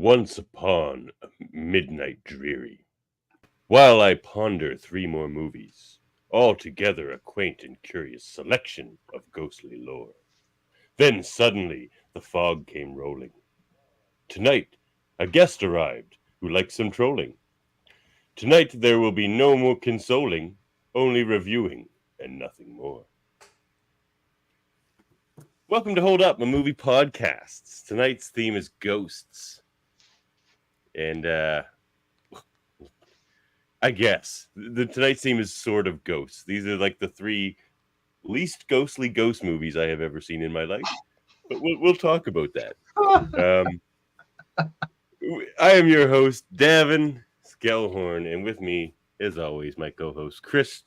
Once upon a midnight dreary, while I ponder 3 more movies, altogether a quaint and curious selection of ghostly lore. Then suddenly the fog came rolling. Tonight a guest arrived who likes some trolling. Tonight there will be no more consoling, only reviewing and nothing more. Welcome to Hold Up, a movie podcast. Tonight's theme is ghosts. And I guess tonight's theme is sort of ghosts. These are like the 3 least ghostly ghost movies I have ever seen in my life. But we'll talk about that. I am your host, Davan Skelhorn, and with me, as always, my co-host, Chris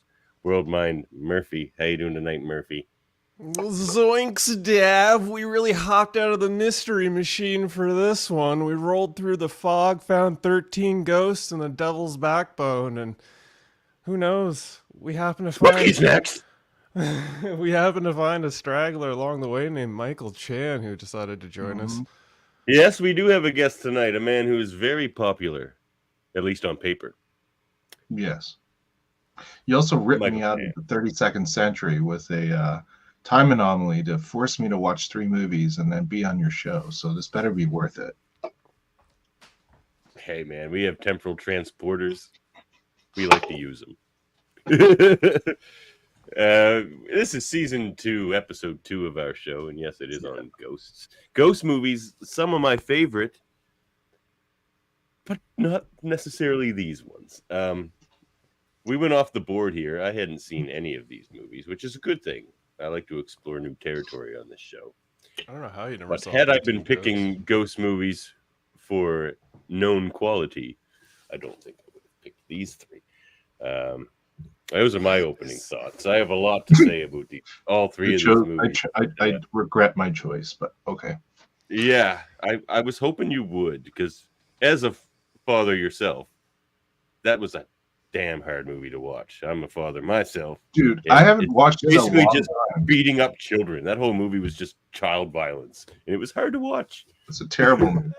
Worldmind Murphy. How you doing tonight, Murphy? Zoinks, Dav. We really hopped out of the mystery machine for this one. We rolled through the fog, found 13 ghosts and the devil's backbone, and who knows? We happen to find Monkey's next. we happen to find a straggler along the way named Michael Chan who decided to join us. Yes, we do have a guest tonight, a man who is very popular, at least on paper. Yes. You also ripped Michael me out Chan. of the 32nd century with a time anomaly to force me to watch 3 movies and then be on your show. So this better be worth it. Hey, man, we have temporal transporters. We like to use them. This is season 2, episode 2 of our show, and yes, it is on ghosts. Ghost movies, some of my favorite, but not necessarily these ones. We went off the board here. I hadn't seen any of these movies, which is a good thing. I like to explore new territory on this show. I don't know how you never But saw had I 13 been picking ghost movies for known quality, I don't think I would have picked these 3. Those are my opening thoughts. I have a lot to say about all 3 of these movies. I regret my choice, but okay. Yeah, I was hoping you would, because as a father yourself, that was a damn hard movie to watch. I'm a father myself. Dude, I haven't watched it in a basically long just time. beating up children. That whole movie was just child violence, and it was hard to watch. It's a terrible movie.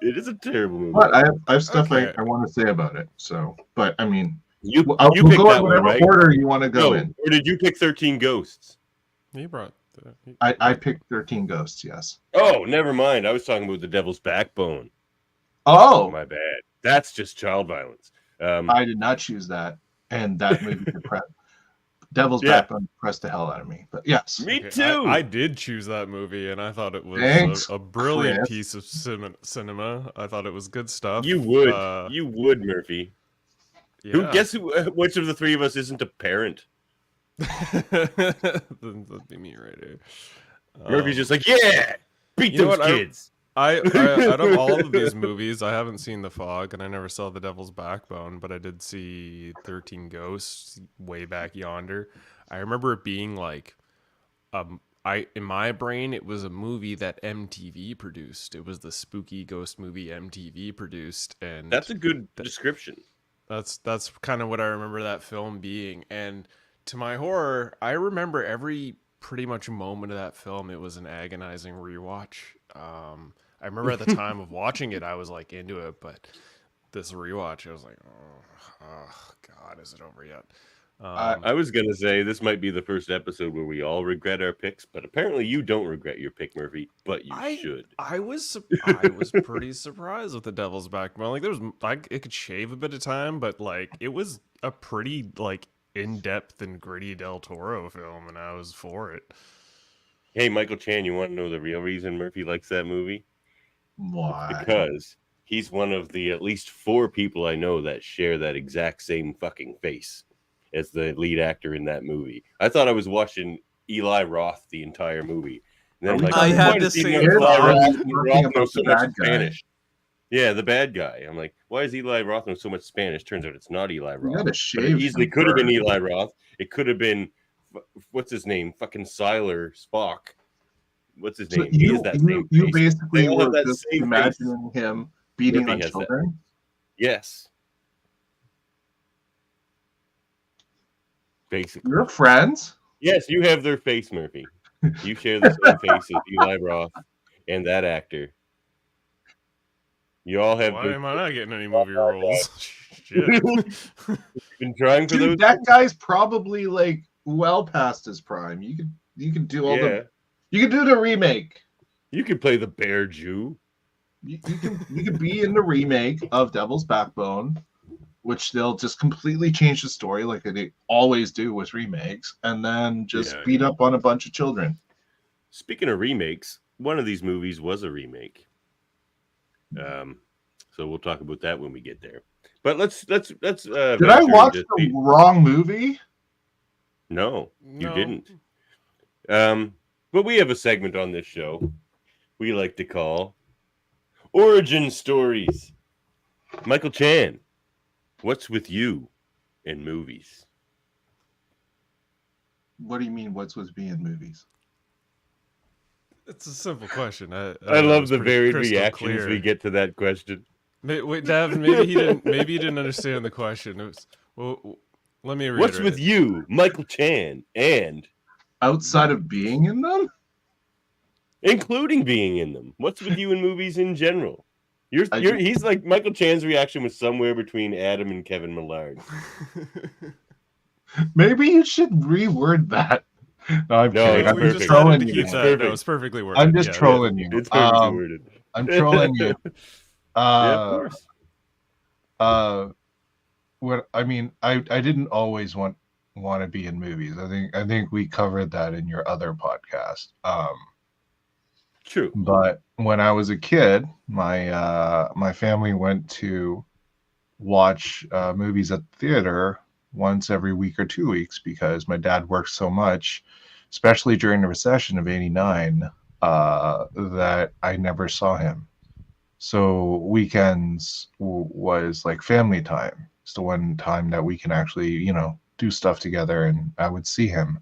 It is a terrible movie. But I have stuff Okay. I want to say about it. So, but I mean, You we'll picked go that in one, whatever right? order you want to go in. Or did you pick 13 Ghosts? You brought I picked 13 Ghosts, yes. Oh, never mind. I was talking about The Devil's Backbone. Oh, My bad. That's just child violence. I did not choose that. And that movie Devil's Yeah. Backbone pressed the hell out of me. But yes. Me Okay, too. I did choose that movie, and I thought it was Thanks, a brilliant Chris. piece of cinema. I thought it was good stuff. You would, Murphy. Yeah. Which of the 3 of us isn't a parent? That'd be me right here. Murphy's just like, yeah, beat you know those what, kids. Out of all of these movies, I haven't seen The Fog, and I never saw The Devil's Backbone, but I did see 13 Ghosts way back yonder. I remember it being like, in my brain, it was a movie that MTV produced. It was the spooky ghost movie MTV produced, and That's a good description. That's kind of what I remember that film being. And to my horror, I remember every pretty much moment of that film. It was an agonizing rewatch. I remember at the time of watching it, I was like into it, but this rewatch, I was like, oh God, is it over yet? I was going to say this might be the first episode where we all regret our picks, but apparently you don't regret your pick, Murphy, but you should. I was pretty surprised with The Devil's Backbone. Like, there was it could shave a bit of time, but like it was a pretty like in-depth and gritty Del Toro film, and I was for it. Hey, Michael Chan, you want to know the real reason Murphy likes that movie? Why? Because he's one of the at least 4 people I know that share that exact same fucking face as the lead actor in that movie. I thought I was watching Eli Roth the entire movie. And then I'm like, I had why the does same Eli thought. Roth know so much Bad guy. Spanish? Yeah, the bad guy. I'm like, why does Eli Roth know so much Spanish? Turns out it's not Eli You Roth. gotta But shave it easily some could have been fur. Eli Roth. It could have been, what's his name? Fucking Siler Spock. What's his So name? He has that same you face. basically They all have were that just same imagining him beating Murphy on has that. children. Yes. Basically. You're friends. Yes, you have their face, Murphy. You share the same face as Eli Roth and that actor. You all have Why am I not getting any movie roles? Shit. been trying for those. Dude, that guy's probably like well past his prime. You could do all you could do the remake. You could play the Bear Jew. You could be in the remake of Devil's Backbone, which they'll just completely change the story like they always do with remakes, and then just beat up on a bunch of children. Speaking of remakes, one of these movies was a remake. So we'll talk about that when we get there. But let's. Did I watch the wrong movie? No, you didn't. But we have a segment on this show we like to call Origin Stories. Michael Chan, what's with you in movies? What do you mean, what's with me in movies? It's a simple question. I love the varied reactions we get to that question. Wait, Davan, maybe you didn't understand the question. It was, well, let me reiterate. What's with you, Michael Chan, and outside of being in them? Including being in them. What's with you in movies in general? He's like Michael Chan's reaction was somewhere between Adam and Kevin Millard. Maybe you should reword that. No, I'm kidding. I'm just trolling you. It's perfectly worded. I'm just trolling you. It's perfectly worded. I'm trolling you. Of course. What I mean, I didn't always want to be in movies. I think we covered that in your other podcast. True. But when I was a kid, my family went to watch movies at the theater once every week or 2 weeks because my dad worked so much, especially during the recession of '89, that I never saw him. So weekends was like family time. It's the one time that we can actually, do stuff together, and I would see him.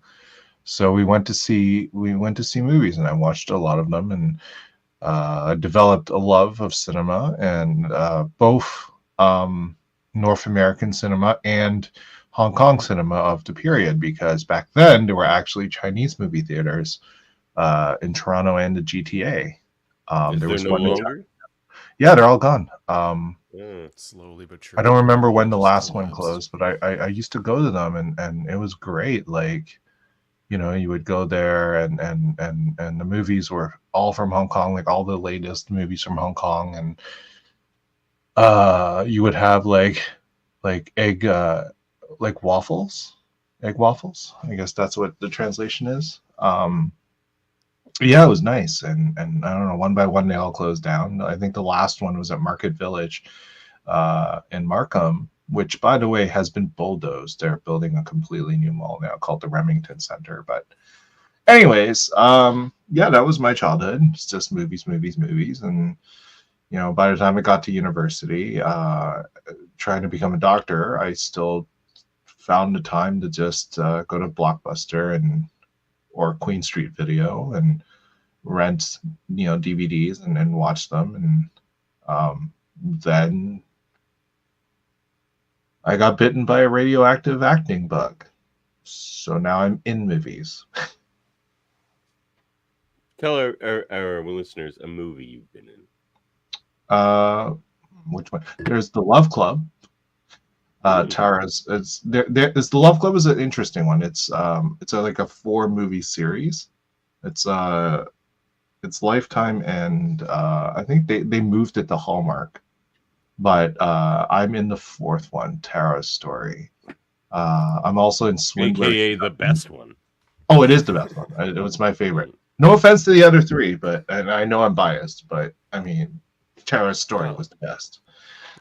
So we went to see movies, and I watched a lot of them, and developed a love of cinema, and both North American cinema and Hong Kong cinema of the period, because back then there were actually Chinese movie theaters in Toronto and the GTA. There was no longer? Yeah, they're all gone. Slowly but surely. I don't remember when the last one closed, but I used to go to them, and it was great. Like, you would go there, and the movies were all from Hong Kong, like all the latest movies from Hong Kong, and you would have like egg egg waffles. I guess that's what the translation is. Yeah, it was nice, and I don't know, one by one they all closed down. I think the last one was at Market Village in Markham, which, by the way, has been bulldozed. They're building a completely new mall now called the Remington Center. But anyways, yeah, that was my childhood. It's just movies. And, by the time I got to university, trying to become a doctor, I still found the time to just go to Blockbuster or Queen Street Video and rent, DVDs and watch them. And then I got bitten by a radioactive acting bug. So now I'm in movies. Tell our listeners a movie you've been in. Which one? There's The Love Club. Tara's. The Love Club is an interesting one. It's like a 4-movie series. It's Lifetime, and I think they moved it to Hallmark. But I'm in the 4th one, Tara's Story. I'm also in Swindler. AKA the best one. Oh, it is the best one. It was my favorite. No offense to the other 3, and I know I'm biased, but I mean, Tara's Story was the best.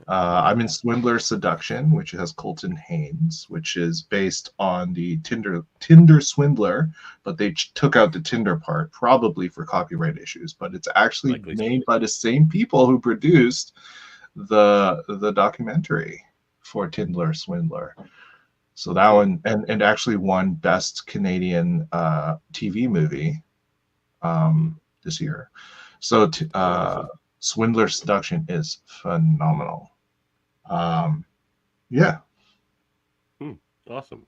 I'm in Swindler Seduction, which has Colton Haynes, which is based on the Tinder Swindler, but they took out the Tinder part, probably for copyright issues. But it's actually made by the same people who produced the documentary for Tinder Swindler. So that one, and actually won Best Canadian TV movie this year. So Swindler Seduction is phenomenal. Yeah. Awesome.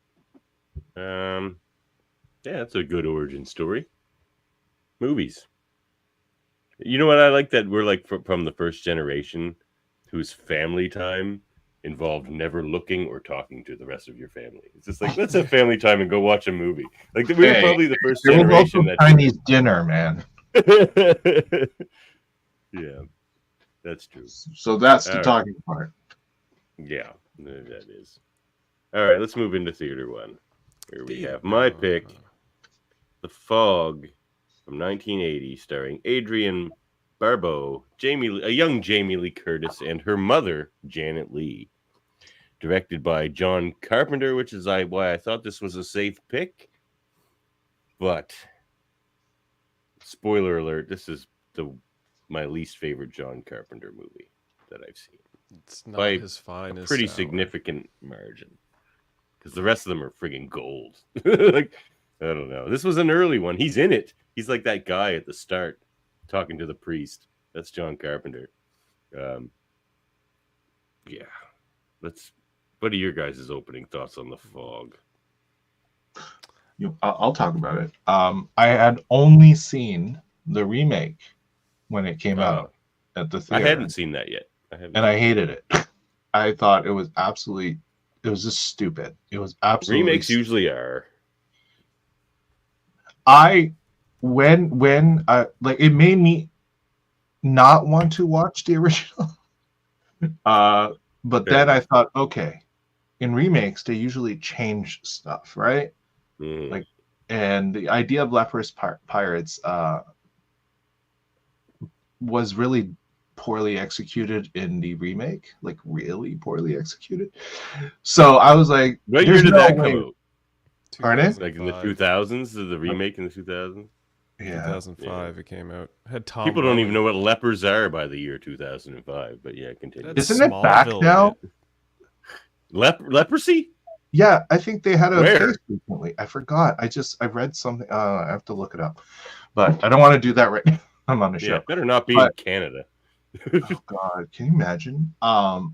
Yeah, that's a good origin story. Movies. You know what I like, that we're like from the first generation whose family time involved never looking or talking to the rest of your family. It's just like, let's have family time and go watch a movie. Like, we were Hey, probably the first there was generation also that Chinese dinner, man. Yeah, that's true. So that's the All right. talking part. Yeah, that is. All right, let's move into theater one. Here we have my pick, The Fog from 1980, starring Adrienne Barbeau, a young Jamie Lee Curtis, and her mother, Janet Leigh. Directed by John Carpenter, which is why I thought this was a safe pick. But, spoiler alert, this is my least favorite John Carpenter movie that I've seen. It's not By his finest. Pretty significant margin. Because the rest of them are friggin' gold. Like, I don't know. This was an early one. He's in it. He's like that guy at the start talking to the priest. That's John Carpenter. Yeah. What are your guys' opening thoughts on The Fog? I'll talk about it. I had only seen the remake when it came out at the theater. I hadn't seen that yet. I hated it. I thought it was just stupid. It was absolutely remakes usually are. When it made me not want to watch the original. But then I thought, okay, in remakes they usually change stuff, right? Mm. And the idea of leprous pirates was really poorly executed in the remake, like really poorly executed. So I was like, what year did that come out? Pardon? Like in the 2000s, the remake in the 2000s? Yeah, 2005 it came out. Had Tom People don't even know what lepers are by the year 2005, but yeah, continue. Isn't it back now? Leprosy? Yeah, I think they had a Where? case recently. I forgot. I read something. I have to look it up, but I don't want to do that right now. I'm on the show. Yeah, better not be in Canada. Oh God, can you imagine?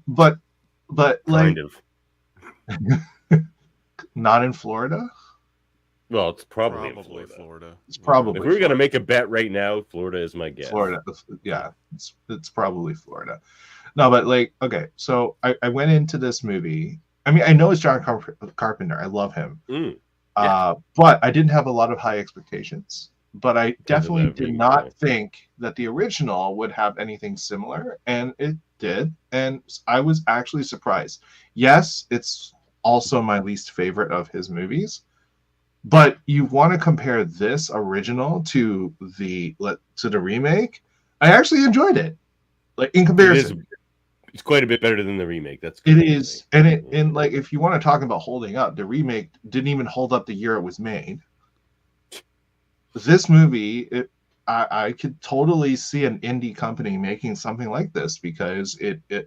But kind of. Not in Florida. Well, it's probably Florida. It's probably. If we were gonna make a bet right now, Florida is my guess. Florida, yeah, it's probably Florida. No, but okay, so I went into this movie. I mean, I know it's John Carpenter. I love him. Yeah. But I didn't have a lot of high expectations. But I definitely did not think that the original would have anything similar, and it did. And I was actually surprised. Yes, it's also my least favorite of his movies. But you want to compare this original to the remake? I actually enjoyed it. Like in comparison, it's quite a bit better than the remake. That's good. It is, and like if you want to talk about holding up, the remake didn't even hold up the year it was made. This movie, I could totally see an indie company making something like this because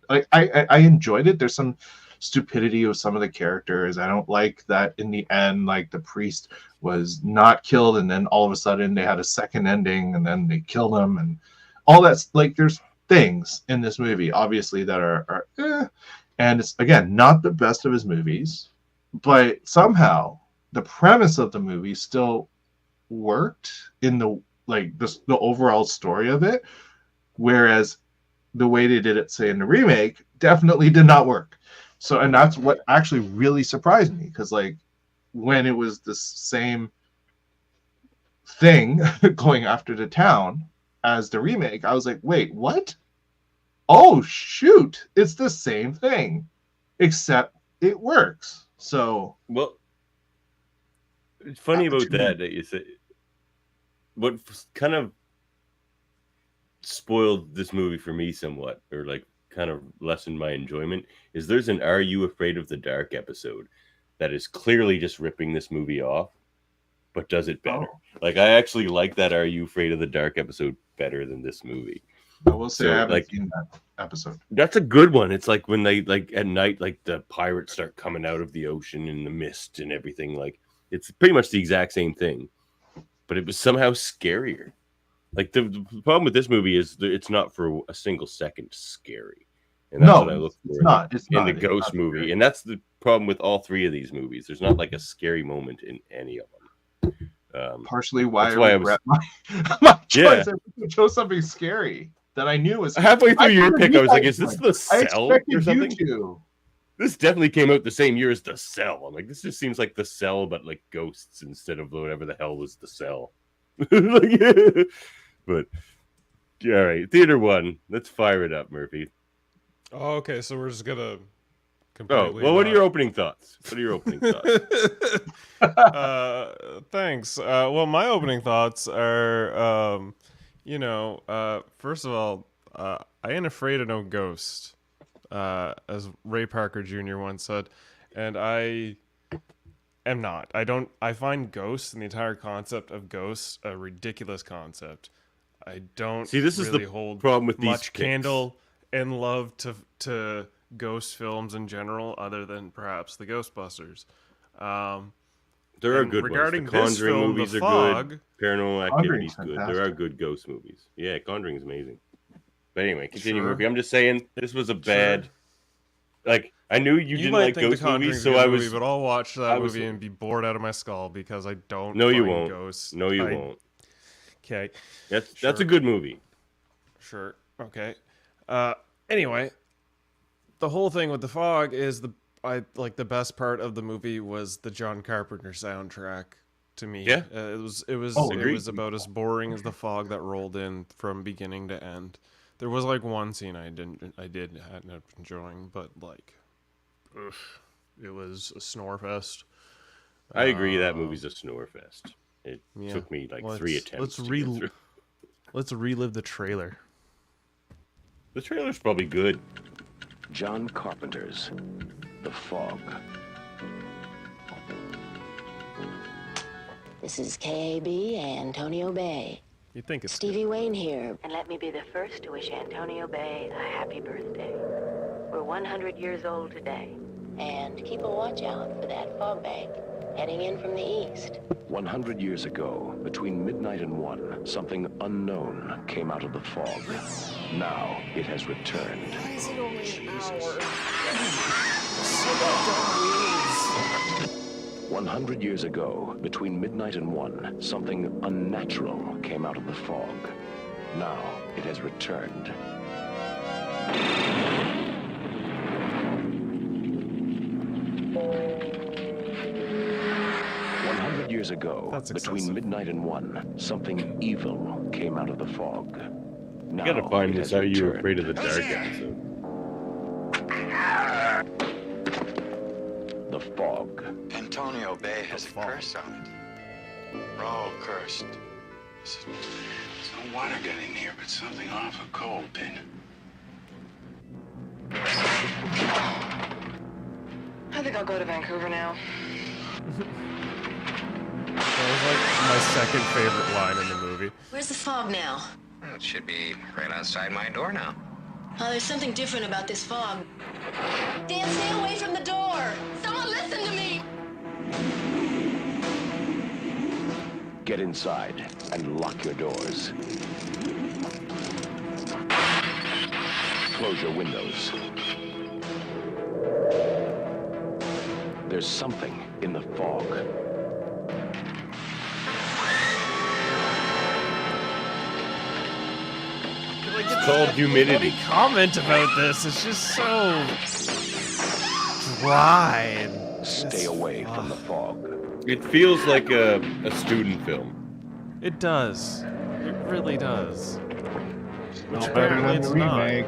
I enjoyed it. There's some stupidity of some of the characters. I don't like that in the end, like the priest was not killed and then all of a sudden they had a second ending and then they killed him and all that's like there's things in this movie obviously that are and it's again not the best of his movies, but somehow the premise of the movie still worked in the overall story of it, whereas the way they did it say in the remake definitely did not work. So, and that's what actually really surprised me because, like, when it was the same thing going after the town as the remake, I was like, wait, what? Oh, shoot. It's the same thing, except it works. So, well, it's funny about that you say. What kind of spoiled this movie for me somewhat, or like kind of lessened my enjoyment, is there's an "Are You Afraid of the Dark" episode that is clearly just ripping this movie off, but does it better. Like I actually like that "Are You Afraid of the Dark" episode better than this movie. I will say I haven't seen that episode. That's a good one. It's like when they like at night, like the pirates start coming out of the ocean in the mist and everything. Like it's pretty much the exact same thing, but it was somehow scarier. Like the problem with this movie is that it's not for a single second scary. And that's what I look for in the Ghost movie. Scary. And that's the problem with all three of these movies. There's not like a scary moment in any of them. Partially why I regret my choice. I chose something scary. that I knew was halfway through your figured pick. you I was like, guys "Is this would. The I Cell or expected something?" you to. This definitely came out the same year as The Cell. I'm like, this just seems like The Cell, but like ghosts instead of whatever the hell was The Cell. But all right, theater one. Let's fire it up, Murphy. Oh, okay, so we're just gonna Oh, completely. well, what are your opening thoughts? What are your opening thoughts? Thanks. Well, my opening thoughts are, first of all, I ain't afraid of no ghost, as Ray Parker Jr. once said, and I am not. I find ghosts and the entire concept of ghosts a ridiculous concept. I don't See, this is really the hold problem with these much picks. candle and love to ghost films in general, other than perhaps the Ghostbusters. There are and good regarding ones. The this Conjuring film, movies The are Fog, good. Paranormal Conjuring's Activity's good. There fantastic. are good ghost movies. Yeah, Conjuring's amazing. But anyway, continue, Sure. Murphy. I'm just saying this was a bad. Like, I knew you didn't might like think ghost The Conjuring's movies, a so good I movie, was. but I'll watch that I was- movie and be bored out of my skull because I don't. No, you find won't. Ghosts. No, you won't. Okay. That's Sure. a good movie. Sure. Okay. Anyway, the whole thing with The Fog is the best part of the movie was the John Carpenter soundtrack. To me, Yeah. it was agreed. about as boring as the fog that rolled in from beginning to end. There was like one scene I did end up enjoying, but like, it was a snore fest. I agree. That movie's a snore fest. It Yeah. took me like Let's- 3 attempts. let's to get through. Let's relive the trailer. The trailer's probably good. John Carpenter's The Fog. This is KAB Antonio Bay. You think it's Stevie Wayne here. And let me be the first to wish Antonio Bay a happy birthday. We're 100 years old today. And keep a watch out for that fog bank heading in from the east. 100 years ago, between midnight and 1, something unknown came out of the fog. Now it has returned. Why is it only an hour? 100 years ago, between midnight and 1, something unnatural came out of the fog. Now it has returned. 100 years ago, That's between excessive. midnight and 1, something evil came out of the fog. Now You gotta find it this has Are You returned. Afraid of the Dark episode. The fog. Antonio Bay has a fog. curse on it. We're all cursed. There's no water getting here, but something awful cold did. I think I'll go to Vancouver now. That was like my second favorite line in the movie. Where's the fog now? Well, it should be right outside my door now. Oh, there's something different about this fog. Dan, stay away from the door! Someone listen to me! Get inside and lock your doors. Close your windows. There's something in the fog. It's called humidity. Comment about this. It's just so dry. And Stay away from the fog. It feels like a student film. It does. It really does. Which Still better apparently than the it's not. remake.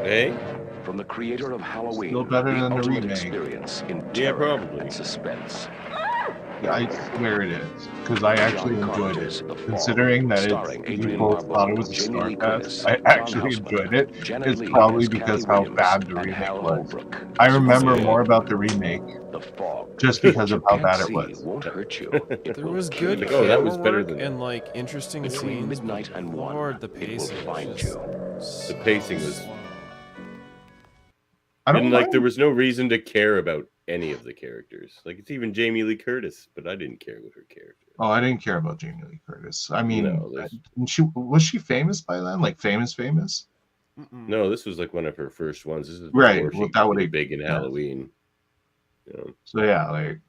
Hey? From the creator of Halloween, Still better than the ultimate remake. experience in Yeah, terror probably. and suspense. I swear it is, because I actually John enjoyed Carpenter's it. The Fog, Considering that starring it's, we Adrian both Barbeau, thought it was a Jamie Lee star Curtis, fest, I Tom actually Houseman, enjoyed it. Janet It's Leigh probably as because Callie how Williams, bad the and remake Hal was. Holbrook I as remember Sue more Wayne. about the remake The fog. just because What of you how can't bad it see was. won't hurt you. It There will was kill good you. Oh, that camera was better work than and like interesting Between scenes. midnight but and 1, Lord, the it will pacing find was you. just The pacing was- slow. I don't And like mind. there was no reason to care about any of the characters. Like it's even Jamie Lee Curtis, but I didn't care with her character. Oh, I didn't care about Jamie Lee Curtis. I mean, No, there's- was she famous by then? Like famous? Mm-mm. No, this was like one of her first ones. This is Right, before well, she that would was be- big in yeah. Halloween. You know. So yeah, like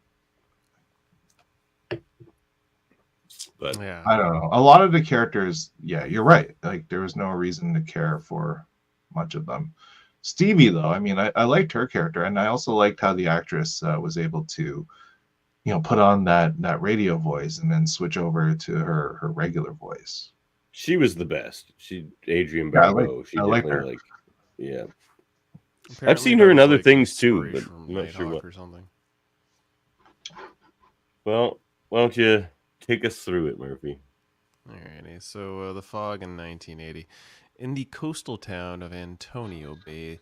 but Yeah. I don't know. A lot of the characters, yeah, you're right. Like there was no reason to care for much of them. Stevie, though, I mean, I liked her character, and I also liked how the actress was able to, put on that radio voice and then switch over to her regular voice. she was the best. Adrian Yeah, Barbeau. She I liked definitely her. yeah. Apparently I've seen that her in was, other like, things too, but inspiration from I'm not sure Nighthawk what. or something. Well, why don't you take us through it, Murphy? Alrighty, so The Fog in 1980. In the coastal town of Antonio Bay,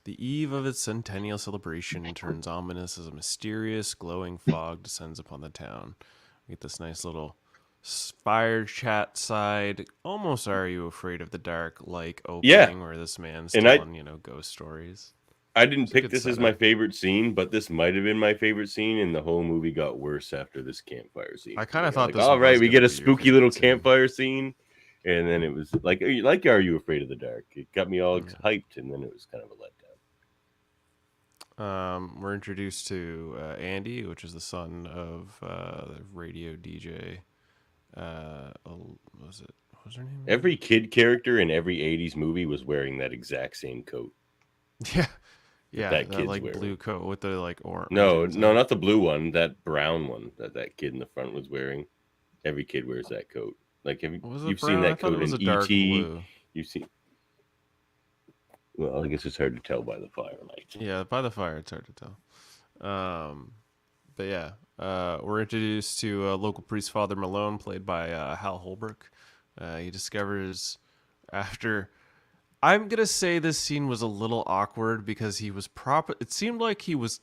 the eve of its centennial celebration turns ominous as a mysterious, glowing fog descends upon the town. We get this nice little fire chat side, almost Are You Afraid of the Dark like opening, where this man's And telling, ghost stories. I didn't It's a pick good this as setup. my favorite scene, but this might have been my favorite scene, and the whole movie got worse after this campfire scene. I kind of You're thought like, this all right, was we gonna get a be your spooky favorite little scene. campfire scene, and then it was like Are You Afraid of the Dark? It got me all hyped, and then it was kind of a letdown. We're introduced to Andy, which is the son of the radio DJ. What was her name? Every kid character in every 80s movie was wearing that exact same coat. Yeah, that that kid's like wearing. blue coat with the like orange. No, not the blue one. That brown one that kid in the front was wearing. Every kid wears that coat. Like you've seen that coat in dark E.T. blue. You've seen. Well, I guess it's hard to tell by the firelight. Yeah, by the fire, it's hard to tell. But yeah, we're introduced to local priest Father Malone, played by Hal Holbrook. He discovers after. I'm gonna say this scene was a little awkward because he was It seemed like he was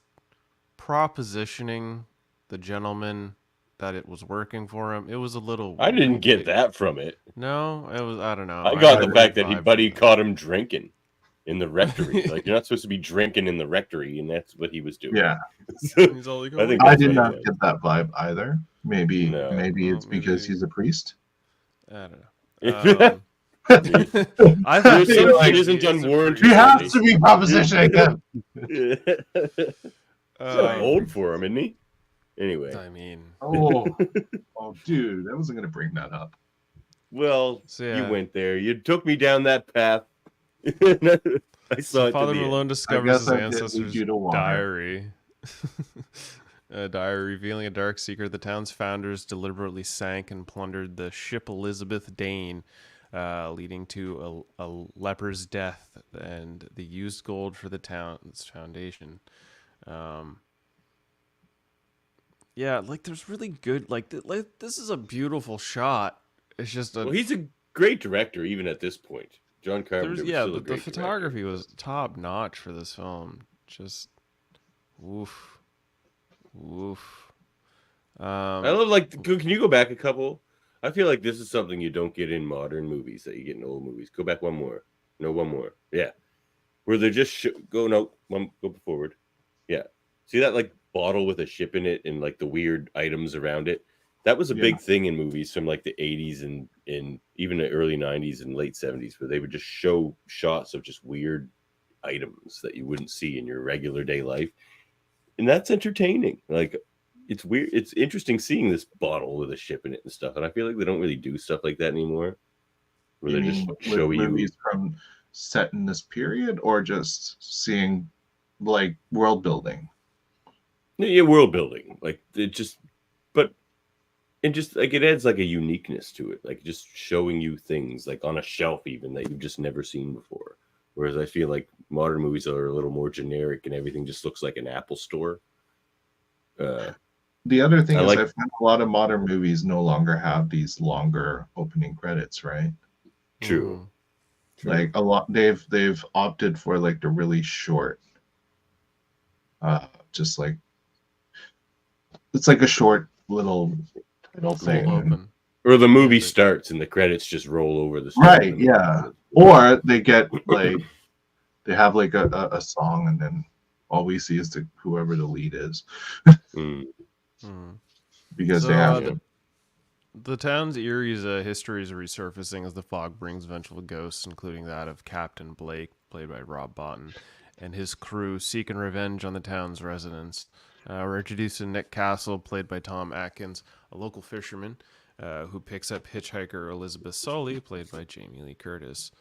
propositioning the gentleman that it was working for him. It was a little. I didn't weird. get that from it. No, it was. I don't know. I got had the a fact weird that vibe buddy from caught him drinking in the rectory. Like you're not supposed to be drinking in the rectory, and that's what he was doing. Yeah, So, He's all like, I think I that's did what not he did. get that vibe either. Maybe No. maybe Well, it's because maybe- he's a priest. I don't know. I Your thought assumption like, isn't unwarranted. He has to be propositioning him. He's old for him, isn't he? Anyway, I mean, Oh, dude, I wasn't gonna bring that up. well, So, yeah. you went there. You took me down that path. I saw it. Father to the Malone end. discovers his I did lead ancestors' you to water. diary. A diary revealing a dark secret. The town's founders deliberately sank and plundered the ship Elizabeth Dane, leading to a leper's death and the used gold for the town's foundation. Yeah, like there's really good. Like this is a beautiful shot. It's just Well, he's a great director, even at this point. John Carpenter. the photography was top notch for this film. Just woof. I love Can you go back a couple? I feel like this is something you don't get in modern movies that you get in old movies. Go back one more. No, one more. Yeah, where they're just go forward. Yeah, see that like bottle with a ship in it and like the weird items around it. That was a big thing in movies from like the 80s and even the early 90s and late 70s, where they would just show shots of just weird items that you wouldn't see in your regular day life. And that's entertaining. Like, it's weird. It's interesting seeing this bottle with a ship in it and stuff. And I feel like they don't really do stuff like that anymore. Where they just show you movies from set in this period, or just seeing like world building. Yeah, world building. Like it just like it adds like a uniqueness to it. Like just showing you things like on a shelf even that you've just never seen before. Whereas I feel like modern movies are a little more generic and everything just looks like an Apple store. The other thing I find a lot of modern movies no longer have these longer opening credits, right? True. Like a lot, they've opted for like the really short, just like it's like a short little title thing. Or the movie starts and the credits just roll over the screen. Right, yeah. Or they get like they have like a song and then all we see is whoever the lead is. Because they have to. The town's eerie history is resurfacing as the fog brings vengeful ghosts, including that of Captain Blake, played by Rob Bottin, and his crew seeking revenge on the town's residents. We're introduced to Nick Castle, played by Tom Atkins, a local fisherman. who picks up hitchhiker Elizabeth Sully, played by Jamie Lee Curtis.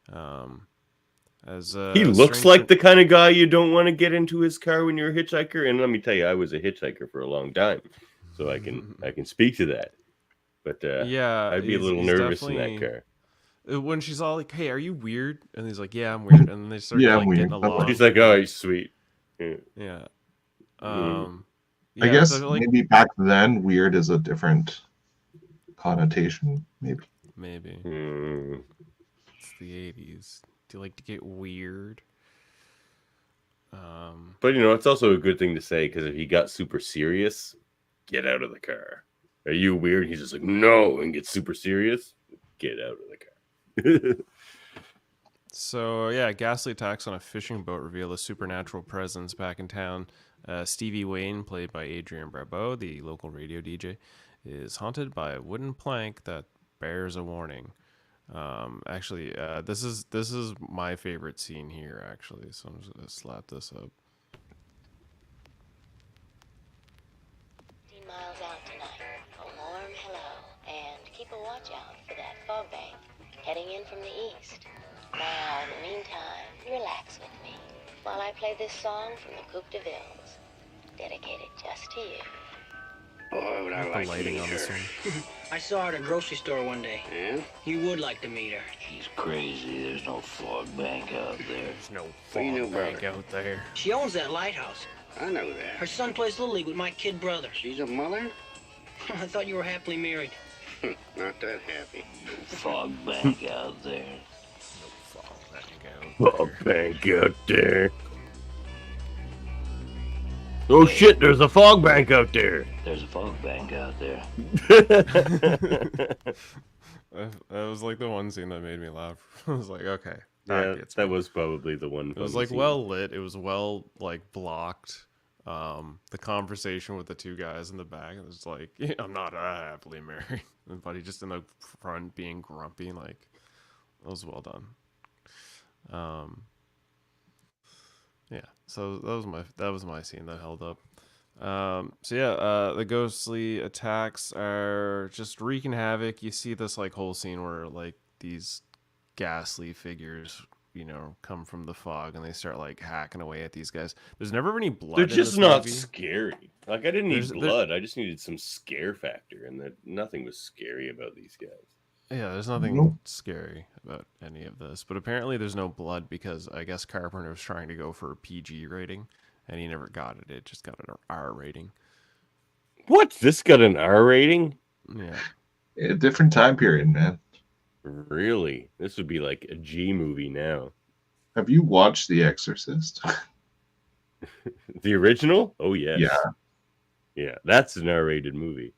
He looks like the kind of guy you don't want to get into his car when you're a hitchhiker. And let me tell you, I was a hitchhiker for a long time, so I can speak to that. But yeah, I'd be a little nervous in that car. When she's all like, "Hey, are you weird?" and he's like, "Yeah, I'm weird," and then they start Yeah, like I'm getting weird. along. He's like, "Oh, he's sweet." Yeah. Yeah. I Yeah, guess so, like, maybe back then, weird is a different connotation. Maybe. It's the 80s. Do you like to get weird? But it's also a good thing to say, because if he got super serious, get out of the car. Are you weird? He's just like, no, and gets super serious. Get out of the car. So yeah, ghastly attacks on a fishing boat reveal a supernatural presence back in town. Stevie Wayne, played by Adrian Barbeau, the local radio DJ, is haunted by a wooden plank that bears a warning. Actually, this is my favorite scene here. Actually, so I'm just gonna slap this up. 15 miles out tonight. A warm hello, and keep a watch out for that fog bank heading in from the east. Now, in the meantime, relax with me while I play this song from the Coupe de Villes, dedicated just to you. Boy, would I like to Lighting meet on this her. one. I saw her at a grocery store one day. Yeah? You would like to meet her. She's crazy. There's no fog bank out there. There's no What do you know fog about bank her? out there. She owns that lighthouse. I know that. Her son plays Little League with my kid brother. She's a mother? I thought you were happily married. Not that happy. Fog bank out there. Fog bank out there. Oh shit, there's a fog bank out there. There's a fog bank out there. That was like the one scene that made me laugh. I was like, okay, that was probably the one. It was like well lit. It was well like blocked. The conversation with the two guys in the back. It was like, I'm not happily married, but he just in the front being grumpy. Like, it was well done. Yeah. So that was my scene that held up. The ghostly attacks are just wreaking havoc. You see this like whole scene where like these ghastly figures, come from the fog and they start like hacking away at these guys. There's never any blood. They're in just this not movie. scary. Like, I didn't need blood. I just needed some scare factor, and that nothing was scary about these guys. Yeah, there's nothing scary about any of this. But apparently there's no blood because I guess Carpenter was trying to go for a PG rating, and he never got it. It just got an R rating. What? This got an R rating? Yeah. A different time period, man. Really? This would be like a G movie now. Have you watched The Exorcist? The original? Oh, yes. Yeah. Yeah, that's an R-rated movie.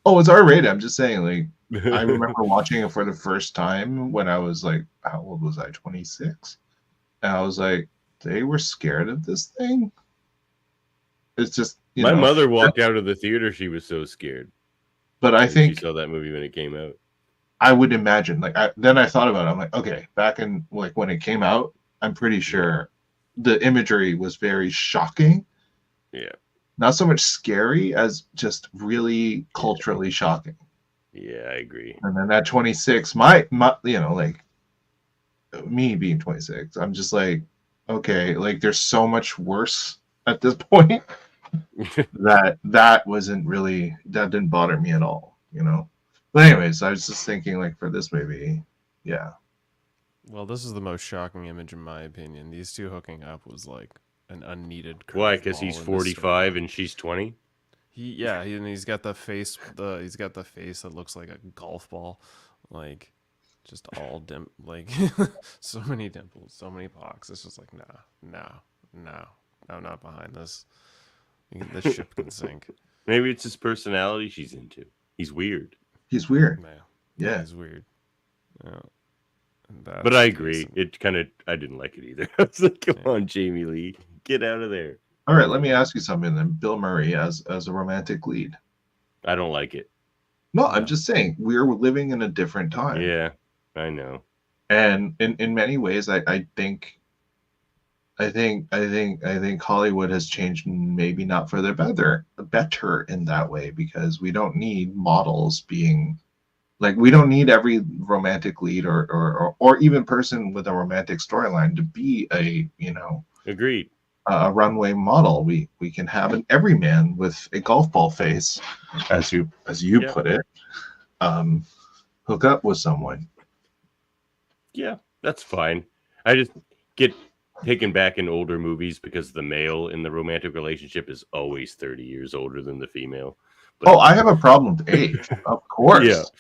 Oh, it's R-rated. I'm just saying, like, I remember watching it for the first time when I was like, how old was I? 26? And I was like, they were scared of this thing? It's just, My mother walked out of the theater. She was so scared. But I think she saw that movie when it came out. I would imagine, like, then I thought about it. I'm like, okay, back in, like, when it came out, I'm pretty sure the imagery was very shocking. Yeah. Not so much scary as just really culturally shocking. Yeah, I agree. And then at 26, my like me being 26, I'm just like, okay, like there's so much worse at this point that wasn't really, that didn't bother me at all, But anyways, I was just thinking, like, for this movie, yeah. Well, this is the most shocking image in my opinion. These two hooking up was like an unneeded. Why? Because he's 45 and she's 20. He's got the face. He's got the face that looks like a golf ball, like just all like so many dimples, so many pox. It's just like no, I'm not behind this. This ship can sink. Maybe it's his personality she's into. He's weird. He's weird. Yeah, he's weird. Yeah. But I agree. I didn't like it either. I was like, come on, Jamie Lee, get out of there. All right, let me ask you something then. Bill Murray as a romantic lead. I don't like it. No, I'm just saying we're living in a different time. Yeah, I know. And in many ways, I think think Hollywood has changed, maybe not for the better in that way, because we don't need models being like, we don't need every romantic lead or even person with a romantic storyline to be a, Agreed. a runway model. We can have an everyman with a golf ball face, as you Yeah. put it, hook up with someone. Yeah, that's fine. I just get taken back in older movies because the male in the romantic relationship is always 30 years older than the female. But I have a problem with age, of course.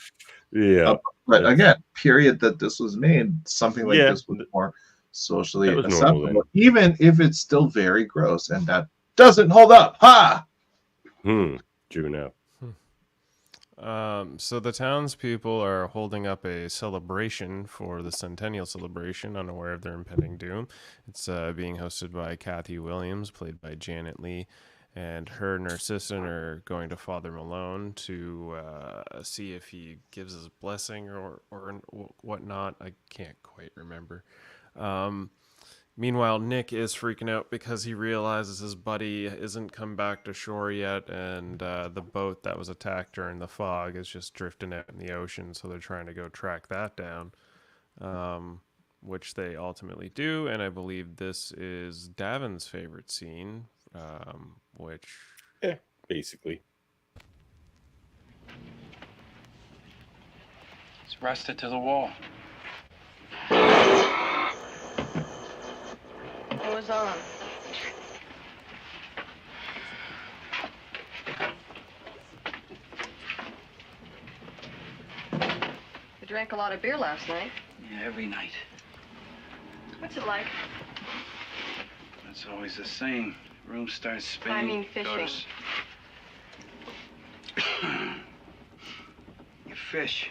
Yeah. But again, period that this was made, something like this was more socially was acceptable, even if it's still very gross, and that doesn't hold up. Ha! True enough. So the townspeople are holding up a celebration for the centennial celebration, unaware of their impending doom. It's being hosted by Kathy Williams, played by Janet Leigh, and her and her assistant are going to Father Malone to see if he gives his blessing or whatnot. I can't quite remember. Meanwhile, Nick is freaking out because he realizes his buddy isn't come back to shore yet, and the boat that was attacked during the fog is just drifting out in the ocean, so they're trying to go track that down, which they ultimately do, and I believe this is Davan's favorite scene, which... Yeah, basically. It's rusted to the wall. What was on? You drank a lot of beer last night. Yeah, every night. What's it like? It's always the same. Room starts spinning. I mean fishing. You fish.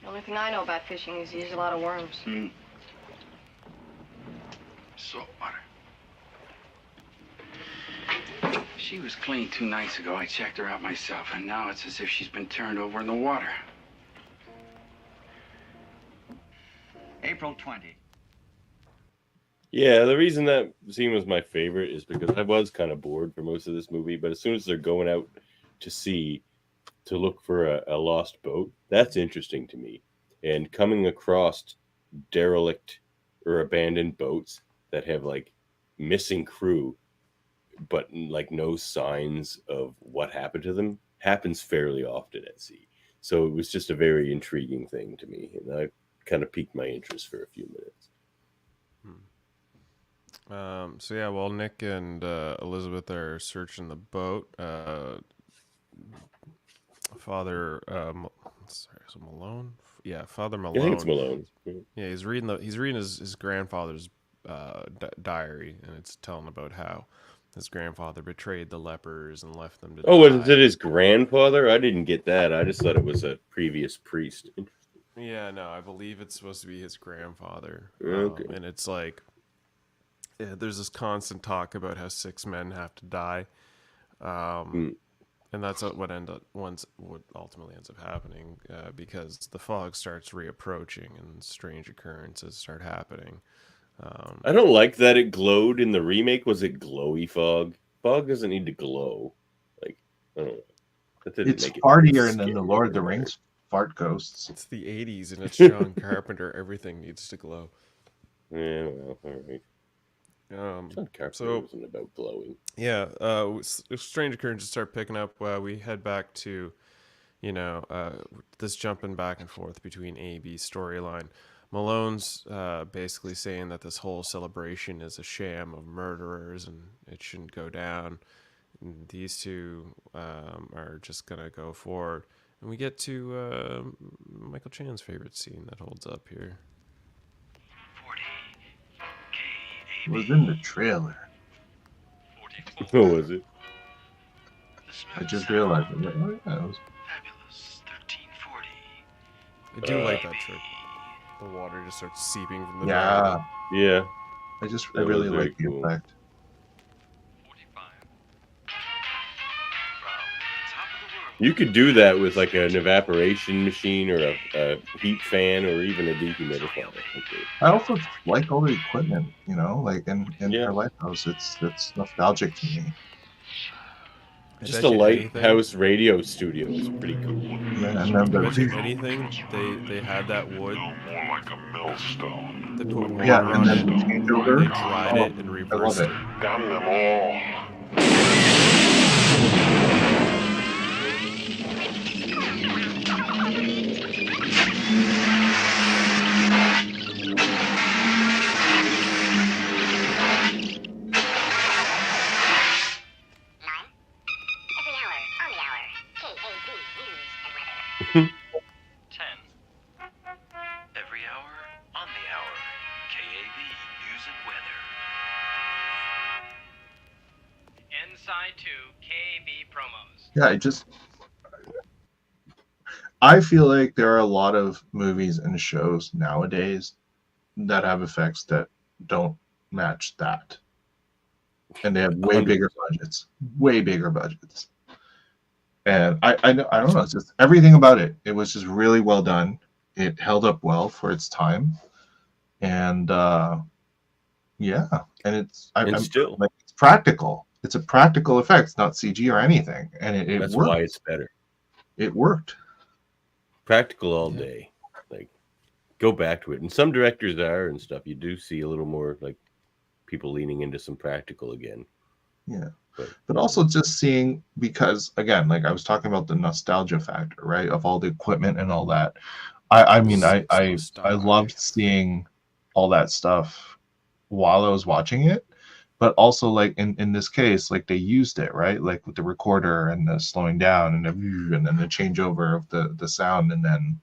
The only thing I know about fishing is you use a lot of worms. Salt water. She was clean 2 nights ago. I checked her out myself, and now it's as if she's been turned over in the water. April 20. Yeah, the reason that scene was my favorite is because I was kind of bored for most of this movie, but as soon as they're going out to sea to look for a lost boat, that's interesting to me. And coming across derelict or abandoned boats that have like missing crew, but like no signs of what happened to them, happens fairly often at sea. So it was just a very intriguing thing to me, and I kind of piqued my interest for a few minutes. So yeah, while Nick and Elizabeth are searching the boat, Father Malone. Yeah, Father Malone. I think it's Malone. Yeah, he's reading his grandfather's diary, and it's telling about how his grandfather betrayed the lepers and left them to die. Was it his grandfather? I didn't get that. I just thought it was a previous priest. Yeah, no, I believe it's supposed to be his grandfather. Okay. And it's like, there's this constant talk about how 6 men have to die. And that's what ultimately ends up happening, because the fog starts reapproaching and strange occurrences start happening. I don't like that it glowed in the remake. Was it glowy fog? Fog doesn't need to glow. Like, I don't know. That didn't It's make it fartier than the Lord of the Rings fart ghosts. It's the 80s and it's John Carpenter. Everything needs to glow. Yeah, well, all right. John Carpenter wasn't about glowing. Yeah, strange occurrences start picking up. We head back to, this jumping back and forth between A, B storyline. Malone's basically saying that this whole celebration is a sham of murderers and it shouldn't go down. And these two are just going to go forward. And we get to Michael Chan's favorite scene that holds up here. It was in the trailer. What was it? I just realized it. Oh, yeah, it was... Fabulous 1340. I do like that trick. The water just starts seeping from the Yeah. Yeah. I really like the effect. 45. From top of the world You could do that with like an evaporation machine or a heat fan or even a dehumidifier. I also like all the equipment, you know, like in Yeah. her lighthouse. It's nostalgic to me. Just a lighthouse radio studio is pretty cool. Yeah, and then I bet you anything they had that wood. More like a millstone. They put water yeah, and on then it. the changeover. They dried it and I love reversed it. it. Damn them all. Yeah, I feel like there are a lot of movies and shows nowadays that have effects that don't match that. And they have way bigger budgets. And I don't know, it's just everything about it. It was just really well done. It held up well for its time. And yeah, and it's practical. It's a practical effect. It's not CG or anything, and it That's worked. why it's better. It worked. Practical all day. Like, go back to it. And some directors are and stuff. You do see a little more like people leaning into some practical again. Yeah, but also just seeing, because again, like I was talking about the nostalgia factor, right, of all the equipment and all that. I mean, I loved seeing all that stuff while I was watching it. But also, like in this case, like they used it, right? Like with the recorder and the slowing down and then the changeover of the sound and then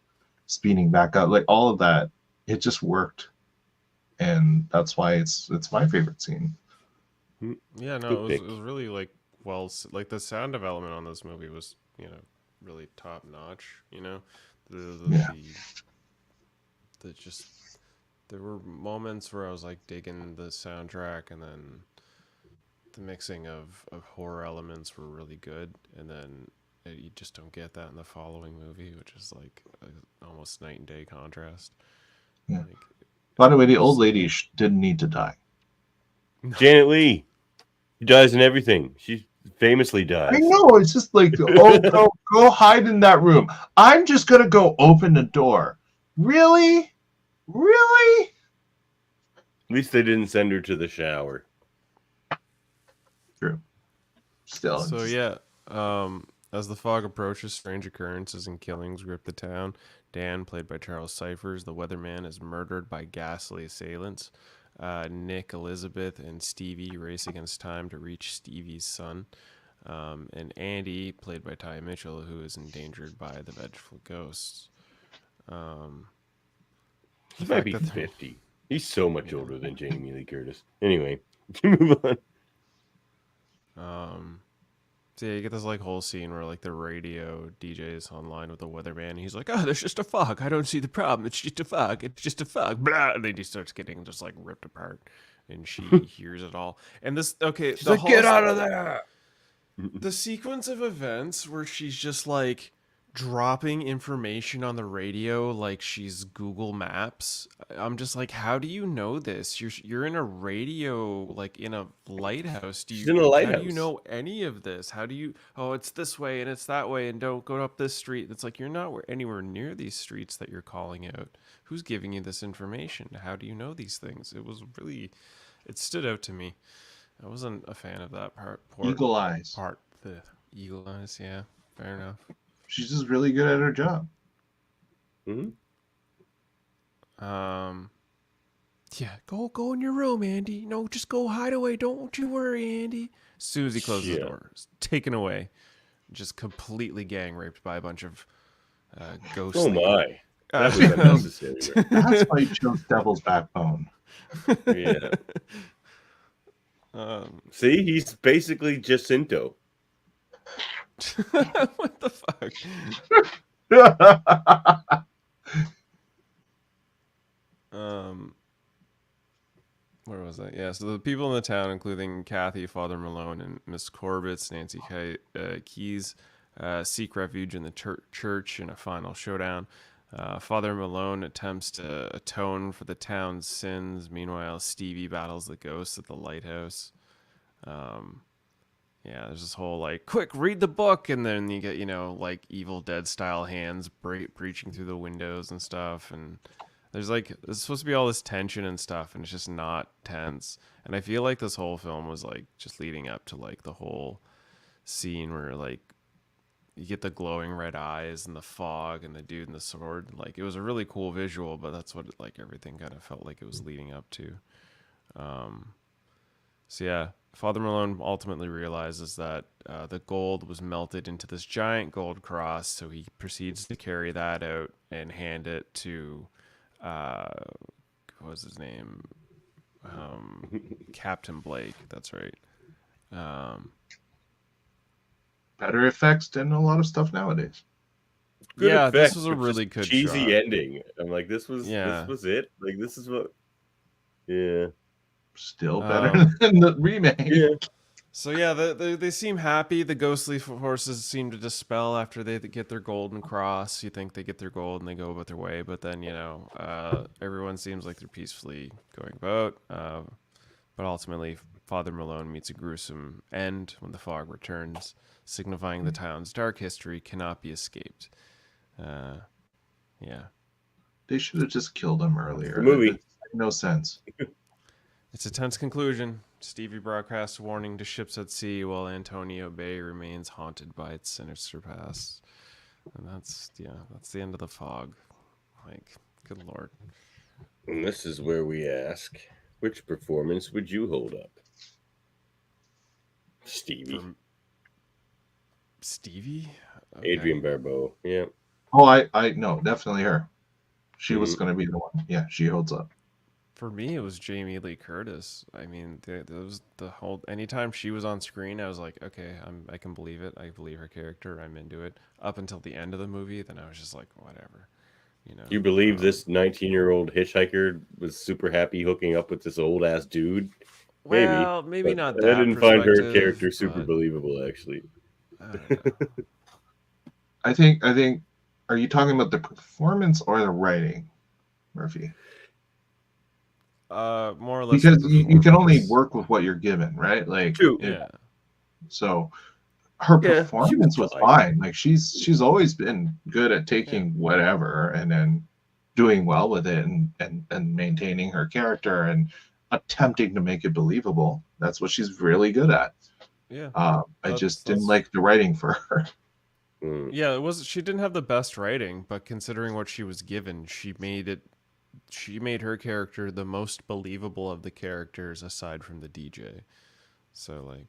speeding back up, like all of that, it just worked, and that's why it's my favorite scene. Yeah, no, it was really like the sound development on this movie was, you know, really top notch. You know, there were moments where I was like digging the soundtrack, and then the mixing of horror elements were really good, and then you just don't get that in the following movie, which is like almost night and day contrast. Yeah. By the way, the old lady didn't need to die. Janet Leigh, she dies in everything. She famously dies. I know. It's just like, oh, go hide in that room. I'm just gonna go open the door. Really? Really? At least they didn't send her to the shower. True. Still. So yeah, as the fog approaches, strange occurrences and killings grip the town. Dan, played by Charles Cyphers, the weatherman, is murdered by ghastly assailants. Nick, Elizabeth, and Stevie race against time to reach Stevie's son. And Andy, played by Ty Mitchell, who is endangered by the vengeful ghosts. He might be 50. He's so much older than Jamie Lee Curtis. Anyway, move on. So yeah, you get this like whole scene where like the radio DJ is online with the weatherman. And he's like, "Oh, there's just a fog. I don't see the problem. It's just a fog. It's just a fog." Blah, and then he starts getting just like ripped apart, and she hears it all. And this, okay, she's like, "Get out of there!" The sequence of events where she's just like dropping information on the radio like she's Google Maps. I'm just like, how do you know this? You're in a radio, like in a lighthouse. She's in a lighthouse. How do you know any of this? How do you? Oh, it's this way and it's that way, and don't go up this street. It's like you're not anywhere near these streets that you're calling out. Who's giving you this information? How do you know these things? It stood out to me. I wasn't a fan of that part. Eagle eyes. The eagle eyes. Yeah, fair enough. She's just really good at her job. Mm-hmm. Yeah, go in your room, Andy. No, just go hide away. Don't you worry, Andy. As soon as he closes the door, taken away, just completely gang raped by a bunch of ghosts. Oh my, that was unnecessary. That's why you chose Devil's Backbone. Yeah. See, he's basically Jacinto. What the fuck? Where was that? Yeah, so the people in the town, including Kathy, Father Malone, and Miss Corbett, Nancy Keys, seek refuge in the church in a final showdown. Father Malone attempts to atone for the town's sins. Meanwhile, Stevie battles the ghosts at the lighthouse. Yeah, there's this whole like, quick, read the book, and then you get, like Evil Dead style hands breaching through the windows and stuff, and there's supposed to be all this tension and stuff, and it's just not tense. And I feel like this whole film was like just leading up to like the whole scene where like you get the glowing red eyes and the fog and the dude and the sword. Like, it was a really cool visual, but that's what like everything kind of felt like it was leading up to. So yeah, Father Malone ultimately realizes that the gold was melted into this giant gold cross, so he proceeds to carry that out and hand it to, what was his name? Captain Blake, that's right. Better effects than a lot of stuff nowadays. Good yeah, effects, this was a but really just good cheesy shot. ending. I'm like, this was it. Like, this is what. Yeah. Still better than the remake. Yeah. So yeah, they seem happy. The ghostly forces seem to dispel after they get their golden cross. You think they get their gold and they go about their way, but then everyone seems like they're peacefully going about. But ultimately, Father Malone meets a gruesome end when the fog returns, signifying the town's dark history cannot be escaped. Yeah. They should have just killed him earlier. The movie. It made no sense. It's a tense conclusion. Stevie broadcasts a warning to ships at sea while Antonio Bay remains haunted by its sinister past. And that's the end of the fog. Like, good Lord. And this is where we ask, which performance would you hold up? Stevie. Stevie? Okay. Adrienne Barbeau. Yeah. Oh, I no, definitely her. She was going to be the one. Yeah, she holds up. For me, it was Jamie Lee Curtis. I mean, there was the whole. Anytime she was on screen, I was like, okay, I can believe it. I believe her character. I'm into it. Up until the end of the movie, then I was just like, whatever. You believe this 19-year-old hitchhiker was super happy hooking up with this old ass dude? Well, maybe not that. I didn't find her character super believable, actually. I don't know. I think. Are you talking about the performance or the writing, Murphy? More or less. Because you can only work with what you're given, right? Like, true. Yeah. So her performance was fine. Like, she's always been good at taking whatever and then doing well with it and maintaining her character and attempting to make it believable. That's what she's really good at. Yeah. I just didn't like the writing for her. Yeah, she didn't have the best writing, but considering what she was given, she made her character the most believable of the characters aside from the DJ. So like,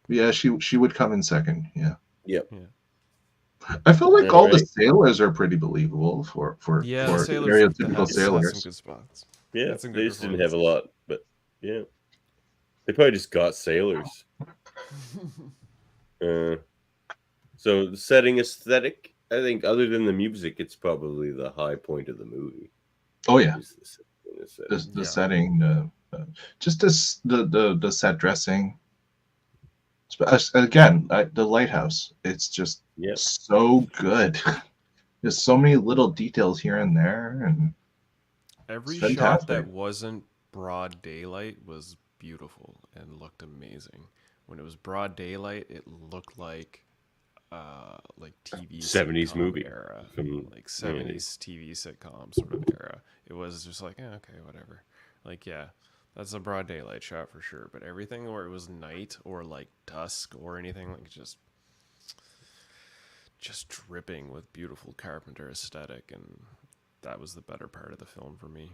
yeah, she would come in second. Yeah. Yep. Yeah. I feel like all the sailors are pretty believable for stereotypical sailors. Some good spots. Yeah, they just didn't have a lot, but yeah, they probably just got sailors. So the setting aesthetic, I think, other than the music, it's probably the high point of the movie. Oh yeah, the setting, just the set dressing. Again, the lighthouse. It's just so good. There's so many little details here and there, and every shot that wasn't broad daylight was beautiful and looked amazing. When it was broad daylight, it looked like TV 70s movie era, like 70s TV sitcom sort of era. It was just like, okay, whatever. Like, yeah, that's a broad daylight shot for sure. But everything where it was night or like dusk or anything, like just dripping with beautiful Carpenter aesthetic, and that was the better part of the film for me.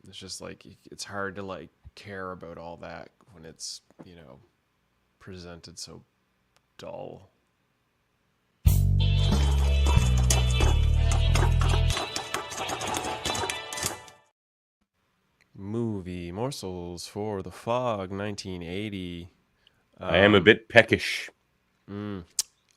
It's just like, it's hard to like care about all that when it's, presented so dull. Movie morsels for The Fog, 1980. I am a bit peckish.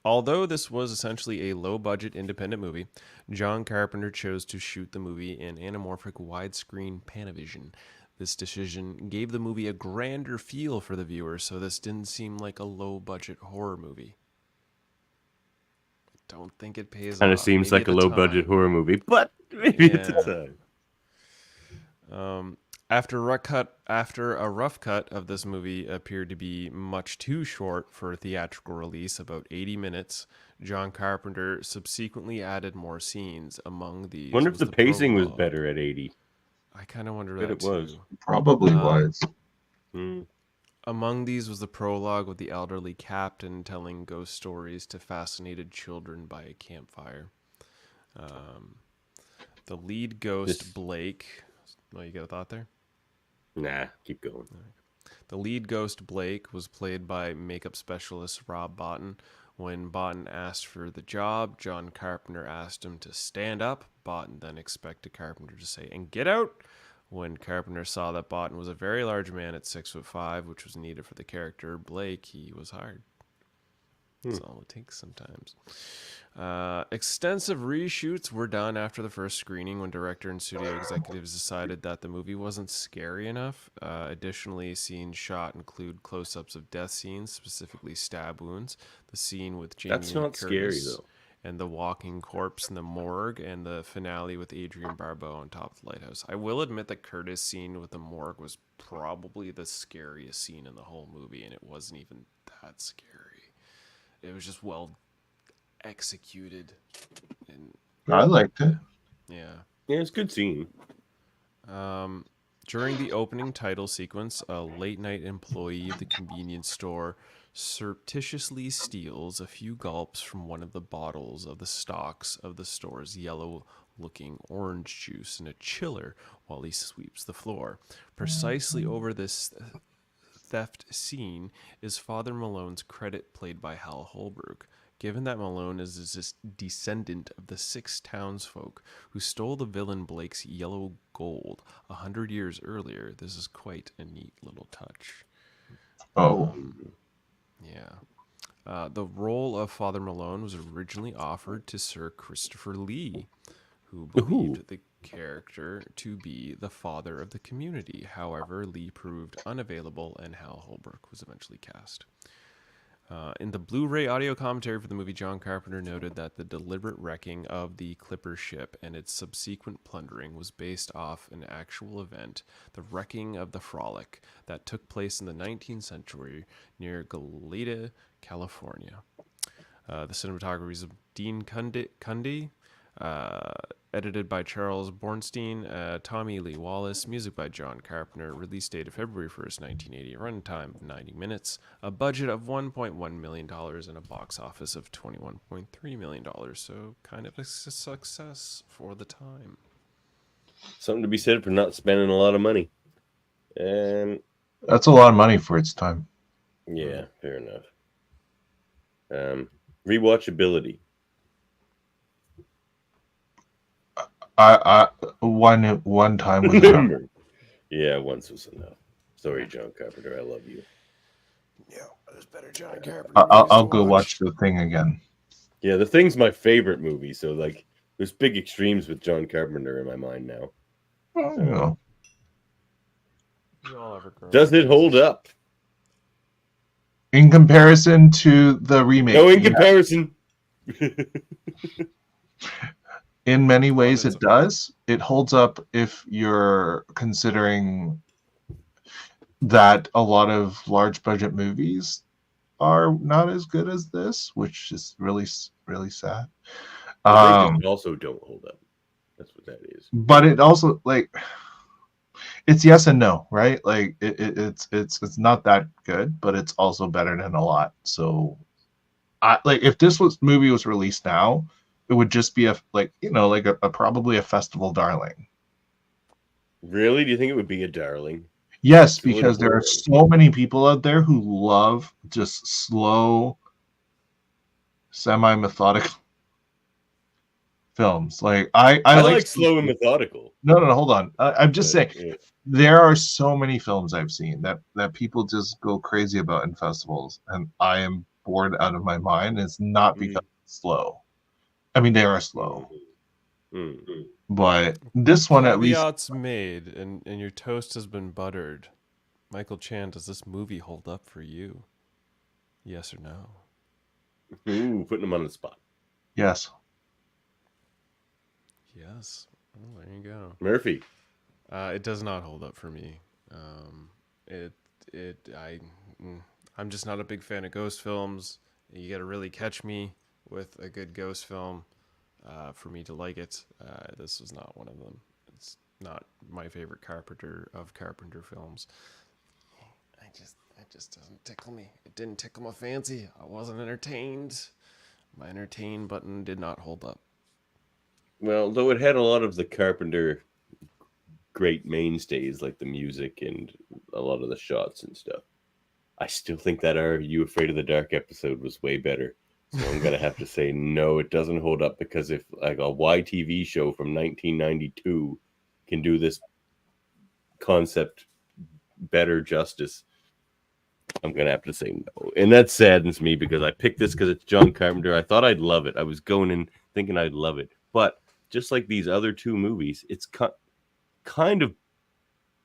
Although this was essentially a low-budget independent movie, John Carpenter chose to shoot the movie in anamorphic widescreen Panavision. This decision gave the movie a grander feel for the viewer, so this didn't seem like a low-budget horror movie. don't think it pays Kind of off. seems Maybe like a at the low-budget time. horror movie, but maybe at the time. After a rough cut of this movie appeared to be much too short for a theatrical release, about 80 minutes, John Carpenter subsequently added more scenes. Among these, wonder if was the pacing was prologue. better at 80. I kind of wonder Bet that it was. too. Probably was. Among these was the prologue with the elderly captain telling ghost stories to fascinated children by a campfire. The lead ghost, Blake... Oh, you got a thought there? Nah, keep going. The lead ghost, Blake, was played by makeup specialist Rob Bottin. When Bottin asked for the job, John Carpenter asked him to stand up. Bottin then expected Carpenter to say, "and get out." When Carpenter saw that Bottin was a very large man at 6'5", which was needed for the character Blake, he was hired. That's all it takes sometimes. Extensive reshoots were done after the first screening when director and studio executives decided that the movie wasn't scary enough. Additionally, scenes shot include close-ups of death scenes, specifically stab wounds. The scene with Jaemeel That's not scary, Curtis though. and the walking corpse in the morgue, and the finale with Adrian Barbeau on top of the lighthouse. I will admit that Curtis' scene with the morgue was probably the scariest scene in the whole movie, and it wasn't even that scary. It was just well executed. And I liked it. yeah, it's a good scene. During the opening title sequence, a late-night employee of the convenience store surreptitiously steals a few gulps from one of the bottles of the stocks of the store's yellow-looking orange juice in a chiller while he sweeps the floor. Precisely over this theft scene is Father Malone's credit, played by Hal Holbrook. Given that Malone is a descendant of the 6 townsfolk who stole the villain Blake's yellow gold 100 years earlier, this is quite a neat little touch. Yeah. The role of Father Malone was originally offered to Sir Christopher Lee, who believed the character to be the father of the community. However, Lee proved unavailable, and Hal Holbrook was eventually cast. In the Blu-ray audio commentary for the movie, John Carpenter noted that the deliberate wrecking of the Clipper ship and its subsequent plundering was based off an actual event, the wrecking of the Frolic, that took place in the 19th century near Goleta, California. The cinematography is of Dean Cundy, edited by Charles Bornstein, Tommy Lee Wallace, music by John Carpenter, release date of February 1st, 1980, runtime of 90 minutes, a budget of $1.1 million, and a box office of $21.3 million, so kind of a success for the time. Something to be said for not spending a lot of money. That's a lot of money for its time. Yeah, fair enough. Rewatchability. I one time was enough. Yeah, once was enough. Sorry, John Carpenter, I love you. Yeah, it was better, John Carpenter. I'll go watch The Thing again. Yeah, The Thing's my favorite movie, so like there's big extremes with John Carpenter in my mind now. Does it hold up? In comparison to the remake? No, in comparison. In many ways, it does. It holds up if you're considering that a lot of large budget movies are not as good as this, which is really, really sad. They also don't hold up. That's what that is. But it also, like, it's yes and no, right? Like it's not that good, but it's also better than a lot. So, if this movie was released now, it would just be a probably a festival darling. Really? Do you think it would be a darling? Yes, because there are so many people out there who love just slow, semi-methodical films. Like I like slow and methodical. No, hold on. I'm just saying, there are so many films I've seen that people just go crazy about in festivals, and I am bored out of my mind. It's not because it's slow. I mean, they are slow. But this one at least... Caveats made, and your toast has been buttered. Michael Chan, does this movie hold up for you? Yes or no? Ooh, putting him on the spot. Yes. Yes. Oh, there you go. Murphy. It does not hold up for me. I'm just not a big fan of ghost films. You got to really catch me with a good ghost film for me to like it. This was not one of them. It's not my favorite Carpenter films. It just doesn't tickle me. It didn't tickle my fancy. I wasn't entertained. My entertain button did not hold up. Well, though it had a lot of the Carpenter great mainstays, like the music and a lot of the shots and stuff, I still think that Are You Afraid of the Dark episode was way better. So I'm going to have to say, no, it doesn't hold up, because if like a YTV show from 1992 can do this concept better justice, I'm going to have to say no. And that saddens me, because I picked this because it's John Carpenter. I thought I'd love it. I was going in thinking I'd love it. But just like these other two movies, it's kind of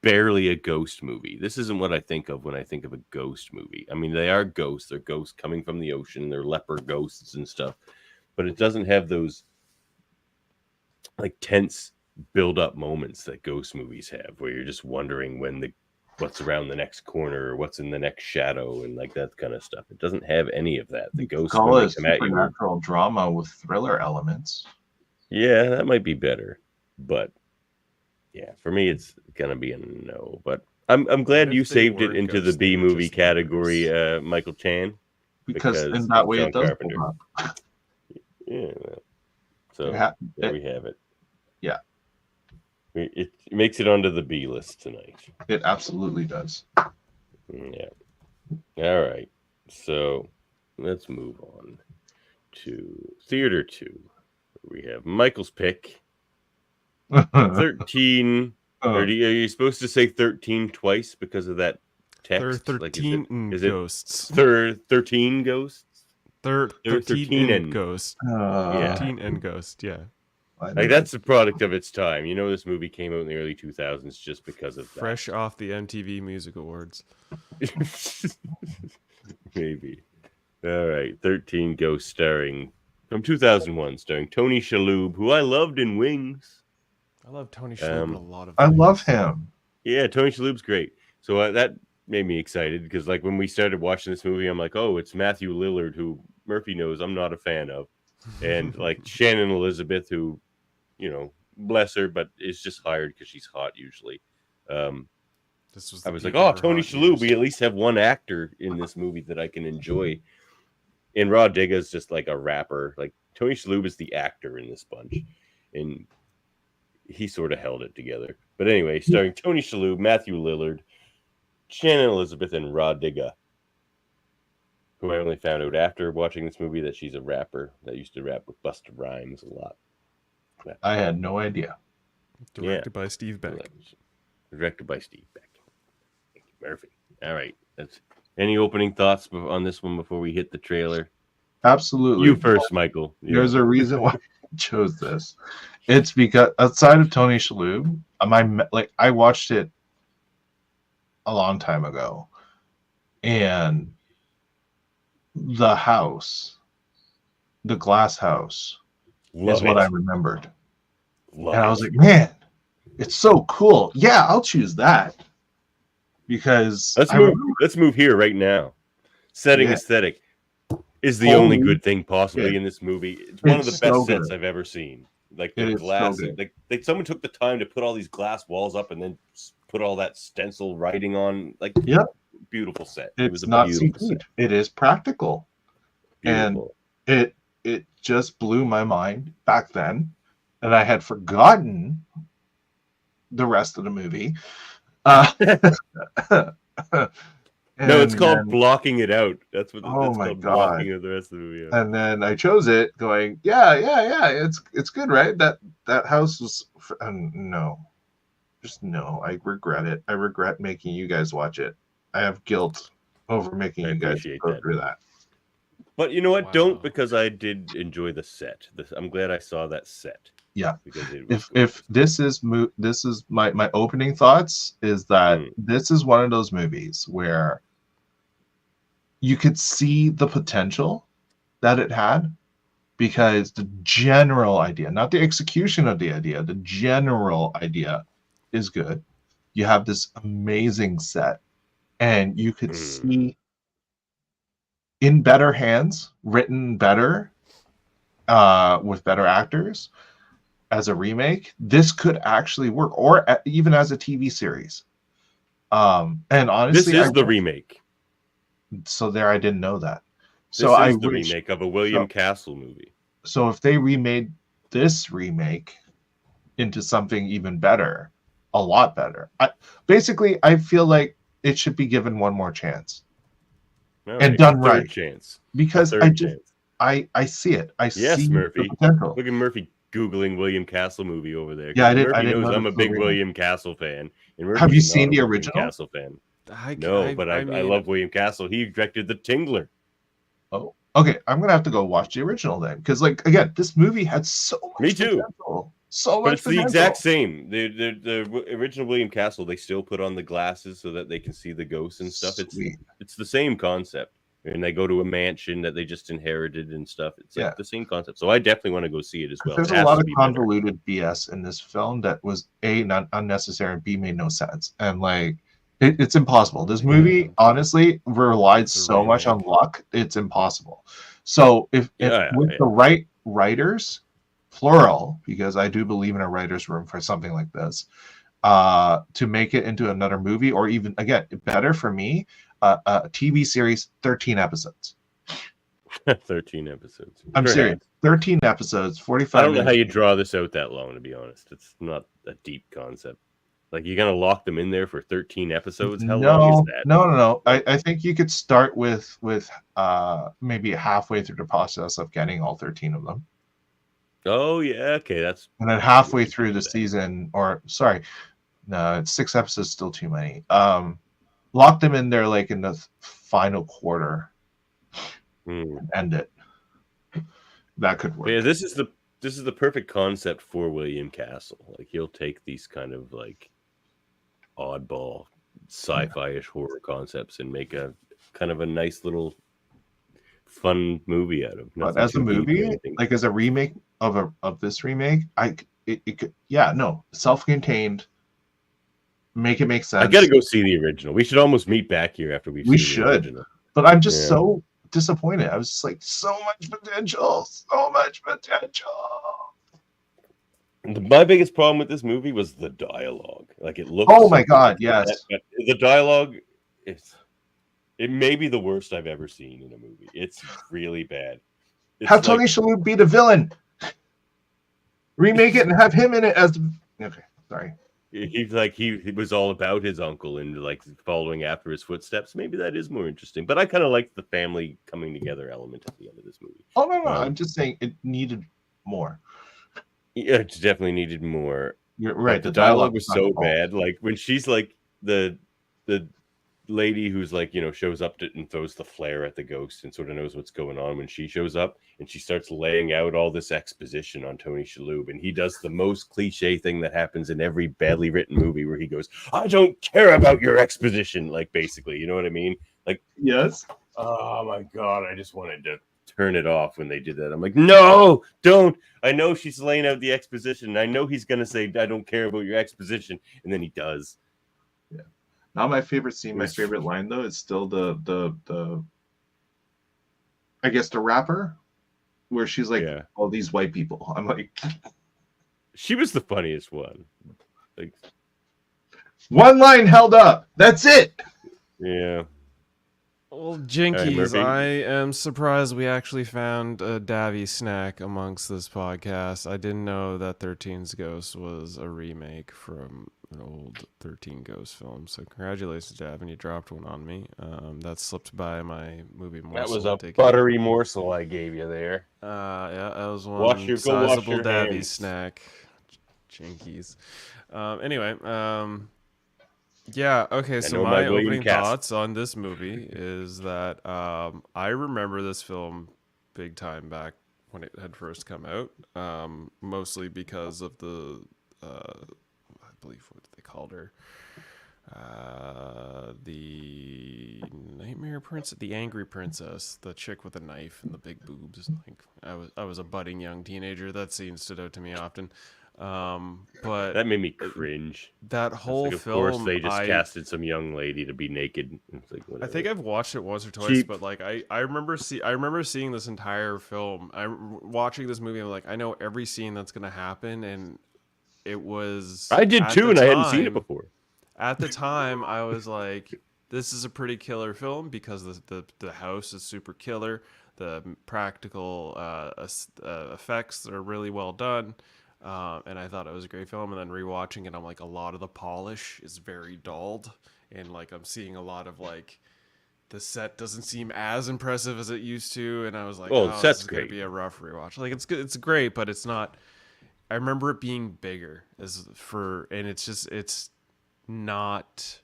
barely a ghost movie. This isn't what I think of when I think of a ghost movie. I mean, they are ghosts. They're ghosts coming from the ocean. They're leper ghosts and stuff. But it doesn't have those like tense build-up moments that ghost movies have, where you're just wondering what's around the next corner or what's in the next shadow and like that kind of stuff. It doesn't have any of that. The ghosts call when it they come at you. Supernatural drama with thriller elements. Yeah, that might be better, but yeah, for me it's gonna be a no. But I'm glad you saved it into the B movie category, Michael Chan, because in that way John it does Carpenter. hold up. Yeah, so there we have it. Yeah, it makes it onto the B list tonight. It absolutely does. Yeah. All right, so let's move on to Theater 2. We have Michael's pick. 13. Are you supposed to say 13 twice because of that text? 13 like, ghosts. 13 ghosts? 13 and ghost. Yeah. 13 and ghost, yeah. Like, that's a product of its time. You know, this movie came out in the early 2000s just because of that. Fresh off the MTV Music Awards. Maybe. All right. 13 Ghosts from 2001, starring Tony Shalhoub, who I loved in Wings. I love Tony Shalhoub in a lot of I things. love him. Yeah, Tony Shalhoub's great. So that made me excited, because like when we started watching this movie, I'm like, oh, it's Matthew Lillard, who Murphy knows I'm not a fan of. And like Shannon Elizabeth, who, you know, bless her, but is just hired because she's hot usually. I was like, oh, Tony Shalhoub, we at least have one actor in this movie that I can enjoy. And Rod Digga's just like a rapper. Like Tony Shalhoub is the actor in this bunch, and he sort of held it together. But anyway, starring Tony Shalhoub, Matthew Lillard, Shannon Elizabeth, and Rod Digga, who I only found out after watching this movie that she's a rapper that used to rap with Busta Rhymes a lot. I had no idea. Directed by Steve Beck. Directed by Steve Beck. Thank you, Murphy. All right. Any opening thoughts on this one before we hit the trailer? Absolutely. You first, Michael. There's a reason why I chose this. It's because outside of Tony Shalhoub, I watched it a long time ago, and the house, the glass house, is what I remembered. And I was like, man, it's so cool. Yeah, I'll choose that. Because let's move here right now. Setting aesthetic is the only good thing possibly in this movie. It's one of the best sets I've ever seen. Like the glass, like someone took the time to put all these glass walls up and then put all that stencil writing on. Like, beautiful set. It was not CG. It is practical, beautiful. And it just blew my mind back then, and I had forgotten the rest of the movie. No, it's called blocking it out. That's what. Oh my god! Blocking of the rest of the movie. And then I chose it, going, yeah. It's good, right? That house was no, just no. I regret it. I regret making you guys watch it. I have guilt over making you guys go through that. But you know what? Wow. Don't, because I did enjoy the set. I'm glad I saw that set. Yeah. Because if this is my opening thoughts is that this is one of those movies where you could see the potential that it had, because the general idea, not the execution of the idea, the general idea is good. You have this amazing set, and you could see in better hands, written better, with better actors as a remake, this could actually work, or even as a TV series. And honestly, this is the remake. So there, I didn't know that. So this is the remake of a William Castle movie. So if they remade this remake into something even better, a lot better, I feel like it should be given one more chance. And done right. Chance. Because I see it. I see Murphy. the potential. Look at Murphy Googling William Castle movie over there. Yeah, Murphy knows I'm a big William Castle fan. And have you seen the original? Castle fan. I love William Castle. He directed The Tingler. Oh, okay. I'm gonna have to go watch the original then, because like again, this movie had so much. Me too. Potential. So much. But it's the exact same. The original William Castle, they still put on the glasses so that they can see the ghosts and stuff. It's the same concept. And they go to a mansion that they just inherited and stuff. It's like the same concept. So I definitely want to go see it as well. There's a lot of convoluted BS in this film that was A, not unnecessary, and B, made no sense. And like it's impossible. This movie honestly relied so much on luck, it's impossible. So if with the right writers, plural, because I do believe in a writer's room for something like this, to make it into another movie, or even again better for me, a TV series, 13 episodes. 13 episodes. I'm serious. 13 episodes, 45 I don't know minutes. how you draw this out that long, to be honest. It's not a deep concept. Like, you're going to lock them in there for 13 episodes? How long is that? No. I think you could start with maybe halfway through the process of getting all 13 of them. Oh, yeah. Okay, that's... And then halfway through the season, or, sorry, no, it's 6 episodes, still too many. Lock them in there, like, in the final quarter. And end it. That could work. Yeah, this is the perfect concept for William Castle. Like, he'll take these kind of, like, oddball sci-fi-ish horror concepts and make a kind of a nice little fun movie out of. But as a movie, like as a remake of this remake, it could, self-contained, make it make sense. I gotta go see the original. We should almost meet back here after we've seen the original. But I'm just so disappointed. I was just like, so much potential. My biggest problem with this movie was the dialogue. Like, it looks. Oh my god, yes. The dialogue it may be the worst I've ever seen in a movie. It's really bad. Have Tony Shalhoub be the villain. Remake it and have him in it as the... Okay, sorry. He's like he was all about his uncle and like following after his footsteps. Maybe that is more interesting. But I kind of liked the family coming together element at the end of this movie. Oh no, I'm just saying it needed more. Yeah, it definitely needed more. You're right. But the dialogue was so bad. Like when she's like the lady who's like, shows up and throws the flare at the ghost and sort of knows what's going on when she shows up, and she starts laying out all this exposition on Tony Shalhoub, and he does the most cliche thing that happens in every badly written movie where he goes, I don't care about your exposition, like, basically, you know what I mean? Like, yes. Oh my god, I just wanted to turn it off when they did that. I'm like, no, don't. I know she's laying out the exposition. I know he's gonna say, I don't care about your exposition, and then he does. Yeah. Not my favorite scene. My favorite line though is still the I guess the rapper, where she's like, all these white people. I'm like, she was the funniest one. Like, one line held up. That's it. Yeah. Well, Jinkies, I am surprised we actually found a Davy snack amongst this podcast. I didn't know that 13's Ghost was a remake from an old 13 Ghost film. So congratulations, Davin, you dropped one on me. That slipped by my movie morsel. That was a buttery morsel I gave you there. Yeah, that was one sizable Davy snack. Jinkies. Anyway, yeah, okay, so my opening thoughts on this movie is that I remember this film big time back when it had first come out, mostly because of the, I believe what they called her, The Nightmare Princess, the Angry Princess, the chick with the knife and the big boobs. Like I was a budding young teenager. That scene stood out to me often. But that made me cringe. That whole like, of film, course, they just casted some young lady to be naked. It's like, I think I've watched it once or twice, but like I remember seeing this entire film. Watching this movie. I'm like, I know every scene that's gonna happen, and it was. I did too, and I hadn't seen it before. At the time, I was like, this is a pretty killer film because the house is super killer. The practical effects are really well done. And I thought it was a great film. And then rewatching it, I'm like, a lot of the polish is very dulled. And like, I'm seeing a lot of like, the set doesn't seem as impressive as it used to. And I was like, the set's this is great. going to be a rough rewatch. Like, it's good. It's great, but it's not. I remember it being bigger and it's not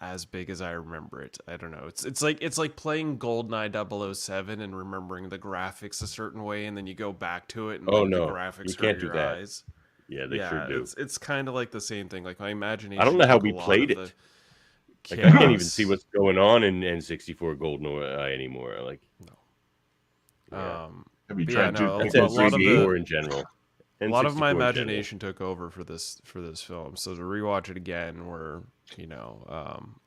as big as I remember it. I don't know. It's like playing GoldenEye 007 and remembering the graphics a certain way, and then you go back to it and the graphics you can't hurt do your that. eyes. Yeah, they sure do. It's kind of like the same thing. Like my imagination. I don't know how we played it. Like, I can't even see what's going on in N64 GoldenEye anymore. Like, no. Yeah. Have you tried to? That's N64 in general. A lot of my imagination took over for this film. So to rewatch it again, where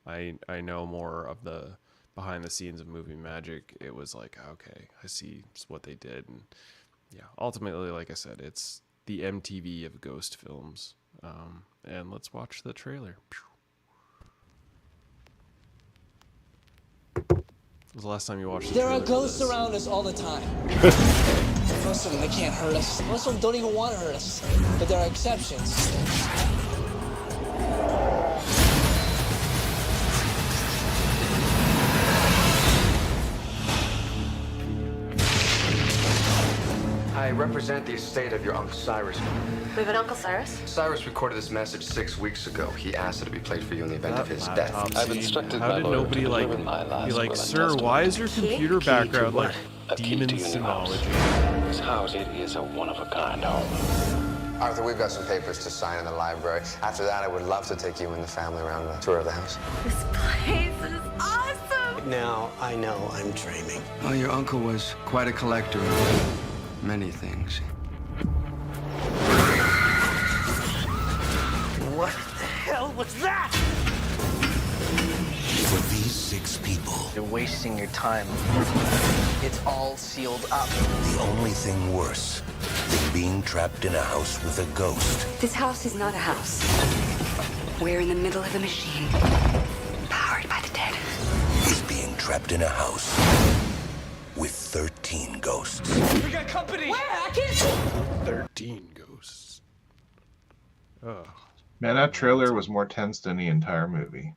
I know more of the behind the scenes of movie magic, it was like, okay, I see what they did, and yeah, ultimately, like I said, it's the MTV of ghost films. And let's watch the trailer. When was the last time you watched the trailer? There are ghosts around us all the time. Most of them, they can't hurt us. Most of them don't even want to hurt us. But there are exceptions. I represent the estate of your Uncle Cyrus. We have an Uncle Cyrus? Cyrus recorded this message 6 weeks ago. He asked it to be played for you in the event of his death. I've instructed How my did lawyer nobody to like deliver my last be like, will and sir, testament. why is your computer background like demon synology? This house, it is a one-of-a-kind home. Arthur, we've got some papers to sign in the library. After that, I would love to take you and the family around a tour of the house. This place is awesome! Now I know I'm dreaming. Well, your uncle was quite a collector of many things. What the hell was that? For these 6 people, You're wasting your time. It's all sealed up. the only thing worse than being trapped in a house with a ghost This house is not a house. We're in the middle of a machine, powered by the dead. is being trapped in a house with 13 ghosts. We got company! Where? I can't see! 13 ghosts. Oh. Man, that trailer was more tense than the entire movie.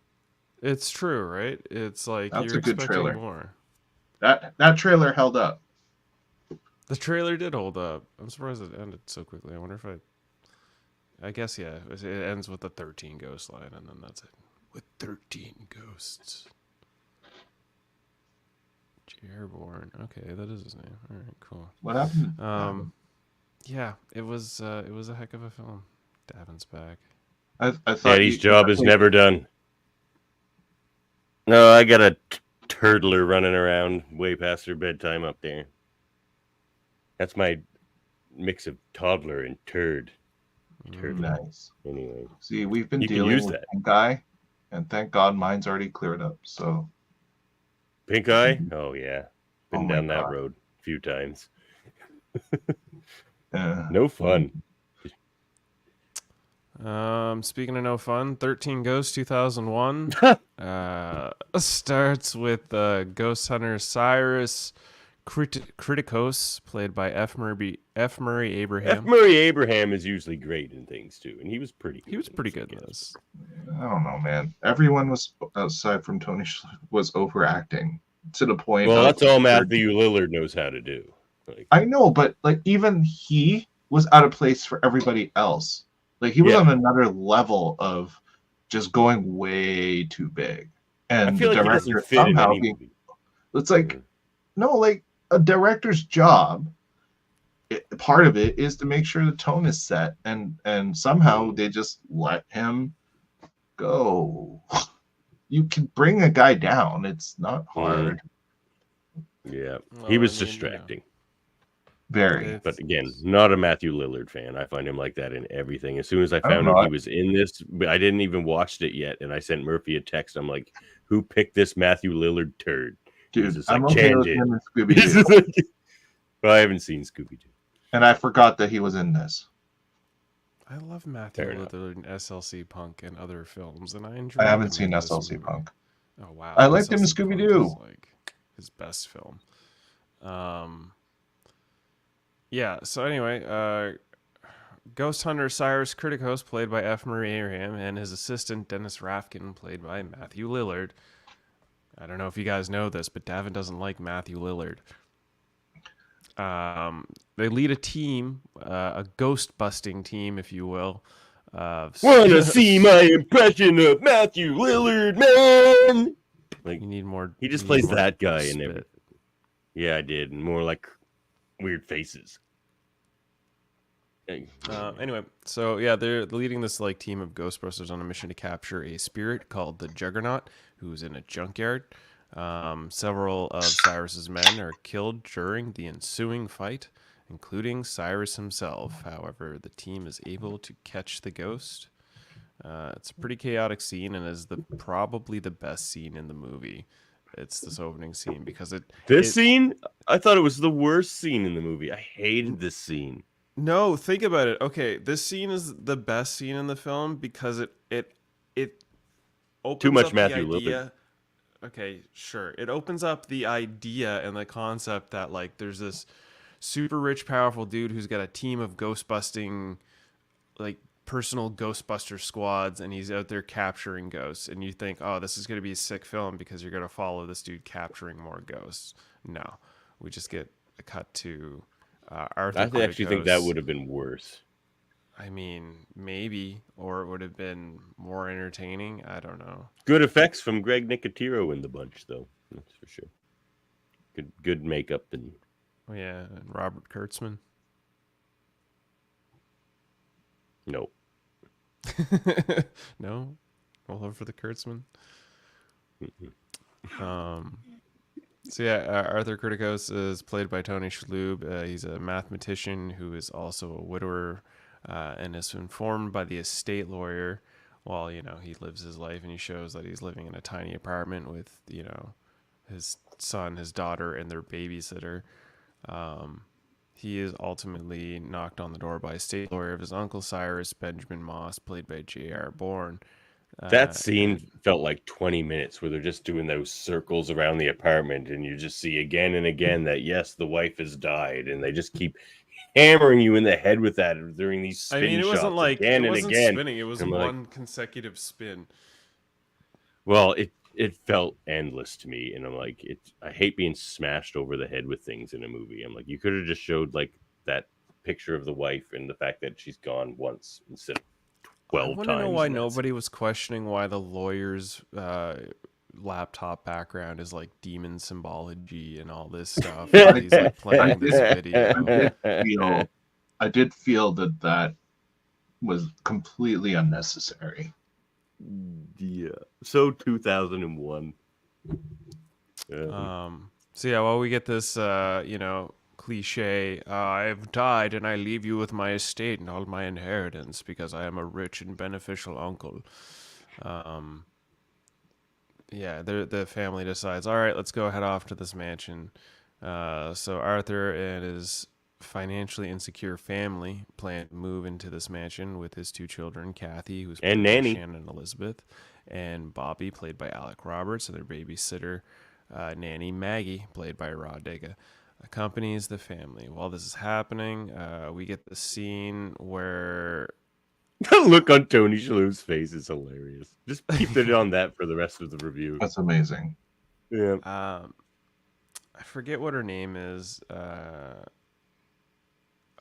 It's true, right? It's like That's you're a good expecting trailer. more. That trailer held up. The trailer did hold up. I'm surprised it ended so quickly. I wonder if I guess, yeah. It ends with the 13 ghost line, and then that's it. With 13 ghosts. Jaemeel. Okay, that is his name. All right, cool. What happened? Yeah, it was a heck of a film. Davan's back. I thought Daddy's job is never done. No, I got a turtler running around way past her bedtime up there. That's my mix of toddler and turd. Turd. Nice. Anyway. See, we've been You can dealing use with that. Pink Eye, and thank God mine's already cleared up. So Pink eye? Oh, yeah. Been Oh my down that God. road a few times. uh, No fun. Speaking of no fun, 13 Ghosts 2001 starts with ghost hunter Cyrus Criticos, played by F. Murray Abraham. F. Murray Abraham is usually great in things too, and he was pretty good. He was pretty good in this. I don't know, man. Everyone was, aside from Tony Shalhoub, was overacting to the point. Well, of, that's all Matthew Lillard knows how to do. Like, I know, but like even he was out of place for everybody else. Like he was Yeah. on another level of just going way too big, and I feel the like he director doesn't fit in somehow any movie. it's like no, like a director's job. Part of it is to make sure the tone is set, and somehow they just let him go. You can bring a guy down. It's not hard. Yeah, Well, he was I mean, distracting. Very. But again, not a Matthew Lillard fan. I find him like that in everything. As soon as I I'm found out not. he was in this, but I didn't even watched it yet, and I sent Murphy a text. I'm like, "Who picked this Matthew Lillard turd?" Dude, He's just I'm like, okay Chan with did. him in Scooby-Doo. Well, I haven't seen Scooby-Doo. And I forgot that he was in this. I love Matthew Fair enough. Lillard in SLC Punk and other films, and I enjoy. I haven't him seen in this SLC movie. Punk. Oh wow! I liked him in SLC Punk Scooby-Doo. is, like his best film. Yeah. So anyway, Ghost Hunter Cyrus Kritikos, played by F. Murray Abraham, and his assistant Dennis Rafkin, played by Matthew Lillard. I don't know if you guys know this, but Davan doesn't like Matthew Lillard. They lead a team, a ghost busting team, if you will. Wanna see my impression of Matthew Lillard, man? Like, you need more. He just you plays need more that guy in spit. everything. Yeah, I did. And more like weird faces. Anyway, so yeah, they're leading this like team of Ghostbusters on a mission to capture a spirit called the Juggernaut, who's in a junkyard. Several of Cyrus's men are killed during the ensuing fight, including Cyrus himself. However, the team is able to catch the ghost. It's a pretty chaotic scene and is probably the best scene in the movie. It's this opening scene because scene, I thought it was the worst scene in the movie. I hated this scene. No, think about it. Okay, this scene is the best scene in the film because it opens Too much up Matthew the idea. Lillard. Okay, sure. It opens up the idea and the concept that like there's this super rich, powerful dude who's got a team of ghost busting, like personal Ghostbuster squads, and he's out there capturing ghosts. And you think, oh, this is going to be a sick film because you're going to follow this dude capturing more ghosts. No, we just get a cut to Arthur. I actually think that would have been worse. I mean, maybe, or it would have been more entertaining. I don't know. Good effects from Greg Nicotero in the bunch, though. That's for sure. Good makeup and. Oh yeah, and Robert Kurtzman. No. No, all over the Kurtzman. So yeah, Arthur Kritikos is played by Tony Shalhoub. He's a mathematician who is also a widower, and is informed by the estate lawyer while he lives his life, and he shows that he's living in a tiny apartment with his son, his daughter, and their babysitter. He is ultimately knocked on the door by a state lawyer of his uncle Cyrus, Benjamin Moss, played by J.R. Bourne. That scene felt like 20 minutes where they're just doing those circles around the apartment, and you just see again and again that, yes, the wife has died, and they just keep hammering you in the head with that during these spin shots. I mean, it wasn't like again it and wasn't again. spinning. It was I'm one like, consecutive spin. Well, it felt endless to me, and I'm like, I hate being smashed over the head with things in a movie. I'm like, you could have just showed like that picture of the wife and the fact that she's gone once instead of 12 times. I want to know why nobody was questioning why the lawyer's laptop background is like demon symbology and all this stuff. While he's like playing this video. I did feel that was completely unnecessary. Yeah. So 2001. So yeah, well, we get this, cliche, I've died and I leave you with my estate and all my inheritance because I am a rich and beneficial uncle. Yeah, the family decides, all right, let's go head off to this mansion. So Arthur and his financially insecure family plan to move into this mansion with his two children, Kathy, who's played and by Nanny Shannon Elizabeth, and Bobby, played by Alec Roberts, and their babysitter, Nanny Maggie, played by Rodega, accompanies the family. While this is happening, we get the scene where the look on Tony Shalhoub's face is hilarious. Just keep it on that for the rest of the review. That's amazing. Yeah. I forget what her name is.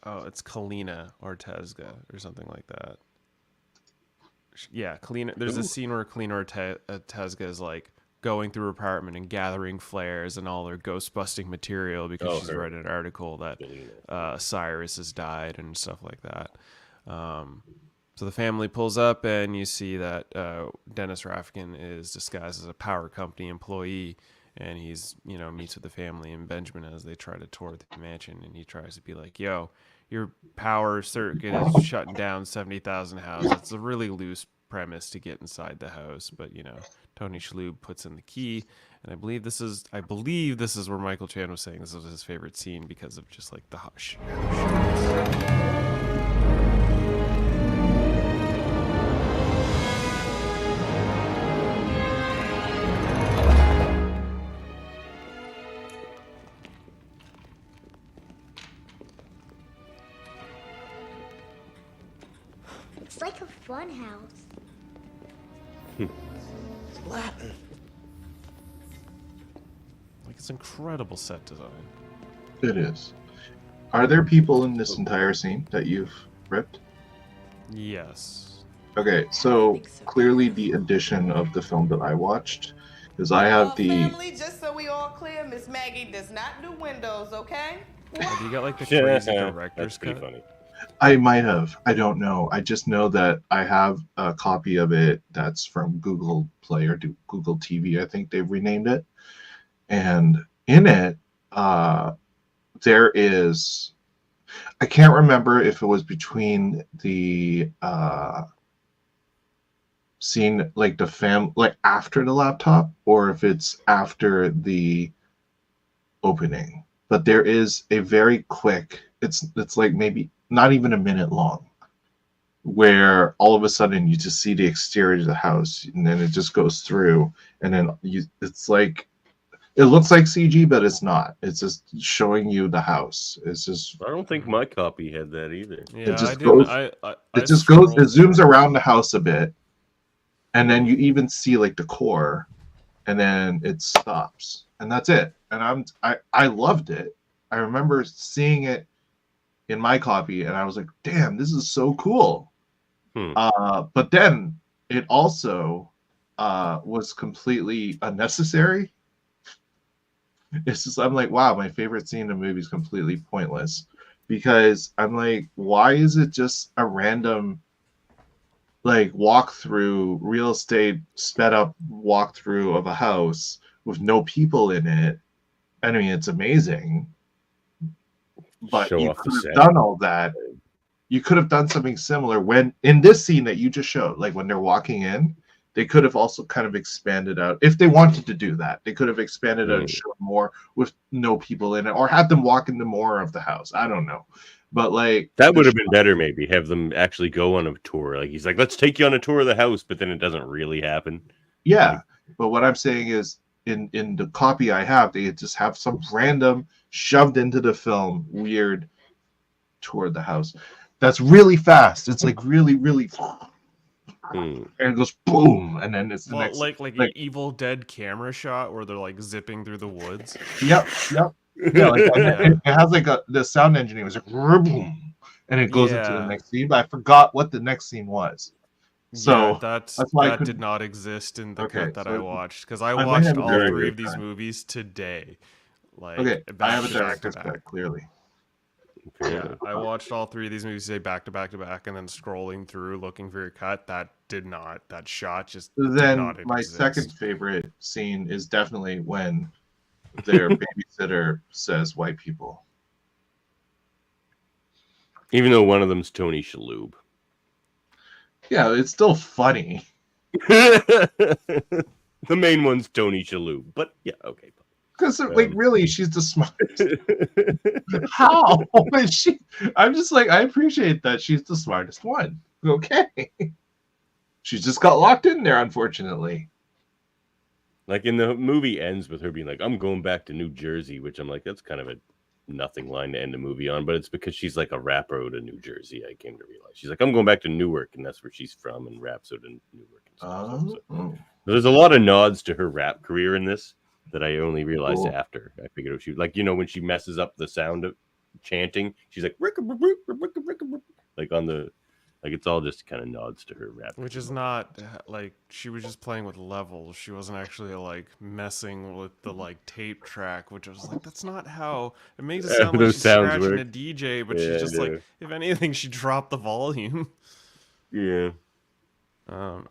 It's Kalina Ortega or something like that. Yeah, Kalina. There's a scene where Kalina Ortega is like going through her apartment and gathering flares and all her ghost busting material because she's read an article that Cyrus has died and stuff like that. So the family pulls up, and you see that Dennis Rafkin is disguised as a power company employee, and he's, meets with the family and Benjamin as they try to tour the mansion, and he tries to be like, yo, your power circuit is shutting down 70,000 houses. It's a really loose premise to get inside the house, but, Tony Shalhoub puts in the key, and I believe this is where Michael Chan was saying this was his favorite scene because of just like the hush. It's like a fun house. It's Latin. Like, it's incredible set design. It is. Are there people in this entire scene that you've ripped? Yes. Okay, so clearly the edition of the film that I watched, because I have the... Family, just so we all clear, Miss Maggie does not do windows, okay? Oh, do you got like the crazy director's That's pretty cut? funny. I might have. I don't know. I just know that I have a copy of it that's from Google Play or Google TV, I think they've renamed it. And in it, there is... I can't remember if it was between the scene, like like after the laptop, or if it's after the opening. But there is a very quick, it's like maybe not even a minute long, where all of a sudden you just see the exterior of the house, and then it just goes through, and then it's like, it looks like CG, but it's not. It's just showing you the house. It's just... I don't think my copy had that either. Yeah, it just I goes, it just goes, it zooms around the house a bit, and then you even see like the core, and then it stops, and that's it. And I loved it. I remember seeing it in my copy, and I was like, damn, this is so cool. But then it also was completely unnecessary. It's just, I'm like, wow, my favorite scene in the movie is completely pointless, because I'm like, why is it just a random like walkthrough, real estate sped up walkthrough of a house with no people in it? I mean, it's amazing, but you could have done all that. You could have done something similar when in this scene that you just showed, like when they're walking in. They could have also kind of expanded out, if they wanted to do that. They could have expanded out and showed more with no people in it, or had them walk into more of the house. I don't know, but like that would have been better. Maybe have them actually go on a tour. Like he's like, let's take you on a tour of the house, but then it doesn't really happen. Yeah, but what I'm saying is, in the copy I have, they just have some random shoved into the film weird tour of the house. That's really fast. It's like really, really. And it goes boom, and then it's the next, like an Evil Dead camera shot where they're like zipping through the woods. Yep. Yeah, like, it has like the sound engineer was like boom, and it goes into the next scene. But I forgot what the next scene was. So that's why that did not exist in the cut that I watched, because I watched all three of these movies today. Like, I have a director's cut clearly. Yeah, I watched all three of these movies back to back to back, and then scrolling through looking for your cut. That shot just then did not my exist. Second favorite scene is definitely when their babysitter says white people. Even though one of them's Tony Shalhoub. Yeah, it's still funny. The main one's Tony Shalhoub, but yeah, okay. Because like really, she's the smartest. How is she? I'm just like, I appreciate that she's the smartest one. Okay, she just got locked in there, unfortunately. Like in the movie ends with her being like, "I'm going back to New Jersey," which I'm like, that's kind of a nothing line to end the movie on, but it's because she's like a rapper out of New Jersey. I came to realize she's like, "I'm going back to Newark," and that's where she's from, and raps out in Newark. And stuff. So there's a lot of nods to her rap career in this that I only realized after I figured out she, like, when she messes up the sound of chanting, she's like like on the, like, it's all just kind of nods to her rap, which is not like she was just playing with levels. She wasn't actually like messing with the like tape track, which I was like, that's not how it makes it sound like she's scratching a DJ, but she's just like, if anything, she dropped the volume. Yeah.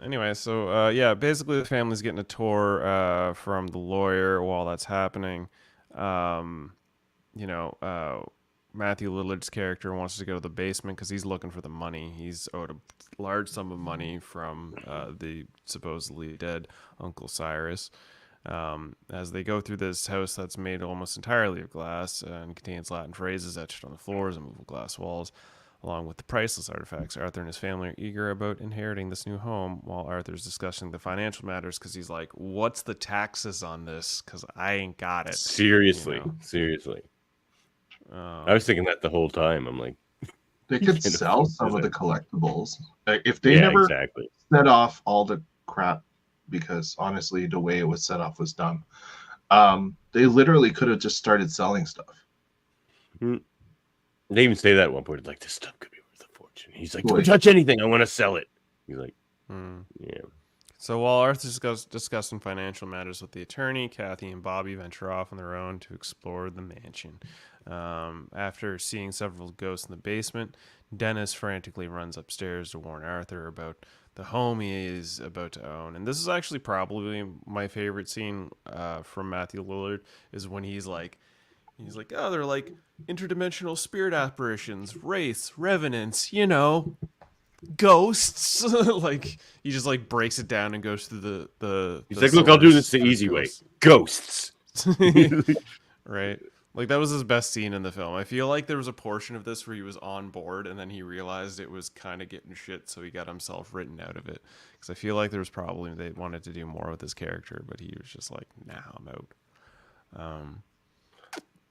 Anyway, so yeah, basically the family's getting a tour from the lawyer while that's happening. Matthew Lillard's character wants to go to the basement because he's looking for the money. He's owed a large sum of money from the supposedly dead Uncle Cyrus. As they go through this house that's made almost entirely of glass and contains Latin phrases etched on the floors and movable glass walls, along with the priceless artifacts, Arthur and his family are eager about inheriting this new home while Arthur's discussing the financial matters because he's like, what's the taxes on this? Because I ain't got it. Seriously. I was thinking that the whole time. I'm like, they could sell some of the collectibles. If they never set off all the crap, because honestly, the way it was set off was dumb. They literally could have just started selling stuff. They even say that at one point, like, this stuff could be worth a fortune. He's like, don't touch anything. I want to sell it. He's like, yeah. So while Arthur's discussing financial matters with the attorney, Kathy and Bobby venture off on their own to explore the mansion. After seeing several ghosts in the basement, Dennis frantically runs upstairs to warn Arthur about the home he is about to own. And this is actually probably my favorite scene from Matthew Lillard, is when he's like, oh, they're like interdimensional spirit apparitions, wraiths, revenants, ghosts. Like, he just like breaks it down and goes through the He's like, look, I'll do this the easy way. Ghosts. Right. Like, that was his best scene in the film. I feel like there was a portion of this where he was on board and then he realized it was kind of getting shit, so he got himself written out of it. Because I feel like there was probably, they wanted to do more with his character, but he was just like, nah, I'm out.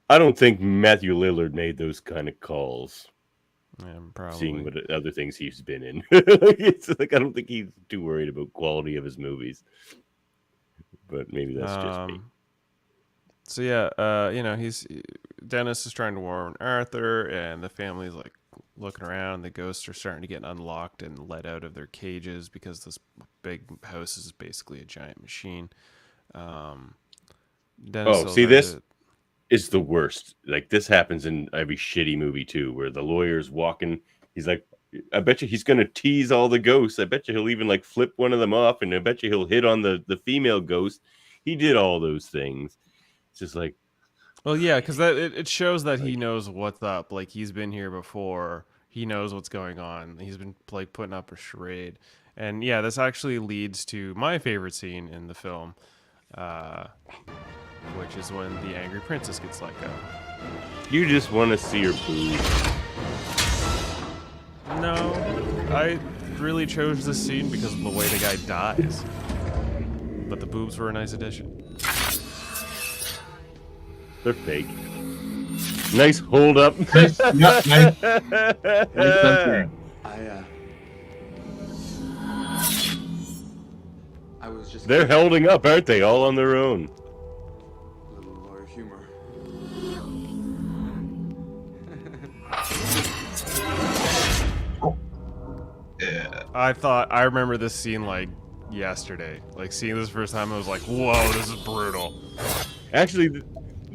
I don't think Matthew Lillard made those kind of calls. Yeah, probably. Seeing what other things he's been in. It's like, I don't think he's too worried about quality of his movies. But maybe that's just me. So yeah, Dennis is trying to warn Arthur, and the family's like looking around. The ghosts are starting to get unlocked and let out of their cages because this big house is basically a giant machine. This is the worst. Like, this happens in every shitty movie too, where the lawyer's walking. He's like, I bet you he's gonna tease all the ghosts. I bet you he'll even like flip one of them off, and I bet you he'll hit on the female ghost. He did all those things. It's just like, well, yeah, because it shows that he knows what's up. Like, he's been here before. He knows what's going on. He's been like putting up a charade, and yeah, this actually leads to my favorite scene in the film, which is when the angry princess gets let go. You just want to see her boobs. No, I really chose this scene because of the way the guy dies. But the boobs were a nice addition. They're fake. Nice hold up. Nice. I was just. They're holding up, aren't they? All on their own. Little lawyer humor. Yeah. I remember this scene like yesterday. Like, seeing this first time, I was like, whoa, this is brutal. Actually,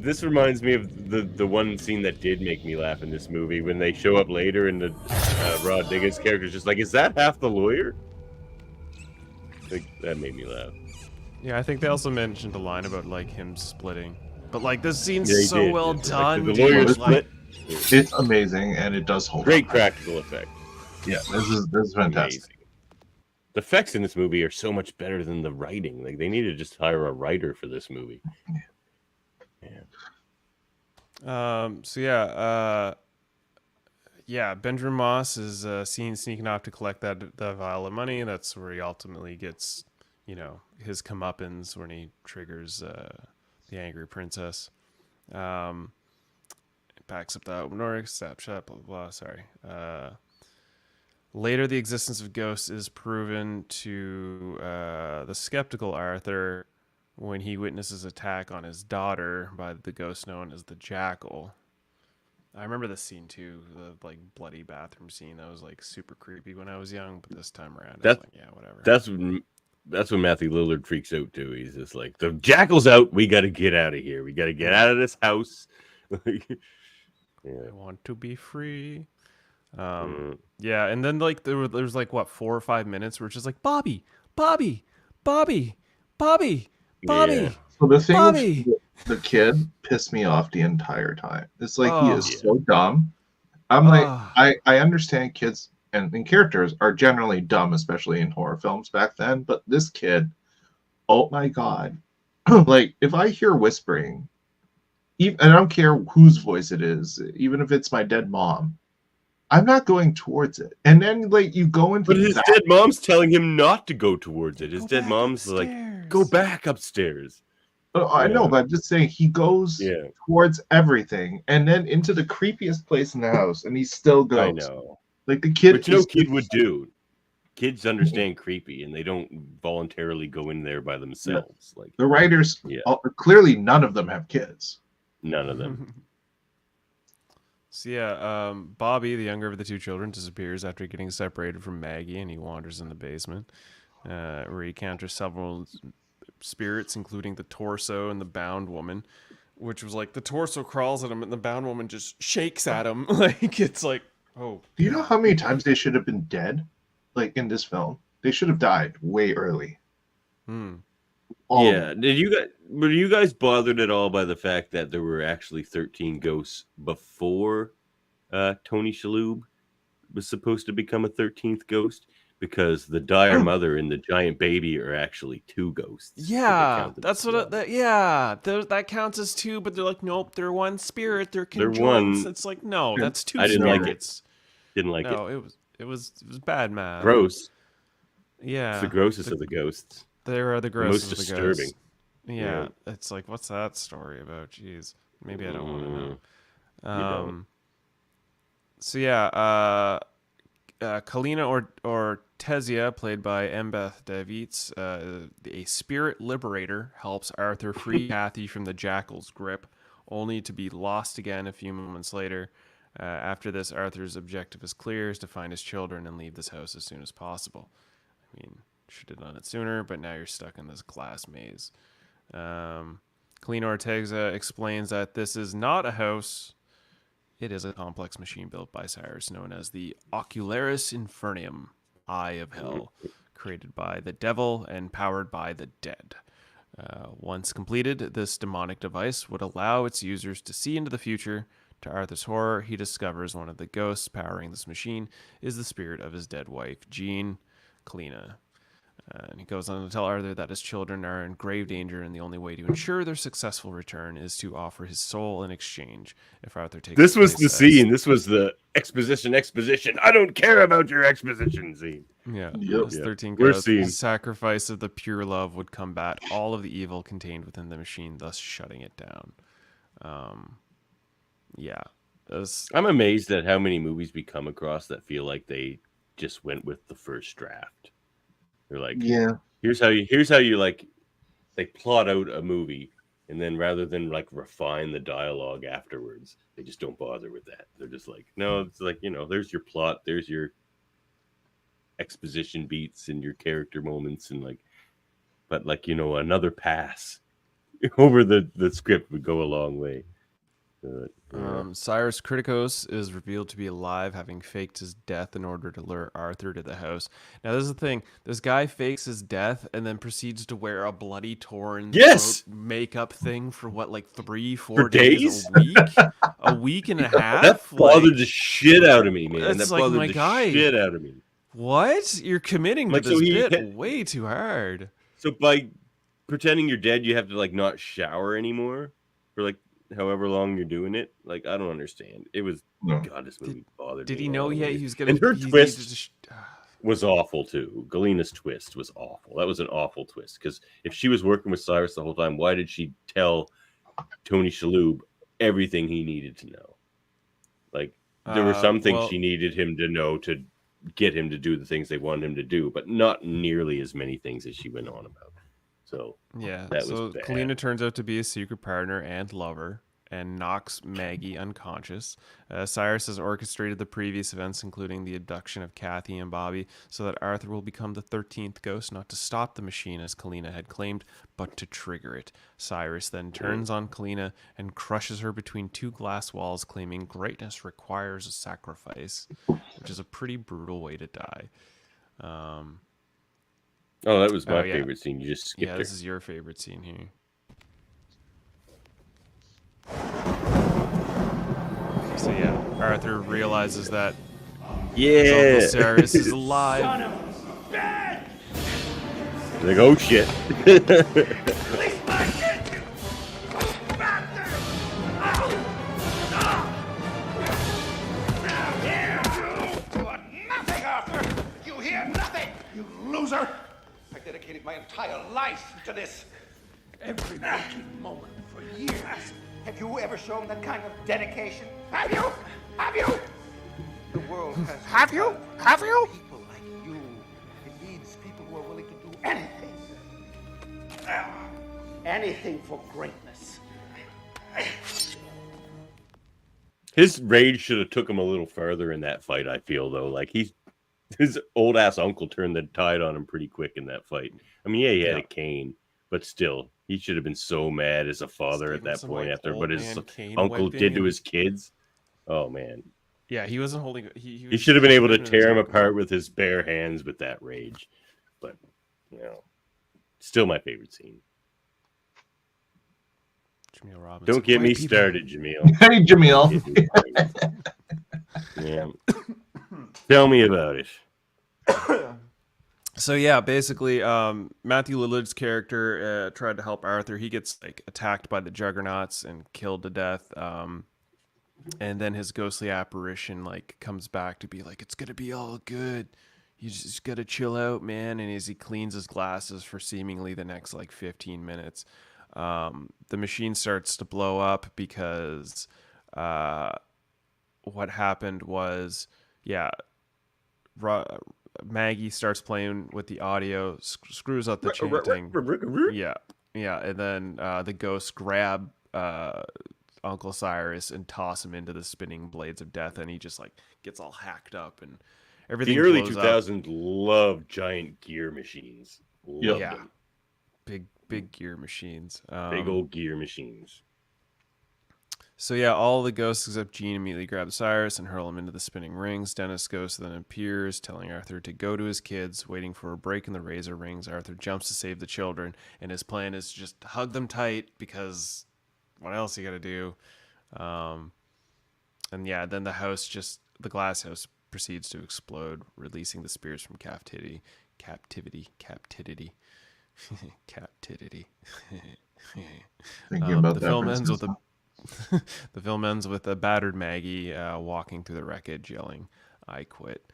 this reminds me of the one scene that did make me laugh in this movie, when they show up later and the Rod Diggins character's just like, is that half the lawyer? Like, that made me laugh. Yeah, I think they also mentioned a line about like him splitting. But like, this scene's so well done. Like, the lawyer split. It's amazing, and it does hold great up. practical effect. Yeah, this is fantastic. Amazing. The effects in this movie are so much better than the writing. Like, they need to just hire a writer for this movie. Benjamin Moss is seen sneaking off to collect that vial of money. That's where he ultimately gets, his comeuppance when he triggers the angry princess. Packs up the open door, snapshot, blah, blah, blah. Sorry. Later, the existence of ghosts is proven to the skeptical Arthur when he witnesses attack on his daughter by the ghost known as the Jackal. I remember this scene too, the like bloody bathroom scene. That was like super creepy when I was young, but this time around, it's like, yeah, whatever. That's when Matthew Lillard freaks out too. He's just like, the Jackal's out. We got to get out of here. We got to get out of this house. I want to be free. Yeah, and then like there's like what 4 or 5 minutes where it's just like Bobby. Yeah. So the thing Bobby! with the kid pissed me off the entire time. It's like he Oh. is so dumb. I'm like, I understand kids and characters are generally dumb, especially in horror films back then. But this kid, oh my god, like if I hear whispering, and I don't care whose voice it is, even if it's my dead mom, I'm not going towards it. And then like you go into But his dead mom's telling him not to go towards it. His dead mom's like, go back upstairs. I know, but I'm just saying he goes towards everything and then into the creepiest place in the house, and he still goes. I know. Like the kid, which no kid would do. Kids understand creepy, and they don't voluntarily go in there by themselves. Like the writers, clearly none of them have kids. None of them. So yeah, Bobby, the younger of the 2 children, disappears after getting separated from Maggie, and he wanders in the basement, where he encounters several spirits, including the torso and the bound woman, which was like the torso crawls at him and the bound woman just shakes at him. Like it's like, oh. Do you know how many times they should have been dead? Like in this film, they should have died way early. Yeah. Were you guys bothered at all by the fact that there were actually 13 ghosts before Tony Shalhoub was supposed to become a 13th ghost? Because the dire mother and the giant baby are actually 2 ghosts. Yeah, that's what. That counts as 2, but they're like, nope, they're 1 spirit. They're conjoined. It's like, no, that's 2 I didn't spirits. like it. Didn't like it. No, it was bad math. Gross. Yeah, it's the grossest of the ghosts. They are the grossest. Most of the disturbing. Ghosts. Yeah, it's like, what's that story about? Jeez, maybe I don't want to know. So yeah, Kalina or Tezia, played by Embeth Davids, a spirit liberator, helps Arthur free Kathy from the Jackal's grip, only to be lost again a few moments later. After this, Arthur's objective is clear, is to find his children and leave this house as soon as possible. I mean, should have done it sooner, but now you're stuck in this glass maze. Kalina Ortega explains that this is not a house. It is a complex machine built by Cyrus known as the Ocularis Infernum, Eye of Hell, created by the devil and powered by the dead. Once completed, this demonic device would allow its users to see into the future. To Arthur's horror, he discovers one of the ghosts powering this machine is the spirit of his dead wife, Jean Kalina. And he goes on to tell Arthur that his children are in grave danger, and the only way to ensure their successful return is to offer his soul in exchange. If Arthur takes this was the scene. This was the exposition. I don't care about your exposition scene. Yeah, yep. 13 ghosts. The sacrifice of the pure love would combat all of the evil contained within the machine, thus shutting it down. Yeah, I'm amazed at how many movies we come across that feel like they just went with the first draft. They're like, here's how you like, they plot out a movie, and then rather than like refine the dialogue afterwards, they just don't bother with that. They're just like, no, it's like, there's your plot, there's your exposition beats and your character moments, and like, but like, another pass over the script would go a long way. Cyrus Kritikos is revealed to be alive, having faked his death in order to lure Arthur to the house. Now, this is the thing. This guy fakes his death and then proceeds to wear a bloody, torn makeup thing for what, like 3-4 days a week? A week and a half? That bothered the shit out of me, man. That's that like, bothered my the guy. shit out of me. What? You're committing to this bit way too hard. So by pretending you're dead, you have to like not shower anymore for like however long you're doing it. Like, I don't understand. It was God, this movie bothered me. Did he know he was gonna? And her twist was awful too. Galina's twist was awful. That was an awful twist, because if she was working with Cyrus the whole time, why did she tell Tony Shalhoub everything he needed to know? Like, there were some things she needed him to know to get him to do the things they wanted him to do, but not nearly as many things as she went on about. So yeah, that was bad. Kalina turns out to be a secret partner and lover, and knocks Maggie unconscious. Cyrus has orchestrated the previous events, including the abduction of Kathy and Bobby, so that Arthur will become the 13th ghost, not to stop the machine as Kalina had claimed, but to trigger it. Cyrus then turns on Kalina and crushes her between two glass walls, claiming greatness requires a sacrifice, which is a pretty brutal way to die. Oh, that was my favorite scene. You just skipped this is your favorite scene here. So yeah, Arthur realizes that his Uncle Cyrus is alive. Son of a bitch! Like, oh shit. Release my kid, you bastard! You are nothing, Arthur! You hear nothing, you loser! I dedicated my entire life to this. Every waking moment for years. Have you ever shown that kind of dedication? Have you? Have you? The world has... Have you? Have you? People like you. It needs people who are willing to do anything. Anything for greatness. His rage should have took him a little further in that fight, I feel, though. Like, his old-ass uncle turned the tide on him pretty quick in that fight. I mean, yeah, he had a cane, but still, he should have been so mad as a father at that point after what his uncle did to his kids. Oh, man. Yeah, he wasn't holding... He should have been able to tear him apart with his bare hands with that rage. But, you know, still my favorite scene. Jaemeel Robinson. Don't get me started, Jaemeel. Hey, Jaemeel. Yeah. Tell me about it. So yeah, basically, Matthew Lillard's character tried to help Arthur. He gets like attacked by the Juggernauts and killed to death. And then his ghostly apparition like comes back to be like, "It's gonna be all good. You just gotta chill out, man." And as he cleans his glasses for seemingly the next like 15 minutes, the machine starts to blow up because what happened was, Maggie starts playing with the audio, screws up the chanting. And then the ghosts grab Uncle Cyrus and toss him into the spinning blades of death, and he just like gets all hacked up and everything. The early 2000s loved giant gear machines. Them. Big gear machines. Big old gear machines. So yeah, all the ghosts except Jean immediately grab Cyrus and hurl him into the spinning rings. Dennis Ghost then appears, telling Arthur to go to his kids, waiting for a break in the razor rings. Arthur jumps to save the children, and his plan is just hug them tight because what else you gotta do? And yeah, then the glass house proceeds to explode, releasing the spirits from captivity. Thinking about the that film ends with the film ends with a battered Maggie walking through the wreckage, yelling, "I quit."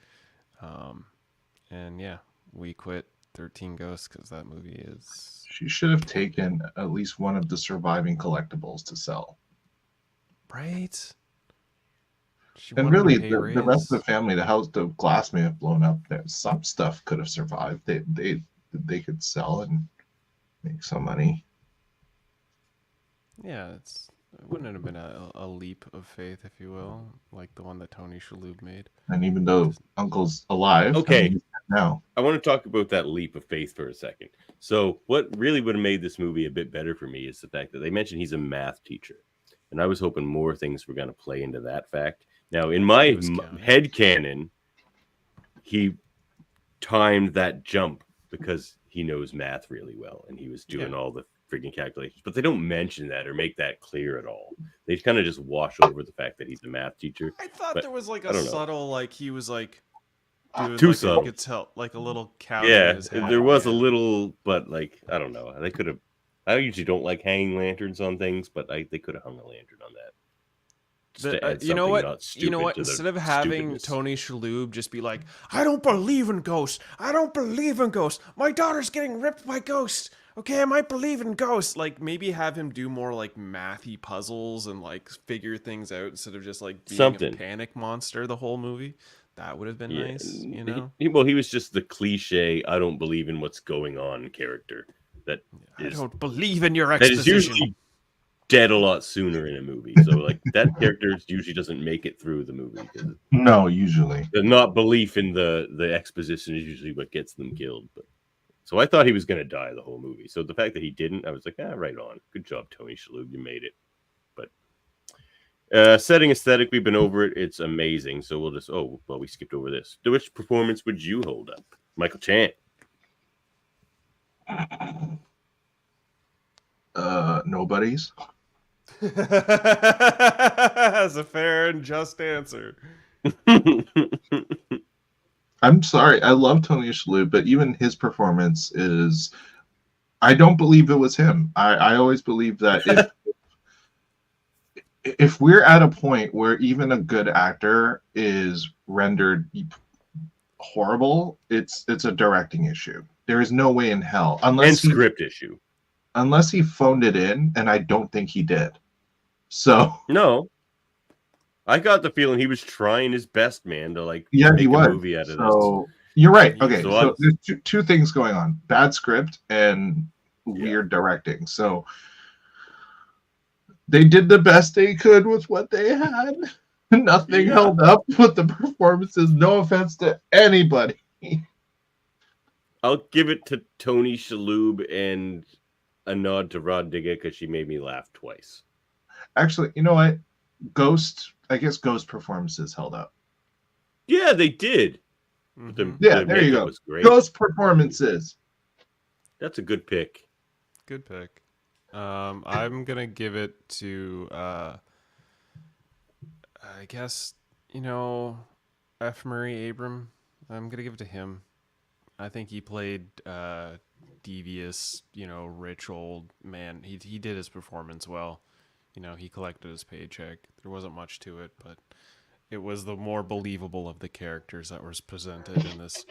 And yeah, we quit 13 Ghosts because that movie is... She should have taken at least one of the surviving collectibles to sell. Right? And really, the rest of the family, the house, the glass may have blown up. Some stuff could have survived. They could sell it and make some money. Yeah, it wouldn't have been a leap of faith, if you will, like the one that Tony Shalhoub made. And even though Uncle's alive, okay, now I want to talk about that leap of faith for a second. So, what really would have made this movie a bit better for me is the fact that they mentioned he's a math teacher, and I was hoping more things were going to play into that fact. Now, in my head canon, he timed that jump because he knows math really well, and he was doing all the freaking calculations. But they don't mention that or make that clear at all. They kind of just wash over the fact that he's a math teacher. I thought there was like a subtle, like he was like doing too like subtle. He could tell, like a little cow. In his head. There was a little, but like I don't know. They could have. I usually don't like hanging lanterns on things, but they could have hung a lantern on that. You know what? Instead of having Tony Shalhoub just be like, "I don't believe in ghosts. I don't believe in ghosts. My daughter's getting ripped by ghosts. Okay, I might believe in ghosts." Like maybe have him do more like mathy puzzles and like figure things out instead of just like being a panic monster the whole movie. That would have been nice, you know. He was just the cliche "I don't believe in what's going on" character. I don't believe in your exposition. dead a lot sooner in a movie. So like that character usually doesn't make it through the movie. No, usually. The not belief in the exposition is usually what gets them killed. But so I thought he was going to die the whole movie. So the fact that he didn't, I was like, right on. Good job, Tony Shalhoub. You made it. But setting aesthetic, we've been over it. It's amazing. So we'll just, we skipped over this. Which performance would you hold up? Michael Chan. Nobody's. That's a fair and just answer. I'm sorry. I love Tony Shalhoub, but even his performance is... I don't believe it was him. I always believe that if we're at a point where even a good actor is rendered horrible, it's a directing issue. There is no way in hell, unless script issue. Unless he phoned it in, and I don't think he did. So no, I got the feeling he was trying his best, man, to make he a was. movie out of this. You're right. Okay, so there's two things going on: bad script and weird directing. So they did the best they could with what they had. Nothing held up with the performances. No offense to anybody. I'll give it to Tony Shalhoub and a nod to Rod Digga because she made me laugh twice. Actually, you know what? Ghost performances held up. Yeah, they did. There you go. Was great. Ghost performances. That's a good pick. Good pick. I'm gonna give it to I guess, F. Murray Abraham. I'm gonna give it to him. I think he played devious, rich old man. He did his performance well. He collected his paycheck. There wasn't much to it, but it was the more believable of the characters that was presented in this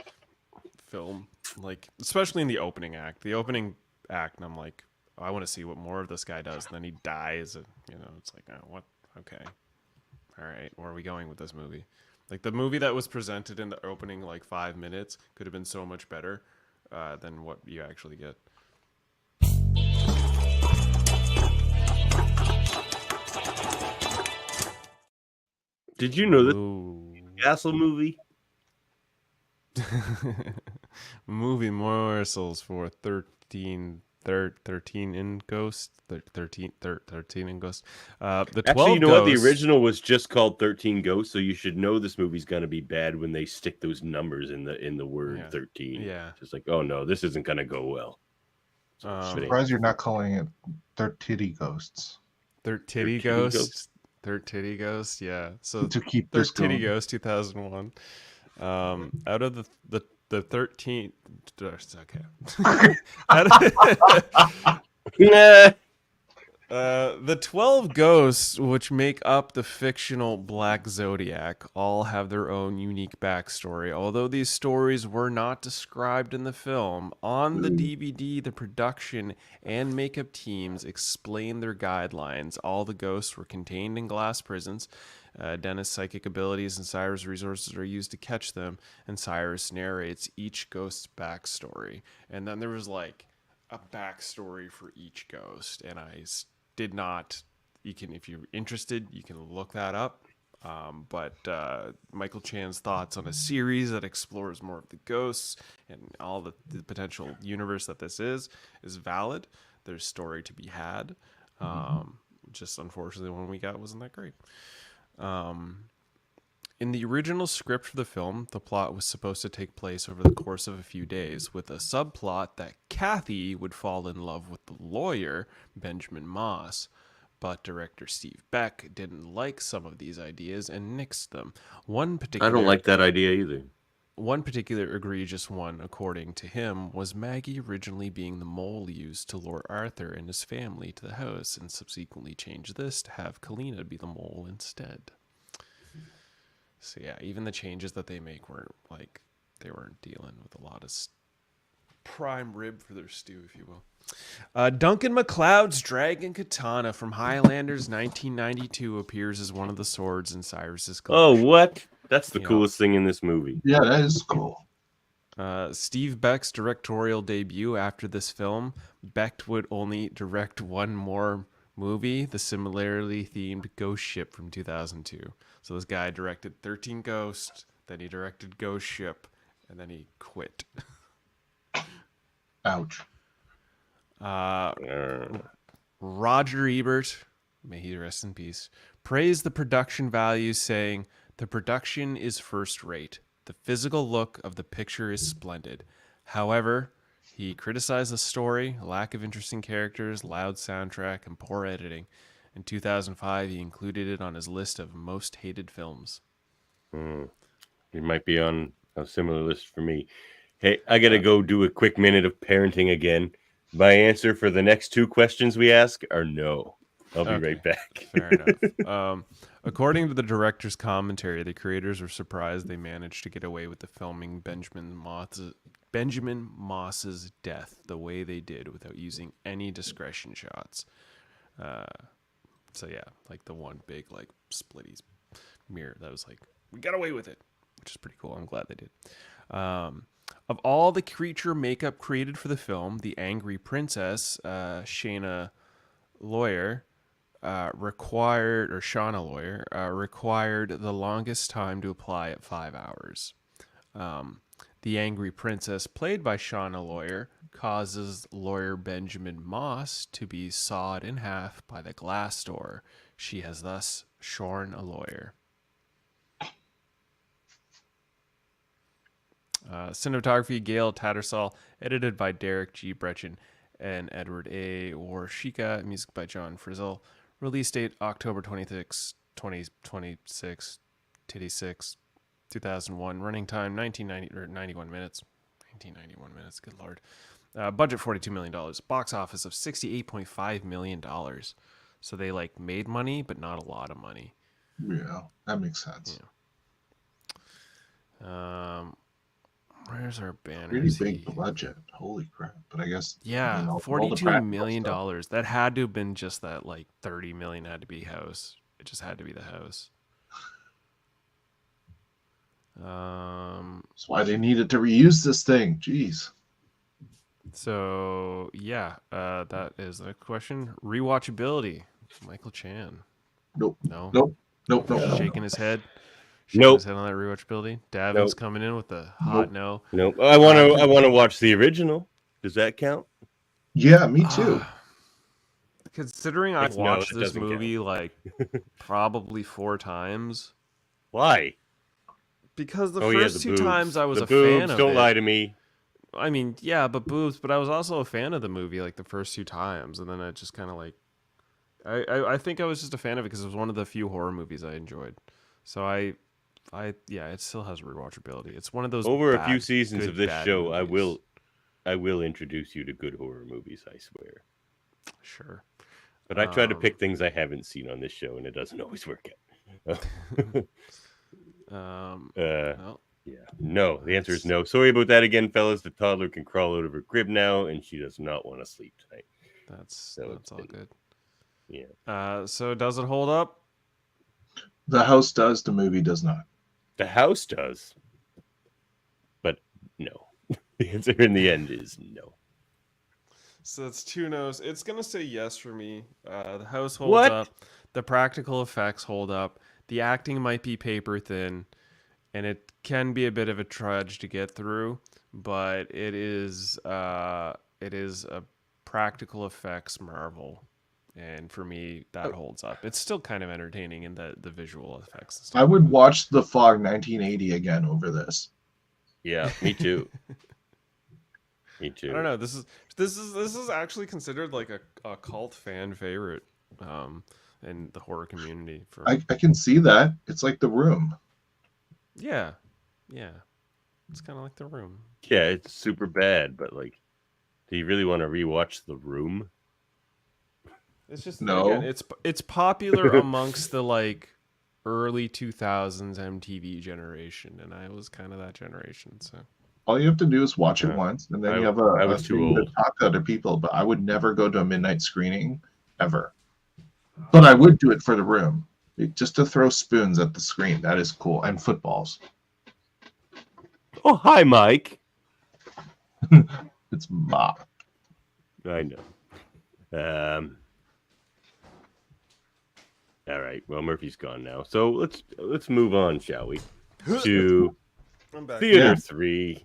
film. Like, especially in the opening act. The opening act, and I'm like, I want to see what more of this guy does. And then he dies, and it's like, oh, what? Okay, all right, where are we going with this movie? Like, the movie that was presented in the opening 5 minutes could have been so much better than what you actually get. Did you know that Castle movie? Movie morsels for 13 in Ghost. 13 in Ghost. The 12 Actually, you know what? The Ghosts- original was just called 13 Ghosts, so you should know this movie's gonna be bad when they stick those numbers in the word 13. Yeah. Just like, oh no, this isn't gonna go well. Surprised you're not calling it Third Titty Ghosts. Third Titty Ghost. Third Titty Ghost, yeah. So to keep Third this Titty going. Ghost 2001. Out of the 13, okay. The 12 ghosts, which make up the fictional Black Zodiac, all have their own unique backstory. Although these stories were not described in the film, on the DVD, the production and makeup teams explain their guidelines. All the ghosts were contained in glass prisons. Dennis' psychic abilities and Cyrus' resources are used to catch them, and Cyrus narrates each ghost's backstory. And then there was a backstory for each ghost, and I did not. If you're interested, you can look that up. But Michael Chan's thoughts on a series that explores more of the ghosts and all the potential universe that this is valid. There's story to be had. Just unfortunately, the one we got wasn't that great. In the original script for the film, the plot was supposed to take place over the course of a few days, with a subplot that Kathy would fall in love with the lawyer, Benjamin Moss. But director Steve Beck didn't like some of these ideas and nixed them. I don't like that idea either. One particular egregious one, according to him, was Maggie originally being the mole used to lure Arthur and his family to the house, and subsequently changed this to have Kalina be the mole instead. So yeah, even the changes that they make weren't they weren't dealing with a lot of prime rib for their stew, if you will. Duncan MacLeod's Dragon Katana from Highlanders 1992 appears as one of the swords in Cyrus's collection. Oh, what? That's the coolest thing in this movie. Yeah, that is cool. Steve Beck's directorial debut after this film, Beck would only direct one more movie, the similarly themed Ghost Ship from 2002. So this guy directed 13 Ghosts, then he directed Ghost Ship, and then he quit. Ouch. Roger Ebert, may he rest in peace, praised the production values, saying, "The production is first rate. The physical look of the picture is splendid. However, he criticized the story, lack of interesting characters, loud soundtrack, and poor editing. In 2005, he included it on his list of most hated films." It might be on a similar list for me. Hey, I got to go do a quick minute of parenting again. My answer for the next two questions we ask are no. I'll be right back. Fair enough. According to the director's commentary, the creators were surprised they managed to get away with the filming Benjamin Moss's death the way they did without using any discretion shots. So yeah, like the one big like splitty mirror that was like, we got away with it, which is pretty cool. I'm glad they did. Of all the creature makeup created for the film, the angry princess, Shauna Lawyer, required the longest time to apply at 5 hours. The angry princess, played by Shauna Lawyer, causes lawyer Benjamin Moss to be sawed in half by the glass door. She has thus shorn a lawyer. Cinematography, Gail Tattersall, edited by Derek G. Brechin and Edward A. Warshika, music by John Frizzell. Release date October 26, 2026, 2001. Running time 91 minutes. 1991 minutes, good lord. Budget $42 million. Box office of $68.5 million. So they like made money, but not a lot of money. Yeah, that makes sense. Yeah. Where's our banner? Pretty big budget. Holy crap. But I guess $42 million. That had to have been just that like 30 million had to be house. It just had to be the house. That's why they needed to reuse this thing. Jeez. So yeah, that is the question. Rewatchability. Michael Chan. Nope. No. Nope. Shaking his head. Nope. His head on that rewatchability. Davin's coming in with a hot no. Nope. I want to watch the original. Does that count? Yeah, me too. Considering I've watched this movie like probably 4 times. Why? Because the first 2 times I was a fan of it. Don't lie to me. I mean, yeah, but boobs. But I was also a fan of the movie like the first 2 times, and then I just kind of like, I think I was just a fan of it because it was one of the few horror movies I enjoyed. So yeah, it still has rewatchability. It's one of those. Over a few seasons good, of this show, movies. I will introduce you to good horror movies. I swear. Sure. But I try to pick things I haven't seen on this show, and it doesn't always work out. Well, yeah. No, the answer is no. Sorry about that again, fellas. The toddler can crawl out of her crib now, and she does not want to sleep tonight. That's all good. Yeah. So does it hold up? The house does. The movie does not. The house does. But no. The answer in the end is no. So that's 2 no's. It's going to say yes for me. The house holds up. The practical effects hold up. The acting might be paper thin, and it can be a bit of a trudge to get through, but it is a practical effects marvel. And for me, that holds up. It's still kind of entertaining in the visual effects and stuff. I would watch The Fog 1980 again over this. Yeah, me too. Me too. I don't know. This is actually considered like a cult fan favorite in the horror community. I can see that. It's like The Room. Yeah. It's kind of like The Room. Yeah, it's super bad, but like, do you really want to rewatch The Room? It's just no. Again, it's popular amongst the like early 2000s MTV generation, and I was kind of that generation. So all you have to do is watch it once, and then you have a thing to talk to other people. But I would never go to a midnight screening ever. But I would do it for The Room, just to throw spoons at the screen. That is cool, and footballs. Oh, hi, Mike. It's Mike. I know. All right. Well, Murphy's gone now, so let's move on, shall we? To Theater 3.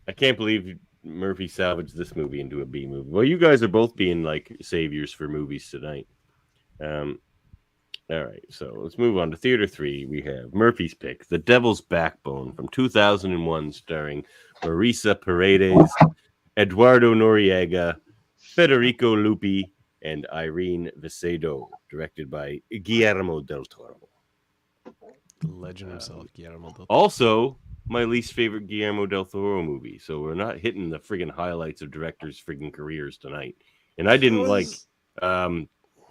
I can't believe Murphy salvaged this movie into a B movie. Well, you guys are both being like saviors for movies tonight. All right, so let's move on to Theater 3. We have Murphy's pick, The Devil's Backbone from 2001, starring Marisa Paredes, Eduardo Noriega, Federico Lupi, and Irene Vicedo, directed by Guillermo del Toro. The legend himself, Guillermo del Toro. Also, my least favorite Guillermo del Toro movie, so we're not hitting the friggin' highlights of directors' friggin' careers tonight. And I didn't like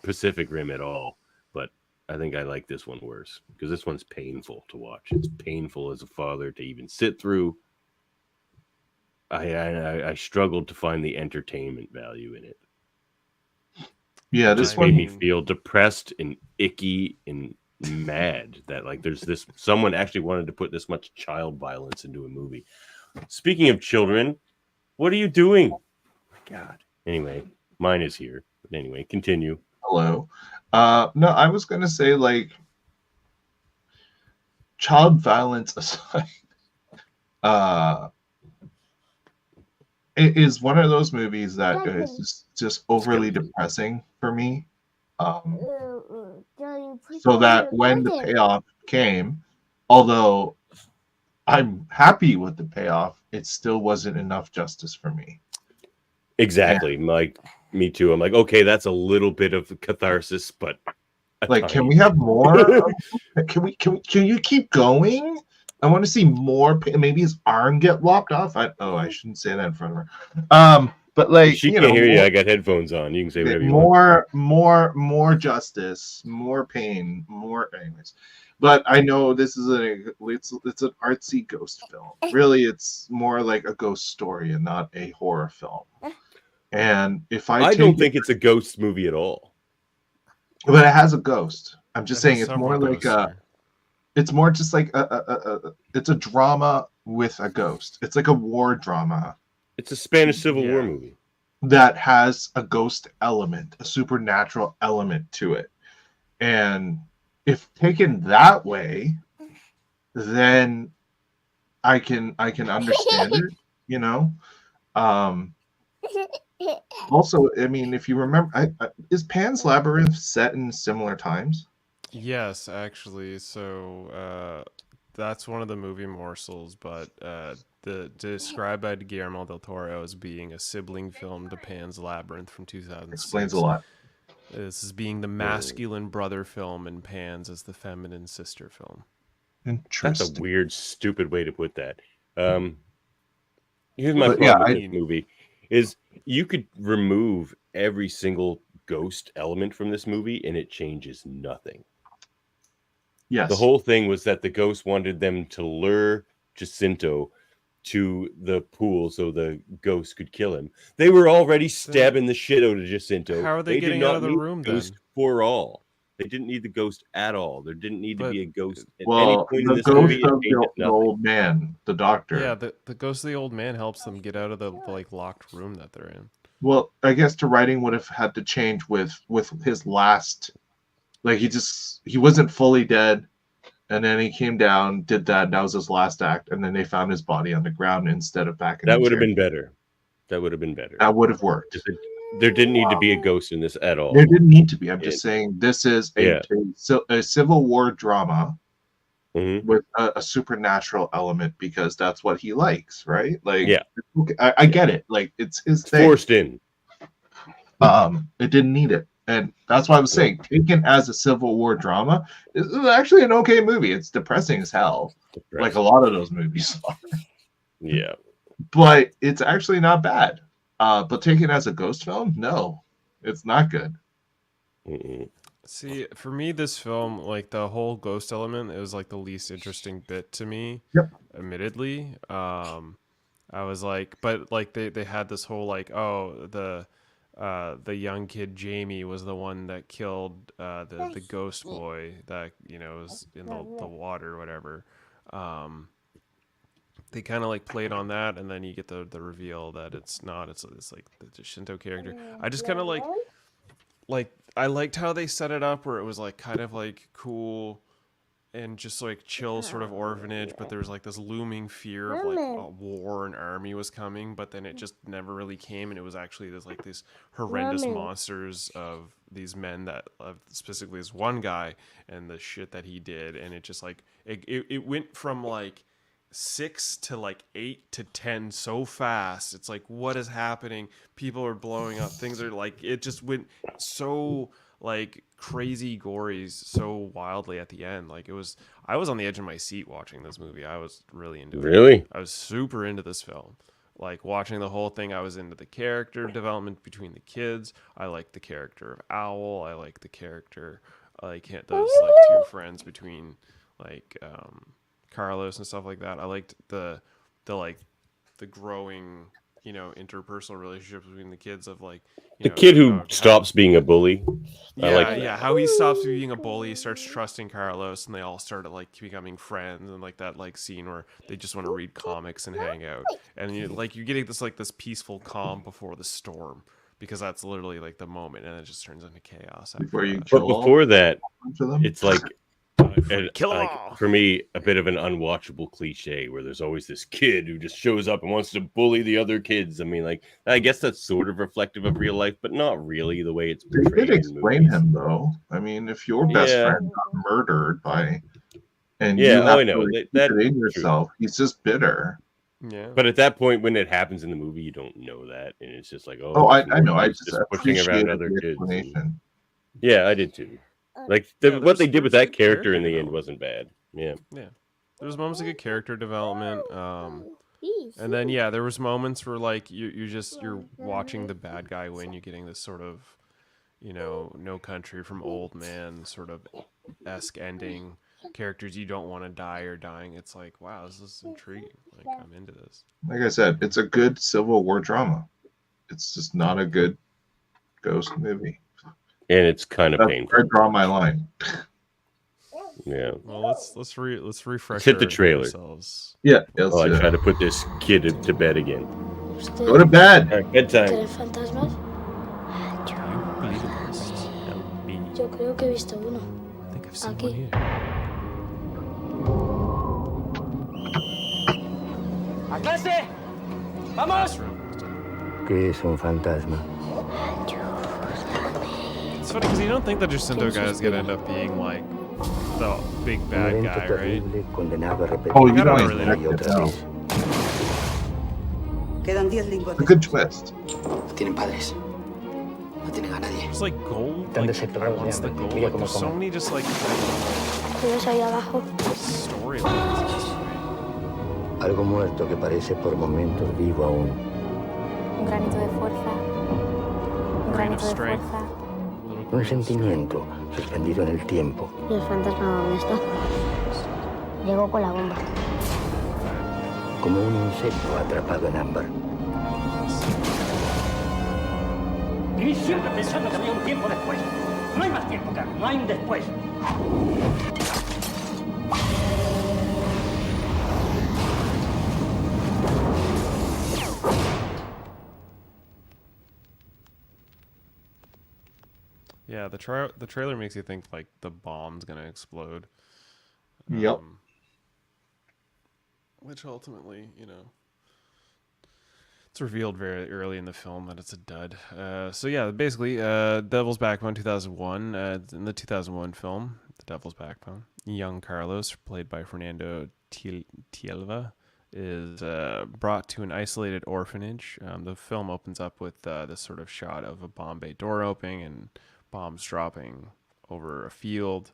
Pacific Rim at all, but I think I like this one worse, because this one's painful to watch. It's painful as a father to even sit through. I struggled to find the entertainment value in it. Yeah, this made me feel depressed and icky and mad that like there's this someone actually wanted to put this much child violence into a movie. Speaking of children, what are you doing? Oh my God. Anyway, mine is here. But anyway, continue. Hello. No, I was gonna say like child violence aside, it is one of those movies that is just overly depressing for me. So that when the payoff came, although I'm happy with the payoff, it still wasn't enough justice for me. Exactly. Like me too. I'm like, okay, that's a little bit of catharsis, but like, can we have more? Can you keep going? I want to see more. Maybe his arm get lopped off. I shouldn't say that in front of her. But like, she can't hear you. I got headphones on. You can say whatever you want. More justice, more pain, more. Anyways, but I know this is it's an artsy ghost film. Really, it's more like a ghost story and not a horror film. And if I don't think it's a ghost movie at all. But it has a ghost. I'm just saying it's more like a. It's more just like it's a drama with a ghost. It's like a war drama. It's a Spanish Civil War movie that has a ghost element, a supernatural element to it. And if taken that way, then I can understand it, you know. Also, I mean, if you remember, is Pan's Labyrinth set in similar times? Yes, actually. So that's one of the movie morsels, but described by Guillermo del Toro as being a sibling film to Pan's Labyrinth from 2006. Explains a lot. This is being the masculine brother film and Pan's as the feminine sister film. Interesting. That's a weird, stupid way to put that. Here's my problem with this movie is you could remove every single ghost element from this movie and it changes nothing. Yes. The whole thing was that the ghost wanted them to lure Jacinto to the pool so the ghost could kill him. They were already stabbing the shit out of Jacinto. How are they getting out of the room then? Ghost for all. They didn't need the ghost at all. There didn't need to be a ghost at well, any point the in this ghost movie. of the old man, the doctor. Yeah, the ghost of the old man helps them get out of the like locked room that they're in. Well, I guess the writing would have had to change with his last, like he wasn't fully dead, and then he came down, did that, and that was his last act, and then they found his body on the ground instead of back in that the would have chair. been better. That would have been better. That would have worked. There didn't need to be a ghost in this at all. There didn't need to be. I'm just saying this is a Civil War drama with a supernatural element because that's what he likes, right? Like, I get it. Like, it's his thing. Forced in. It didn't need it, and that's why I was saying, taken as a Civil War drama, this is actually an okay movie. It's depressing as hell, like a lot of those movies are. Yeah, but it's actually not bad. But taken as a ghost film, no, it's not good. See, for me, this film, like the whole ghost element, it was like the least interesting bit to me. Yep. Admittedly, I was like, but like they had this whole like, oh, the young kid Jamie was the one that killed the ghost boy that was in the water or whatever. They kind of like played on that, and then you get the reveal that it's not. It's like the Shinto character. I just kind of like I liked how they set it up where it was like kind of like cool and just like chill sort of orphanage, but there was like this looming fear of like a war and army was coming, but then it just never really came, and it was actually this these horrendous monsters of these men that specifically this one guy and the shit that he did, and it just like it went from like 6 to like 8 to 10 so fast. It's like, what is happening? People are blowing up. Things are like, it just went so like crazy gory so wildly at the end. Like I was on the edge of my seat watching this movie. I was really into it. Really? I was super into this film. Like watching the whole thing, I was into the character development between the kids. I liked the character of Owl. I liked the character like those like two friends between like Carlos and stuff like that. I liked the growing, you know, interpersonal relationships between the kids of like the kid who stops being a bully. Yeah, how he stops being a bully, starts trusting Carlos, and they all start like becoming friends, and like that like scene where they just want to read comics and hang out, and you're getting this peaceful calm before the storm, because that's literally like the moment, and it just turns into chaos. Before that, it's like. Kill like, for me, a bit of an unwatchable cliche where there's always this kid who just shows up and wants to bully the other kids. I mean, like, I guess that's sort of reflective of real life, but not really the way it's portrayed. They did explain him though. I mean, if your best friend got murdered and you have I know that in yourself, he's just bitter. Yeah, but at that point, when it happens in the movie, you don't know that, and it's just like, I know. I just pushing around other kids. And, yeah, I did too. Like what they did with that character in the end wasn't bad. Yeah. There's moments of good character development, and then there was moments where like you're watching the bad guy win. You're getting this sort of, you know, No Country from Old Man sort of esque ending. Characters you don't want to die are dying. It's like, wow, this is intriguing. Like, I'm into this. Like I said, it's a good Civil War drama. It's just not a good ghost movie. And it's kind of painful. I draw my line. Yeah. Well, let's refresh. Let's hit the trailer. Ourselves. Yeah. I try to put this kid to bed again. Go to bed. Right, bedtime. fantasmas? Yo creo que he visto uno. I think I've seen Aquí. one here. ¡A clase! ¡Vamos! ¿Qué es un fantasma? It's funny because you don't think the Jacinto guy is gonna end up being like the big bad guy, right? Oh, you don't really expect it now. Quedan 10 lingotes. A good twist. Tienen padres. No tienen a nadie. It's like gold. Like, I want the gold. Like, there's so many just like ahí abajo. storylines. Algo muerto que parece por momentos vivo aún. Un granito de fuerza. Un Grain of granito de strength. fuerza. Un sentimiento suspendido en el tiempo. ¿Y el fantasma dónde está? Llegó con la bomba. Como un insecto atrapado en ámbar. Viví siempre pensando que había un tiempo después. No hay más tiempo, Carl. No hay un después. Yeah, the trailer makes you think like the bomb's gonna explode. Yep. Which ultimately, you know, it's revealed very early in the film that it's a dud. So yeah, basically, Devil's Backbone 2001. In the 2001 film, The Devil's Backbone, young Carlos, played by Fernando Tielva, is brought to an isolated orphanage. The film opens up with this sort of shot of a bomb bay door opening and bombs dropping over a field,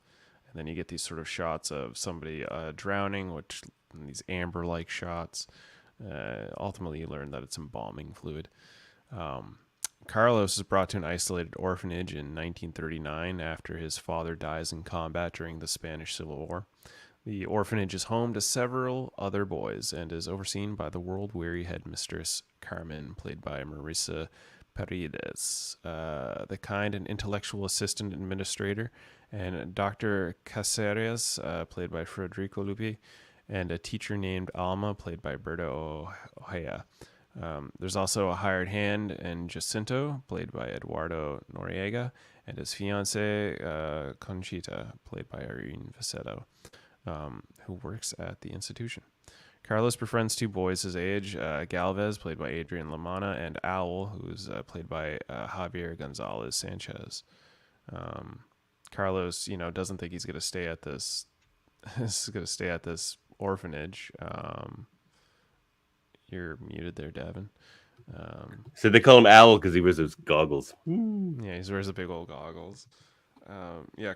and then you get these sort of shots of somebody drowning, which these amber-like shots. Ultimately, you learn that it's embalming fluid. Carlos is brought to an isolated orphanage in 1939 after his father dies in combat during the Spanish Civil War. The orphanage is home to several other boys and is overseen by the world-weary headmistress Carmen, played by Marisa Paredes, the kind and intellectual assistant administrator, and Dr. Caceres, played by Federico Lupi, and a teacher named Alma, played by Berta Ojea. There's also a hired hand in Jacinto, played by Eduardo Noriega, and his fiancee, Conchita, played by Irene Vicedo, who works at the institution. Carlos befriends two boys his age, Galvez, played by Adrian Lamana, and Owl, who's played by Javier Gonzalez Sanchez. Carlos, doesn't think he's going to stay at this orphanage. You're muted there, Davan. So they call him Owl because he wears those goggles. Yeah, he wears the big old goggles.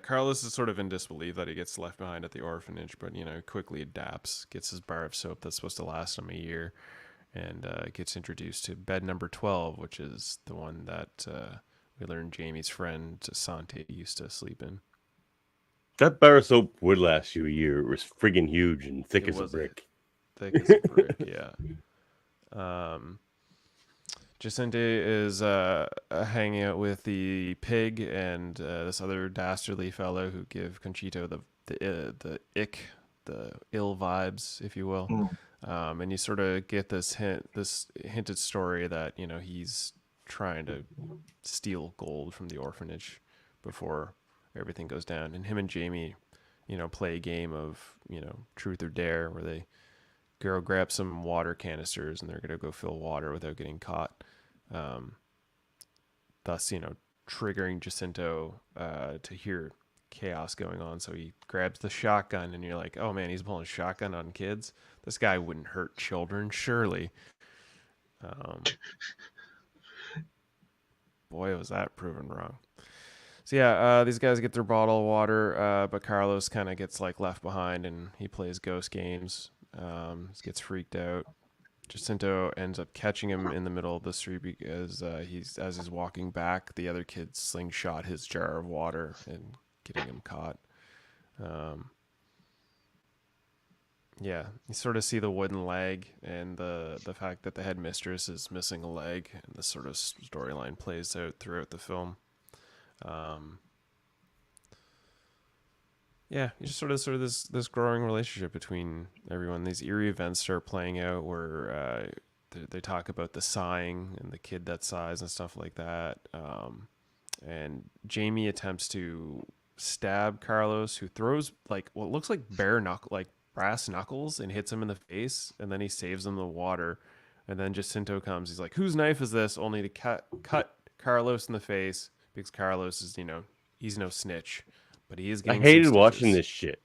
Carlos is sort of in disbelief that he gets left behind at the orphanage, but quickly adapts, gets his bar of soap that's supposed to last him a year, and gets introduced to bed number 12, which is the one that we learned Jamie's friend Sante used to sleep in. That bar of soap would last you a year. It was friggin' huge and thick as a brick. Thick as a brick, yeah. Jacinta is hanging out with the pig and this other dastardly fellow who give Conchito the ill vibes, if you will. And you sort of get this hinted story that he's trying to steal gold from the orphanage before everything goes down. And him and Jamie, play a game of truth or dare, where they go grab some water canisters and they're gonna go fill water without getting caught. Thus, triggering Jacinto to hear chaos going on. So he grabs the shotgun, and you're like, oh man, he's pulling a shotgun on kids. This guy wouldn't hurt children, surely. Boy, was that proven wrong. So these guys get their bottle of water, but Carlos kind of gets left behind, and he plays ghost games. Gets freaked out. Jacinto ends up catching him in the middle of the street because as he's walking back, the other kid slingshot his jar of water and getting him caught. You sort of see the wooden leg and the fact that the headmistress is missing a leg, and this sort of storyline plays out throughout the film. You just sort of this growing relationship between everyone. These eerie events start playing out where they talk about the sighing and the kid that sighs and stuff like that. And Jamie attempts to stab Carlos, who throws what looks like brass knuckles and hits him in the face, and then he saves him the water. And then Jacinto comes. He's like, "Whose knife is this?" Only to cut Carlos in the face, because Carlos is he's no snitch. But he is. I hated watching this shit.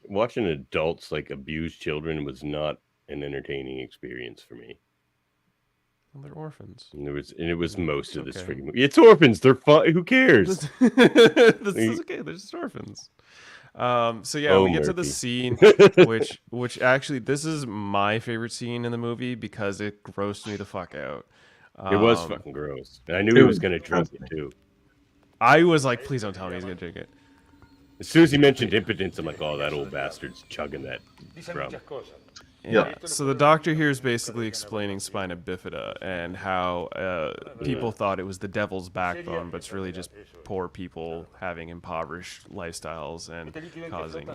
Watching adults abuse children was not an entertaining experience for me. Well, they're orphans. And it was most of this freaking movie. It's orphans. They're fine. Who cares? This is okay. They're just orphans. We get to the scene, which actually this is my favorite scene in the movie because it grossed me the fuck out. It was fucking gross. And I knew he was gonna drink it too. I was like, please don't tell me he's gonna drink it. As soon as he mentioned impotence, I'm like, oh, that old bastard's chugging that rum. Yeah. So the doctor here is basically explaining spina bifida and how people thought it was the devil's backbone, but it's really just poor people having impoverished lifestyles and causing,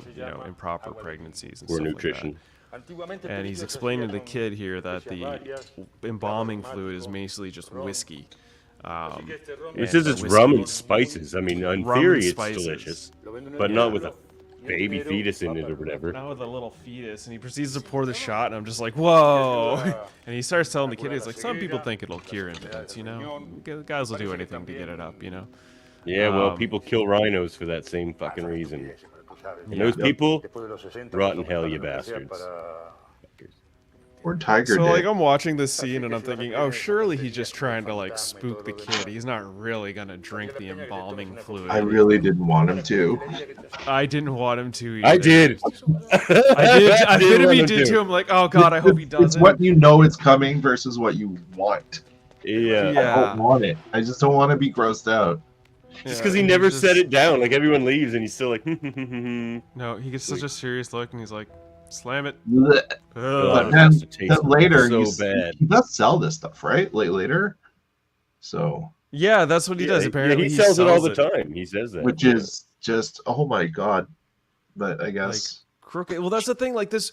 improper pregnancies and poor stuff nutrition. Like that. And he's explaining to the kid here that the embalming fluid is basically just whiskey. He says it's rum and spices. I mean, in theory, it's delicious, but not with a baby fetus in it or whatever. Not with a little fetus. And he proceeds to pour the shot, and I'm just like, whoa. And he starts telling the kid, he's like, some people think it'll cure impotence, guys will do anything to get it up, Yeah, well, people kill rhinos for that same fucking reason. And those people, rot in hell, you bastards. Or Tiger So Day. I'm watching this scene and I'm thinking, oh, surely he's just trying to spook the kid. He's not really gonna drink the embalming fluid. I really didn't want him to. I didn't want him to either. I did. I did too. I'm like, oh god, I hope he doesn't. It's what you know is coming versus what you want. Yeah. I don't want it. I just don't want to be grossed out. Just because he never set it down. Everyone leaves and he's still like, No, he gets such a serious look and he's like, slam it. But then later, bad. He does sell this stuff, right? Later. So. Yeah, that's what he does. Apparently, he sells it all the time. He says that. Which is just, oh my god. But I guess. crooked. Well, that's the thing. Like this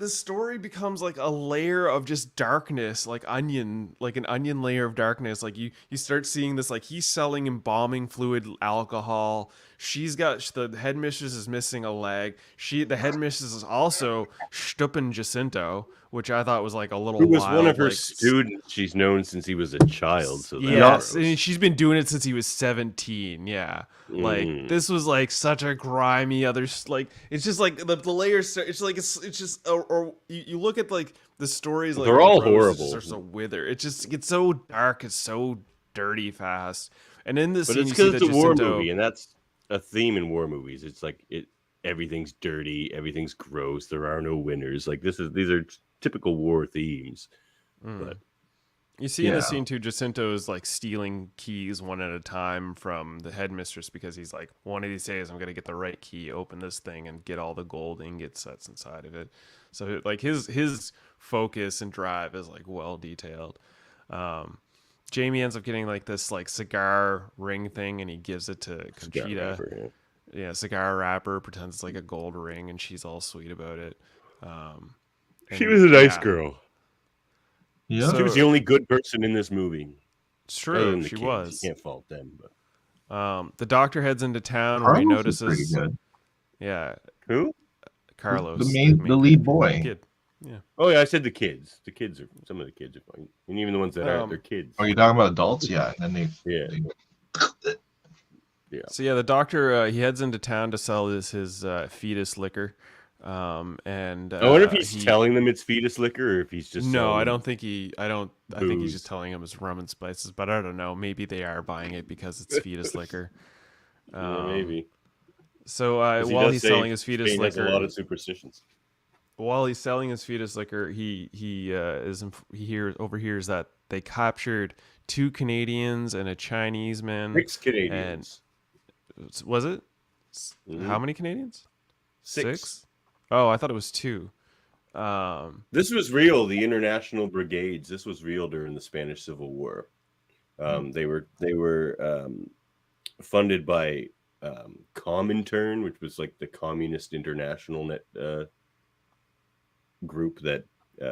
story becomes like a layer of just darkness, like an onion layer of darkness. Like you start seeing this, like he's selling embalming fluid, alcohol. She's got the headmistress is missing a leg. The headmistress is also Stuppen Jacinto, which I thought was like a little. Who was wild, one of her like, students? She's known since he was a child. So yes, and she's been doing it since he was 17. Yeah, like this was like such a grimy other like it's just like the layers. It's like it's just or you look at like the stories like they're all horrible. They're so wither. It just gets so dark. It's so dirty fast. And in this, but scene, it's because it's a war movie, and that's a theme in war movies. It's like everything's dirty, everything's gross. There are no winners. Like these are typical war themes. But you see in the scene too, Jacinto is like stealing keys one at a time from the headmistress because he's like, one of these days I'm gonna get the right key, open this thing, and get all the gold ingot sets inside of it. So like his focus and drive is like well detailed. Jamie ends up getting like this like cigar ring thing, and he gives it to Conchita. Cigar wrapper, pretends it's like a gold ring, and she's all sweet about it. She was a nice girl. Yeah, she was the only good person in this movie. It's true, she was. You can't fault them. But the doctor heads into town Carlos where he notices. Pretty good. Yeah. Who? Carlos, the lead boy. Kid. Yeah. Oh yeah, I said the kids. Some of the kids are fine, and even the ones that aren't, they're kids. Are you talking about adults? Yeah, and then yeah. So yeah, the doctor he heads into town to sell his fetus liquor, and I wonder if he's telling them it's fetus liquor, or if he's just I don't think he. I think he's just telling them it's rum and spices, but I don't know. Maybe they are buying it because it's fetus liquor. Maybe. So while he's selling his fetus Spain liquor, has a lot of superstitions. While he's selling his fetus liquor, he overhears that they captured 2 Canadians and a Chinese man. 6 Canadians. And was it? How many Canadians? 6. Oh, I thought it was 2. This was real. The international brigades. This was real during the Spanish Civil War. They were funded by Comintern, which was like the Communist International net group that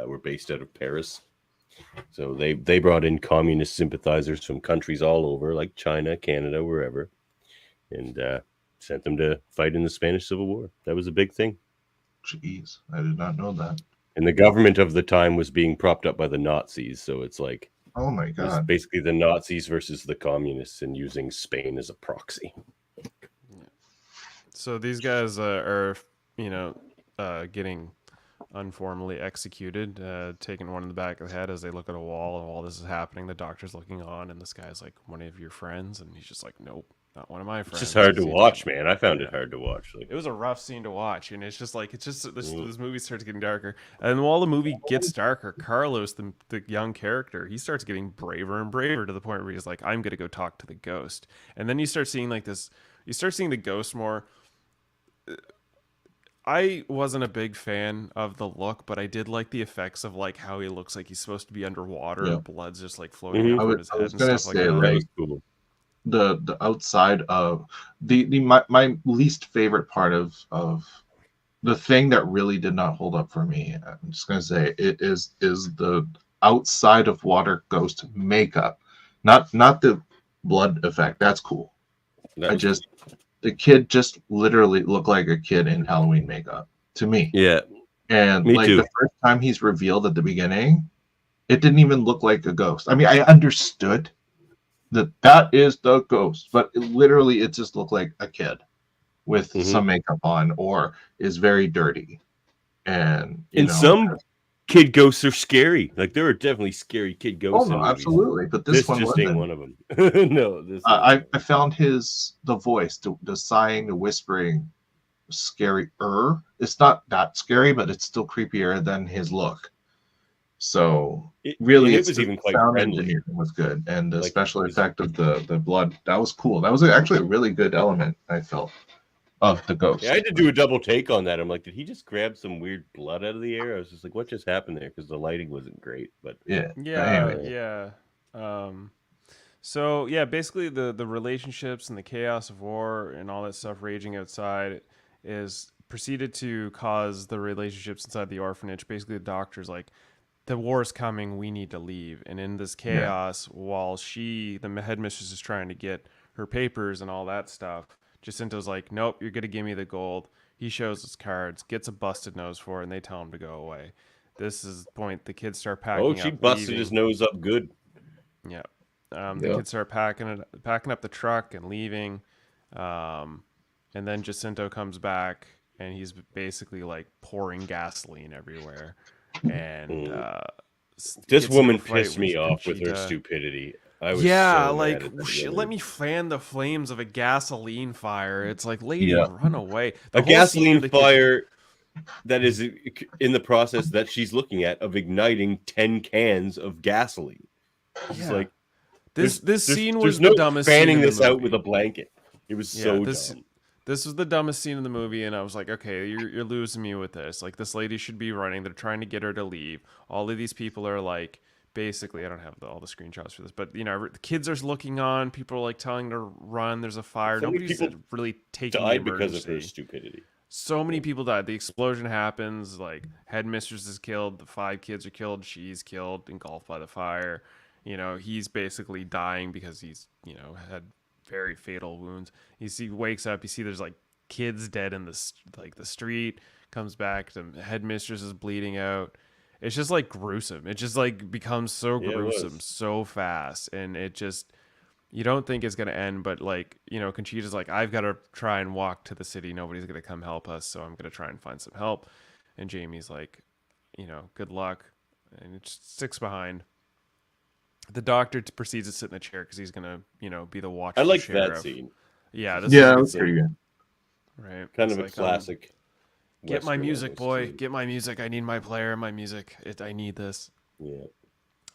were based out of Paris. So they brought in communist sympathizers from countries all over, like China, Canada, wherever, and sent them to fight in the Spanish Civil War. That was a big thing. Jeez, I did not know that. And the government of the time was being propped up by the Nazis, so it's like, oh my it's god, basically the Nazis versus the communists, and using Spain as a proxy. So these guys are getting unformally executed, taking one in the back of the head as they look at a wall, and while this is happening, the doctor's looking on, and this guy's like, one of your friends? And he's just like, nope, not one of my friends. It's just hard to watch, man. I found it hard to watch. Like, it was a rough scene to watch, and it's just this movie starts getting darker, and while the movie gets darker, Carlos, the young character, he starts getting braver and braver to the point where he's like, I'm gonna go talk to the ghost. And then you start seeing the ghost more. I wasn't a big fan of the look, but I did like the effects of like how he looks like he's supposed to be underwater and blood's just like floating over his head and stuff like that. That was cool. The outside of my least favorite part of the thing that really did not hold up for me, I'm just gonna say it is the outside of water ghost makeup, not the blood effect. That's cool. The kid just literally looked like a kid in Halloween makeup to me. Yeah. And me like too. the first time he's revealed at the beginning, it didn't even look like a ghost. I mean, I understood that is the ghost, but it just looked like a kid with some makeup on, or is very dirty. And some kid ghosts are scary. Like there are definitely scary kid ghosts. Oh no, absolutely. But this one just wasn't. Ain't one of them. No, this. I found the voice, the sighing, the whispering, scarier. It's not that scary, but it's still creepier than his look. So it was even quite friendly. It was good, and the special effect of the blood, that was cool. That was actually a really good element, I felt, of the ghost. Yeah, I had to do a double take on that. I'm like, did he just grab some weird blood out of the air? I was just like, what just happened there? Because the lighting wasn't great. But yeah. So yeah, basically the relationships and the chaos of war and all that stuff raging outside is proceeded to cause the relationships inside the orphanage. Basically, the doctor's like, the war's coming, we need to leave. And in this chaos, while the headmistress is trying to get her papers and all that stuff, Jacinto's like, nope, you're going to give me the gold. He shows his cards, gets a busted nose for it, and they tell him to go away. This is the point. The kids start packing up. Oh, she busted his nose up good. Yeah. The kids start packing up the truck and leaving. And then Jacinto comes back, and he's basically like pouring gasoline everywhere. And this woman pissed me off with her stupidity. I was let me fan the flames of a gasoline fire. It's like, lady, run away. A gasoline fire that is in the process that she's looking at of igniting 10 cans of gasoline. It's like this scene was the dumbest fanning scene in this the out movie. with a blanket. It was so dumb. This was the dumbest scene in the movie, and I was like, okay, you're losing me with this. Like, this lady should be running. They're trying to get her to leave. All of these people are like, basically, I don't have all the screenshots for this, but the kids are looking on. People are like telling her to run. There's a fire. Nobody's really taking the emergency. Died because of her stupidity. So many people died. The explosion happens. Like, headmistress is killed. The 5 kids are killed. She's killed, engulfed by the fire. He's basically dying because he's had very fatal wounds. He wakes up. You see there's like kids dead in the street. Comes back. The headmistress is bleeding out. It's just like gruesome. It just like becomes so gruesome so fast, and it just, you don't think it's gonna end. But like, Conchita's like, I've got to try and walk to the city. Nobody's gonna come help us, so I'm gonna try and find some help. And Jamie's like, good luck, and it just sticks behind. The doctor proceeds to sit in the chair because he's gonna, be the watcher. I like that scene. Yeah, that was pretty good. Right, kind of a classic. Get my music, boy. Get my music. I need my player, my music. I need this. Yeah.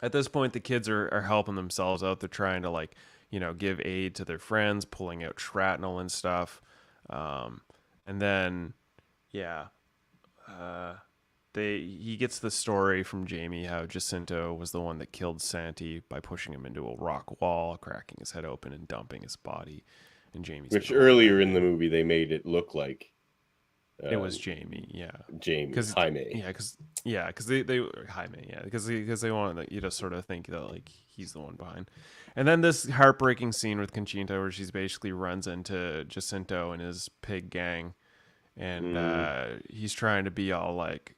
At this point, the kids are helping themselves out. They're trying to give aid to their friends, pulling out shrapnel and stuff. And then, he gets the story from Jaime how Jacinto was the one that killed Santi by pushing him into a rock wall, cracking his head open and dumping his body. And Jamie's which earlier in the movie they made it look like it was Jaime, Jaime, because they want you to sort of think that like he's the one behind. And then this heartbreaking scene with Conchita where she's basically runs into Jacinto and his pig gang, and he's trying to be all like,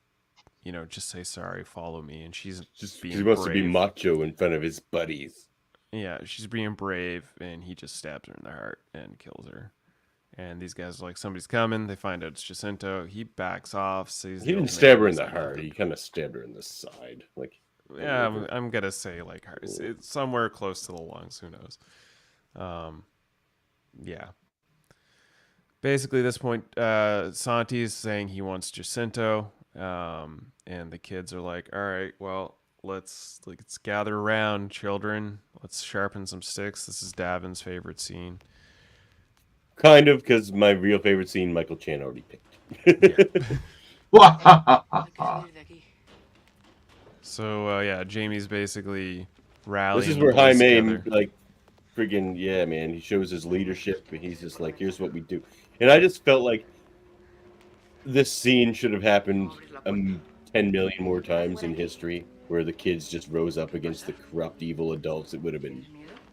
just say sorry, follow me, and she's just being he wants brave. to be macho in front of his buddies. Yeah, she's being brave, and he just stabs her in the heart and kills her. And these guys are like, somebody's coming. They find out it's Jacinto. He backs off. He didn't stab her in the heart. He kind of stabbed her in the side. I'm going to say like her. It's somewhere close to the lungs. Who knows? Yeah. Basically, at this point, Santi is saying he wants Jacinto. And the kids are like, all right, well, let's gather around, children. Let's sharpen some sticks. This is Davin's favorite scene. Kind of, because my real favorite scene, Michael Chan already picked. So, Jamie's basically rallying. This is where Jaime, friggin', man, he shows his leadership, and he's just like, here's what we do. And I just felt like this scene should have happened 10 million more times in history, where the kids just rose up against the corrupt, evil adults. It would have been,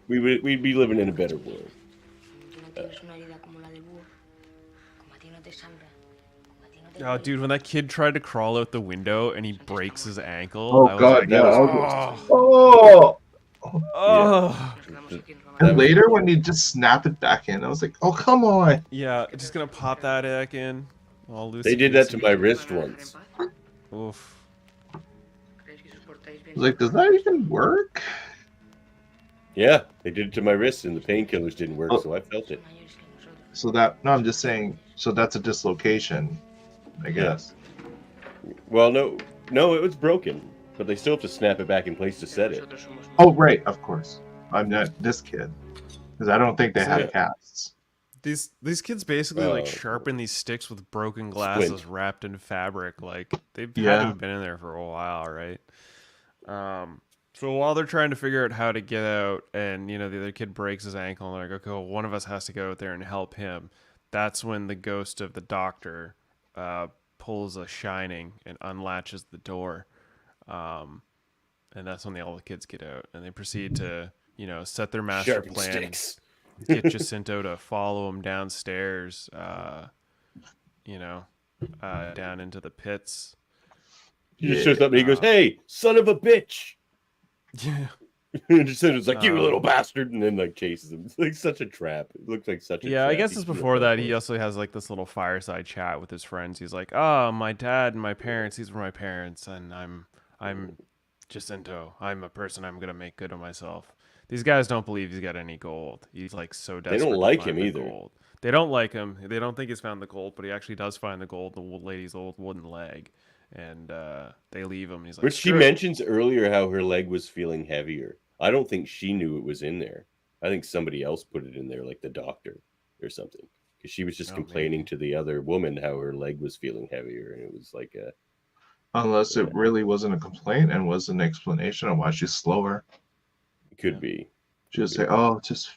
we'd be living in a better world. Oh, dude, when that kid tried to crawl out the window and he breaks his ankle. Oh, God, And later, when he just snapped it back in, I was like, oh, come on. Yeah, just gonna pop that back in. They did that to my wrist once. Oof. I was like, does that even work? Yeah, they did it to my wrist, and the painkillers didn't work, so I felt it. So I'm just saying, so that's a dislocation, I guess. Well, no, it was broken, but they still have to snap it back in place to set it. Oh, right, of course. I'm not this kid, because I don't think they had casts. These kids basically sharpen these sticks with broken glasses wrapped in fabric. Like they've had to have been in there for a while, right? So while they're trying to figure out how to get out, and the other kid breaks his ankle, and they're like, okay, well, one of us has to go out there and help him. That's when the ghost of the doctor pulls a Shining and unlatches the door. And that's when all the kids get out, and they proceed to, set their master Sharpen plan. sticks. Get Jacinto to follow him downstairs, down into the pits. He just shows up and he goes, "Hey, son of a bitch!" Yeah. And Jacinto's like, "You little bastard," and then like chases him. It's like such a trap. It looks like such a Yeah, trap. I guess it's before that. He also has like this little fireside chat with his friends. He's like, "Oh, my dad and my parents. These were my parents, and I'm Jacinto. I'm a person. I'm gonna make good of myself." These guys don't believe he's got any gold. He's like so desperate. They don't to like find him the either. Gold. They don't like him. They don't think he's found the gold, but he actually does find the gold. The old lady's old wooden leg, and they leave him. And he's like, Which she "Screw it." mentions earlier how her leg was feeling heavier. I don't think she knew it was in there. I think somebody else put it in there, like the doctor or something, because she was just complaining to the other woman how her leg was feeling heavier, and it was like a. Unless it really wasn't a complaint and was an explanation of why she's slower. Could be. Just say, "Oh, it just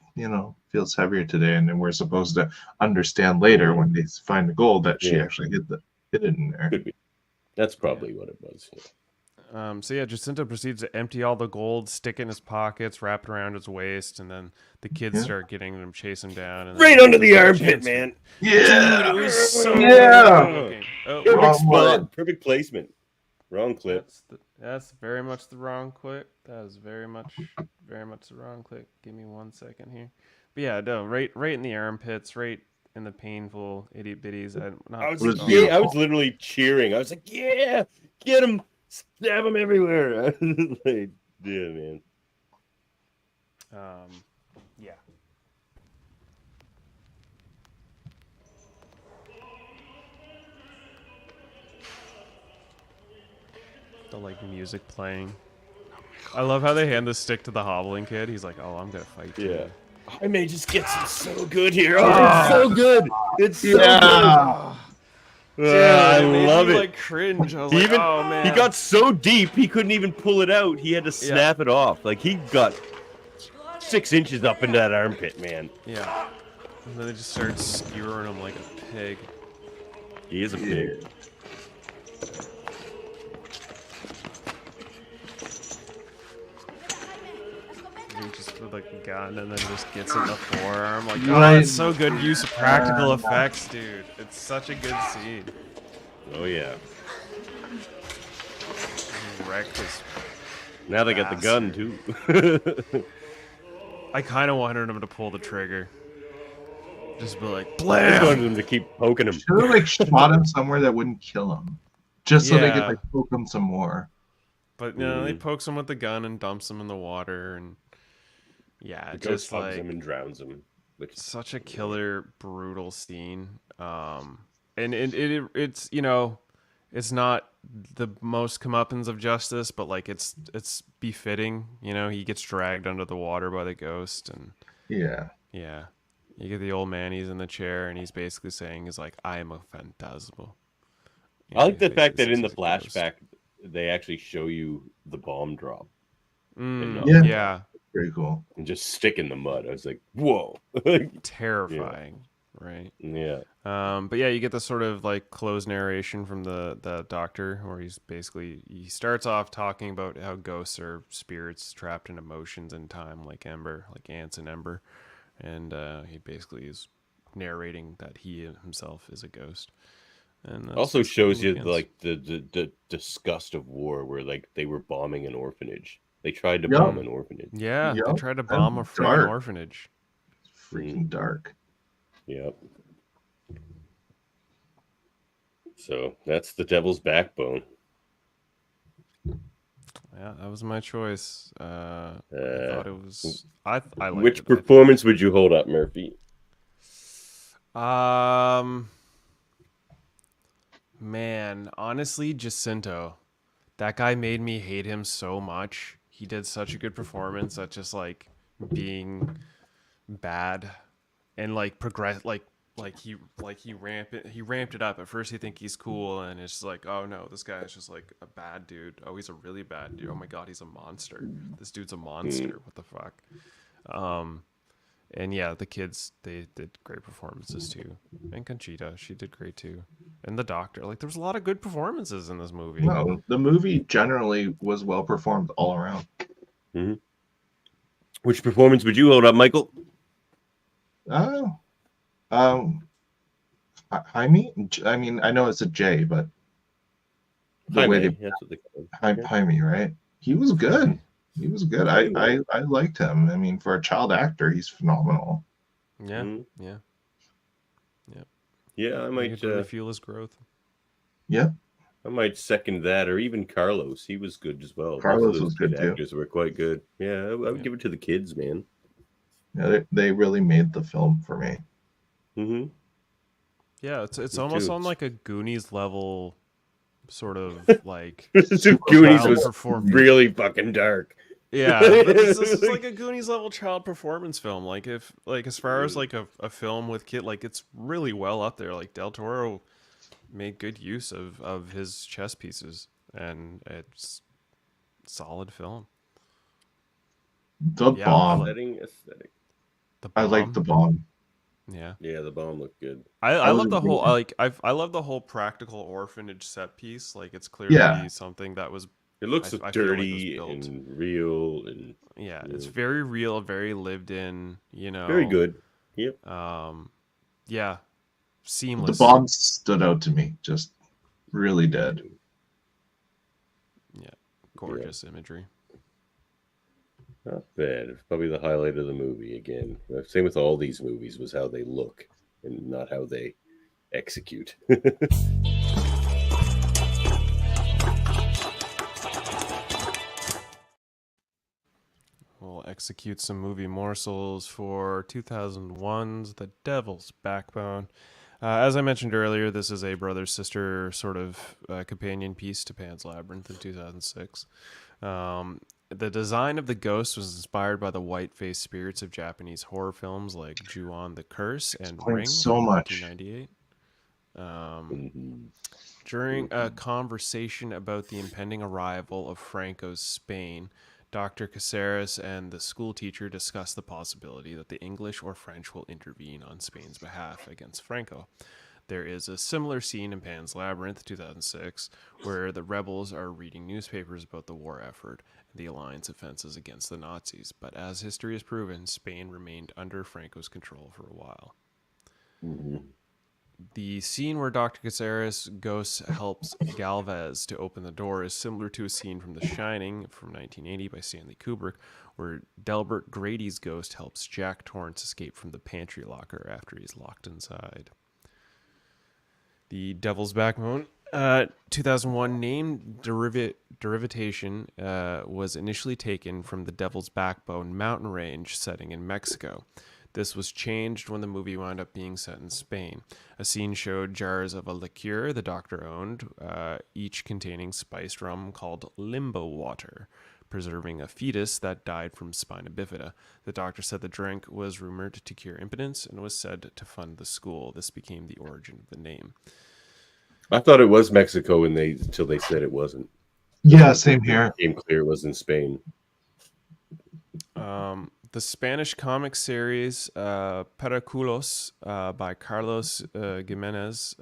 feels heavier today," and then we're supposed to understand later when they find the gold that she actually hid it in there. Could be. That's probably what it was. Yeah. So yeah, Jacinto proceeds to empty all the gold, stick it in his pockets, wrap it around his waist, and then the kids start getting him, chase him down, and Right under the armpit, man. Yeah, dude, it was so yeah. Oh, Perfect spot, perfect placement. Wrong clip. That's very much the wrong clip. That is very much the wrong clip. Give me 1 second here. But yeah, no, right in the armpits, right in the painful itty bitties. I was literally cheering. I was like, "Yeah, get him, stab him everywhere." Like, yeah, man. Yeah. The like music playing. I love how they hand the stick to the hobbling kid. He's like, "Oh, I'm gonna fight you." Yeah. I may just get so good here. Oh, it's so good. It's so good. I love it. Like cringe. I was like, "Oh man." He got so deep he couldn't even pull it out. He had to snap it off. Like he got 6 inches up into that armpit, man. Yeah. And then they just started skewering him like a pig. He is a pig. He just with like a gun and then just gets in the forearm. Like, oh, it's so good use of practical effects, dude. It's such a good scene. Oh yeah. He wrecked his Now they got the gun too. I kind of wanted him to pull the trigger. Just be like, I blam! just wanted them to keep poking him. Should have like shot him somewhere that wouldn't kill him, just so they could like poke him some more. But no, he pokes him with the gun and dumps him in the water, and The just ghost hugs like him and drowns him. such a killer, brutal scene. And it's it's not the most comeuppance of justice, but like it's befitting. He gets dragged under the water by the ghost, and yeah. You get the old man. He's in the chair, and he's basically saying, "He's like, I am a phantasmal." I like the fact that in the flashback they actually show you the bomb drop. Yeah. Very cool. And just stick in the mud. I was like, whoa. Terrifying, right? Yeah. But yeah, you get the sort of like closed narration from the doctor, where he starts off talking about how ghosts are spirits trapped in emotions and time, like Ember, like ants in Ember. And he basically is narrating that he himself is a ghost. And also shows you like the disgust of war, where like they were bombing an orphanage. They tried to bomb an orphanage. Yeah, they tried to bomb a freaking orphanage. Freaking dark. Yep. So that's the Devil's Backbone. Yeah, that was my choice. I thought it was. I liked which it. performance would you hold up, Murphy? Man, honestly, Jacinto. That guy made me hate him so much. He did such a good performance at just like being bad and like progress he ramped it up. At first you think he's cool, and it's just like, oh no, this guy is just like a bad dude. Oh, he's a really bad dude. Oh my god, he's a monster. This dude's a monster. What the fuck? And yeah, the kids, they did great performances too. And Conchita, she did great too. And the doctor, like there was a lot of good performances in this movie. No, the movie generally was well performed all around. Mm-hmm. Which performance would you hold up, Michael? Jaime? I mean, I know it's a J, but Jaime, that's what they call him. Jaime, right? He was good. He was good. I liked him. I mean, for a child actor, he's phenomenal. Yeah, yeah. I might really feel his growth. Yeah, I might second that, or even Carlos. He was good as well. Carlos was good too. Actors were quite good. Yeah, I would give it to the kids, man. Yeah, they really made the film for me. Mm-hmm. Yeah, it's almost on like a Goonies level, sort of like. Goonies was really fucking dark. Yeah, this is like a Goonies level child performance film. Like as far as like a film with kid, like it's really well up there. Like Del Toro made good use of his chess pieces, and it's solid film. The bomb. Aesthetic. I like the bomb. Yeah, the bomb looked good. I love the whole I love the whole practical orphanage set piece. Like it's clearly something that was. It looks I dirty and real, and it's very real, very lived in. You know, very good. Yep. Yeah, seamless. The bomb stood out to me, just really did. Yeah, gorgeous imagery. Not bad. It's probably the highlight of the movie again. Same with all these movies was how they look and not how they execute. We'll execute some movie morsels for 2001's The Devil's Backbone. As I mentioned earlier, this is a brother-sister sort of companion piece to Pan's Labyrinth in 2006. The design of the ghost was inspired by the white-faced spirits of Japanese horror films like Ju-on the Curse and Ring from 1998. During a conversation about the impending arrival of Franco's Spain, Dr. Caceres and the school teacher discuss the possibility that the English or French will intervene on Spain's behalf against Franco. There is a similar scene in Pan's Labyrinth, 2006, where the rebels are reading newspapers about the war effort and the alliance offenses against the Nazis. But as history has proven, Spain remained under Franco's control for a while. Mm-hmm. The scene where Dr. Caceres' ghost helps Galvez to open the door is similar to a scene from The Shining from 1980 by Stanley Kubrick, where Delbert Grady's ghost helps Jack Torrance escape from the pantry locker after he's locked inside. The Devil's Backbone, 2001 name derivation was initially taken from the Devil's Backbone mountain range setting in Mexico. This was changed when the movie wound up being set in Spain. A scene showed jars of a liqueur the doctor owned, each containing spiced rum called limbo water, preserving a fetus that died from spina bifida. The doctor said the drink was rumored to cure impotence and was said to fund the school. This became the origin of the name. I thought it was Mexico until they said it wasn't. Yeah, same here. It became clear it was in Spain. The Spanish comic series Periculos by Carlos Giménez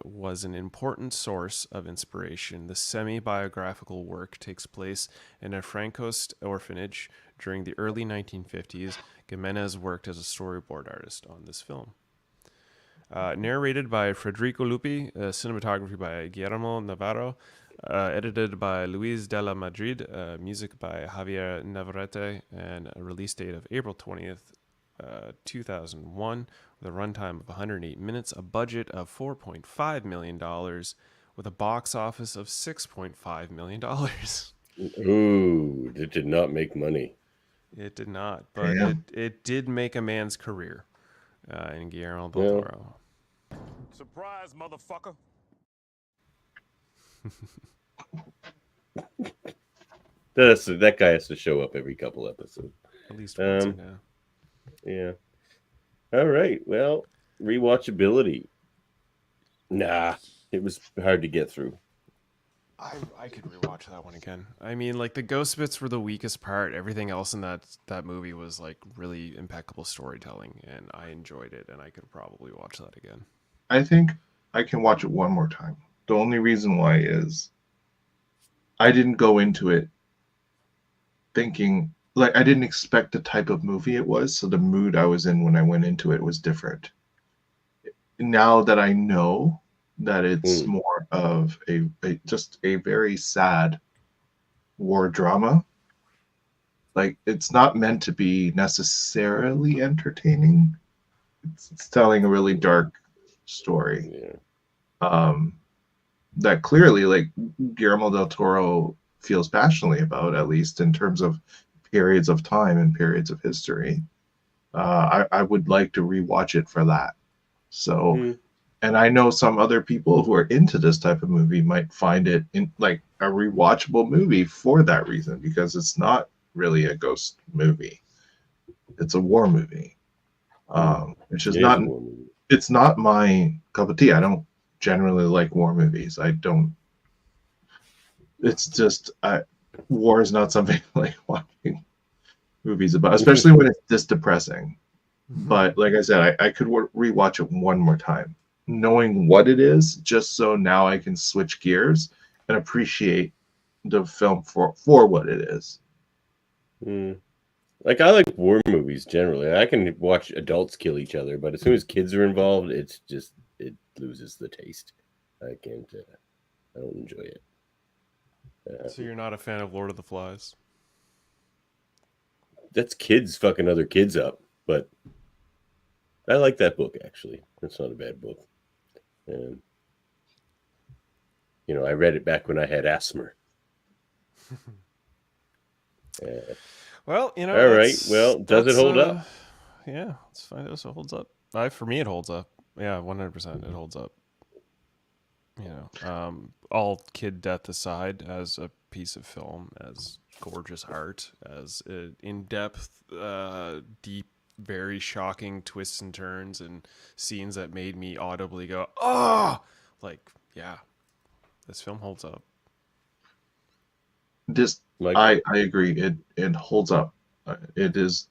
was an important source of inspiration. The semi-biographical work takes place in a Francoist orphanage during the early 1950s. Giménez worked as a storyboard artist on this film. Narrated by Federico Lupi, cinematography by Guillermo Navarro, edited by Luis de la Madrid, music by Javier Navarrete, and a release date of April 20th, 2001, with a runtime of 108 minutes, a budget of $4.5 million, with a box office of $6.5 million. Ooh, it did not make money. It did not, but it did make a man's career in Guillermo del Toro. Surprise, motherfucker. That guy has to show up every couple episodes. At least once now. Yeah. All right. Well, rewatchability. Nah, it was hard to get through. I could rewatch that one again. I mean, like the ghost bits were the weakest part. Everything else in that movie was like really impeccable storytelling, and I enjoyed it. And I could probably watch that again. I think I can watch it one more time. The only reason why is I didn't go into it thinking, like, I didn't expect the type of movie it was, so the mood I was in when I went into it was different. Now that I know that it's more of just a very sad war drama, like, it's not meant to be necessarily entertaining. It's telling a really dark story. That clearly, like, Guillermo del Toro feels passionately about, at least in terms of periods of time and periods of history. I would like to rewatch it for that. So, and I know some other people who are into this type of movie might find it in like a rewatchable movie for that reason, because it's not really a ghost movie. It's a war movie. It's just not. It's not my cup of tea. I don't generally like war movies. I don't. It's just war is not something I like watching movies about, especially when it's this depressing. But like I said, I could rewatch it one more time, knowing what it is, just so now I can switch gears and appreciate the film for what it is. Like, I like war movies generally. I can watch adults kill each other, but as soon as kids are involved, it loses the taste. I can't. I don't enjoy it. So you're not a fan of Lord of the Flies? That's kids fucking other kids up, but I like that book, actually. That's not a bad book. I read it back when I had asthma. Well, all right. Well, does it hold up? Yeah, let's find out if it holds up. For me, it holds up. Yeah, 100%. It holds up. All kid death aside, as a piece of film, as gorgeous art, as in-depth, deep, very shocking twists and turns and scenes that made me audibly go, "Oh!" Like, yeah, this film holds up. I agree. It holds up. It is,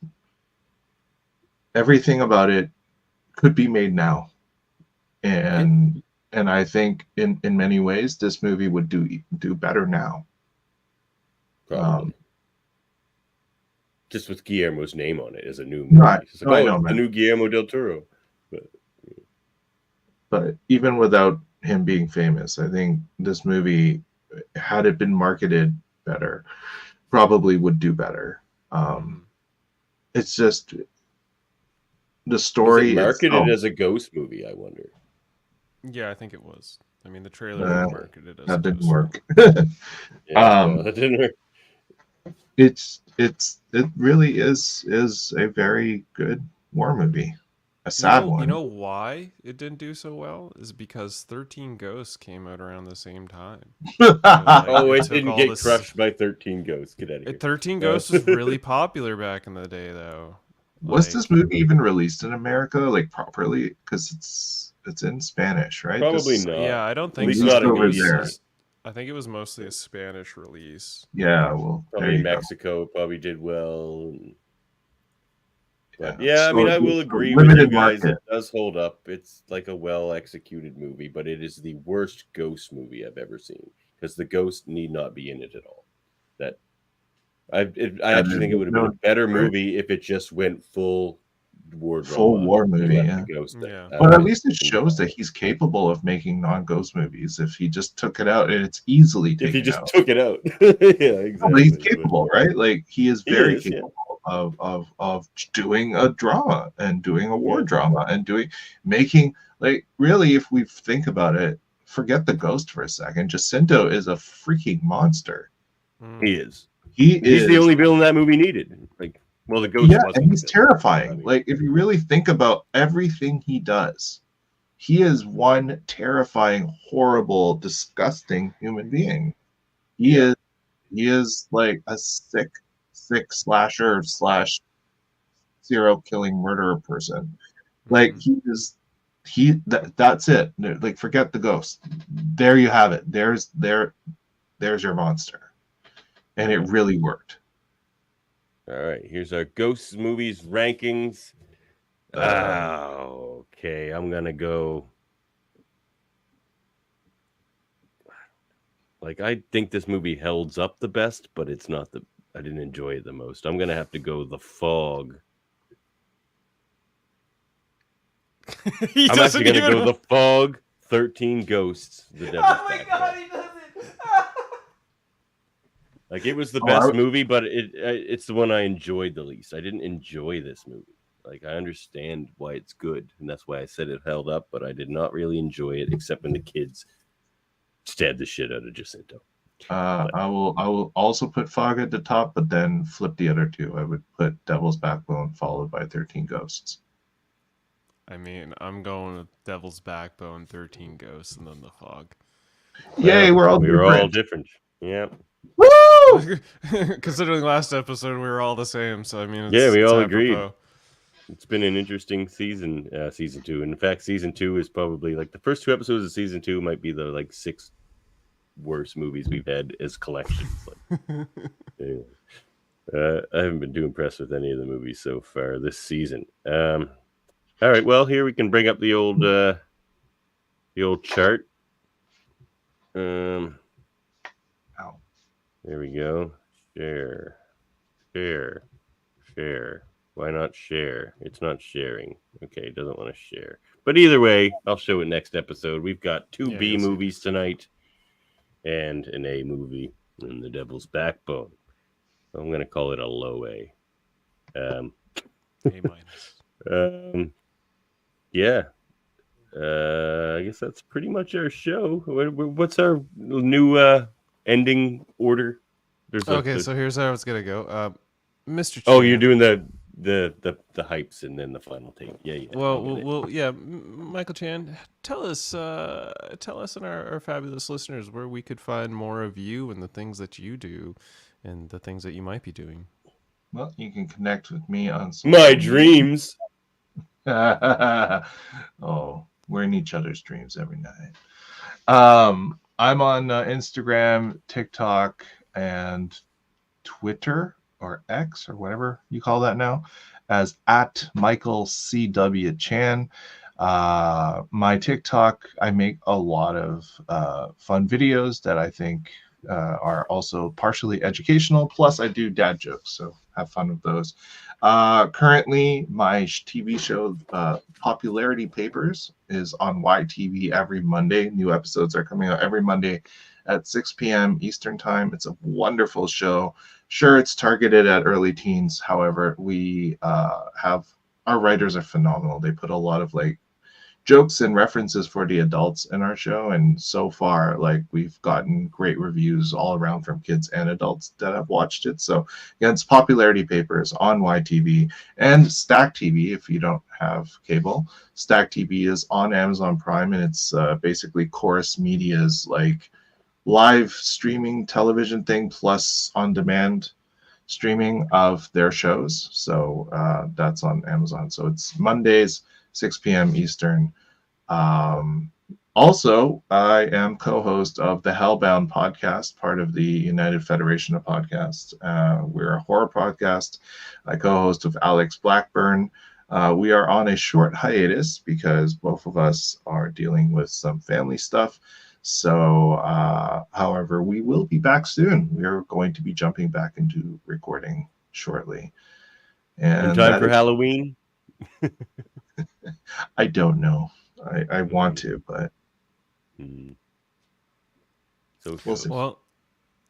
everything about it could be made now, and I think in many ways this movie would do better now. Probably. Just with Guillermo's name on it as a new movie. It's like, the new Guillermo del Toro. But even without him being famous, I think this movie, had it been marketed better, probably would do better. It's just the story. Was it marketed as a ghost movie, I wonder? Yeah, I think it was. I mean, the trailer marketed as that didn't work. That didn't work. It really is a very good war movie. A sad one. You know why it didn't do so well? Is because 13 Ghosts came out around the same time. It didn't get crushed by 13 Ghosts. Get out of here. 13 Ghosts was really popular back in the day, though. Was this movie even released in America, like, properly? Because it's in Spanish, right? Probably not. Yeah, I don't think so. Over there. I think it was mostly a Spanish release. Yeah, well, probably Mexico probably did well. But I mean, I will agree with you guys. It does hold up. It's like a well-executed movie, but it is the worst ghost movie I've ever seen, because the ghost need not be in it at all. I actually think it would have been a better movie if it just went full war drama. Full war movie, yeah. But at least it shows that he's capable of making non-ghost movies. If he just took it out, and it's easily taken out. If he just took it out. Yeah, exactly. But he's capable, right? Like, he is very capable of doing a drama and doing a war drama and making, like, really, if we think about it, forget the ghost for a second. Jacinto is a freaking monster. He is. He's the only villain that movie needed. Like, well, the ghost. Yeah, and he's terrifying. I mean, like, if you really think about everything he does, he is one terrifying, horrible, disgusting human being. He is like a sick slasher / serial killing murderer person. Like, that's it. Like, forget the ghost. There you have it. there's your monster. And it really worked. All right, here's our Ghosts movies rankings. Okay, I'm gonna go. Like, I think this movie holds up the best, but it's not the. I didn't enjoy it the most. I'm gonna have to go The Fog. I'm actually gonna go The Fog, 13 Ghosts, The Devil's Backbone. God, he does it. Like, it was the best movie, but it's the one I enjoyed the least. I didn't enjoy this movie. Like, I understand why it's good, and that's why I said it held up, but I did not really enjoy it, except when the kids stabbed the shit out of Jacinto. I will also put Fog at the top, but then flip the other two. I would put Devil's Backbone followed by 13 Ghosts. I mean, I'm going with Devil's Backbone, 13 Ghosts, and then The Fog. Yay, we're all different. Yeah. Woo! Considering last episode we were all the same, so I mean, we all apropos. agreed. It's been an interesting season, season 2. In fact, season 2 is probably like the first 2 episodes of season 2 might be the 6 worst movies we've had as collections. Anyway, I haven't been too impressed with any of the movies so far this season. All right, well, here we can bring up the old chart. There we go. Share. Why not share? It's not sharing. Okay, it doesn't want to share. But either way, I'll show it next episode. We've got 2 B movies tonight and an A movie in The Devil's Backbone. I'm going to call it a low A. A minus. Yeah. I guess that's pretty much our show. What's our new ending order? So here's how it's going to go. Mr. Chan. Oh, you're doing the hypes and then the final take. Yeah. Well, Michael Chan, tell us and our fabulous listeners where we could find more of you and the things that you do and the things that you might be doing. Well, you can connect with me on my dreams. Oh, we're in each other's dreams every night. I'm on Instagram, TikTok, and Twitter or X or whatever you call that now as @MichaelCW my TikTok, I make a lot of fun videos that I think are also partially educational. Plus I do dad jokes, so have fun with those. Currently my TV show Popularity Papers is on YTV every Monday. New episodes are coming out every Monday at 6 p.m. Eastern time. It's a wonderful show. Sure, it's targeted at early teens. However, we have our writers are phenomenal. They put a lot of jokes and references for the adults in our show, and so far we've gotten great reviews all around from kids and adults that have watched it. So again, it's Popularity Papers on YTV and Stack TV. If you don't have cable, Stack TV is on Amazon Prime, and it's basically Chorus Media's live streaming television thing plus on demand streaming of their shows. So that's on Amazon. So it's Mondays 6 p.m. Eastern. Also, I am co-host of the Hellbound Podcast, part of the United Federation of Podcasts. We're a horror podcast. I co-host with Alex Blackburn. We are on a short hiatus because both of us are dealing with some family stuff. So, however, we will be back soon. We are going to be jumping back into recording shortly. And in time for Halloween? I don't know. I want to, but so we'll see. Well,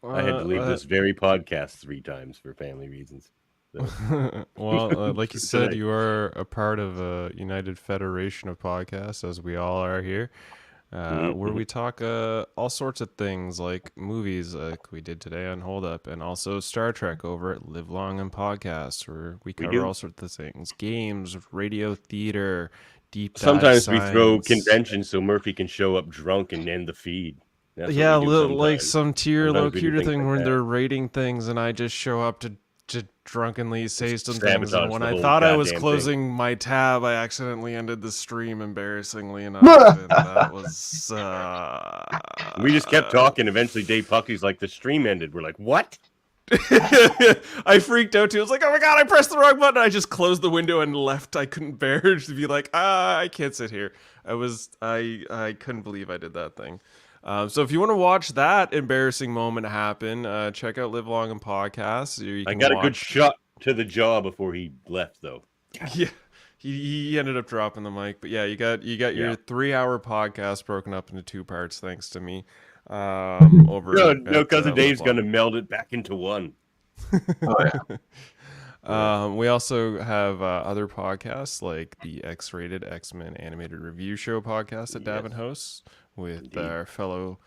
I had to leave this very podcast 3 times for family reasons. So. Well, like you said, you are a part of a United Federation of Podcasts, as we all are here, where we talk all sorts of things like movies, like we did today on Hold Up, and also Star Trek over at Live Long and Podcasts, where we cover all sorts of things, games, radio, theater, deep dive Sometimes science. we throw conventions so Murphy can show up drunk and end the feed. That's some tier low cuter thing where they're rating things, and I just show up to drunkenly say some Sabotage things, and when the I whole thought I was goddamn closing my tab, I accidentally ended the stream, embarrassingly enough, and that was... We just kept talking. Eventually, Dave Pucky's like, the stream ended. We're like, what? I freaked out too. I was like, oh my god, I pressed the wrong button. I just closed the window and left. I couldn't bear to be like, I can't sit here. I couldn't believe I did that thing. So if you want to watch that embarrassing moment happen, check out Live Long and Podcast. I got a good shot to the jaw before he left, though. Yeah, he ended up dropping the mic. But yeah, you got your 3-hour podcast broken up into 2 parts, thanks to me. Over no, cousin Dave's gonna meld it back into one. We also have other podcasts like the X-Rated X-Men Animated Review Show podcast that Davan hosts with our fellow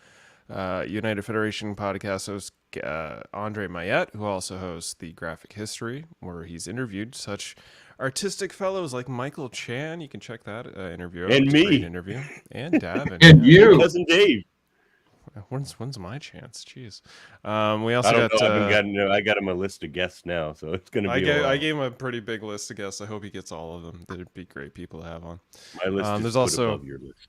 United Federation podcast host Andrè Myette, who also hosts the Graphic History, where he's interviewed such artistic fellows like Michael Chan. You can check that interview out. And it's me. a great interview. And Davan. And you. Cousin Dave. When's my chance? Jeez. We also got. I got him a list of guests now, so it's gonna be. I gave him a pretty big list of guests. I hope he gets all of them. That'd be great people to have on. My list is there's put also above your list.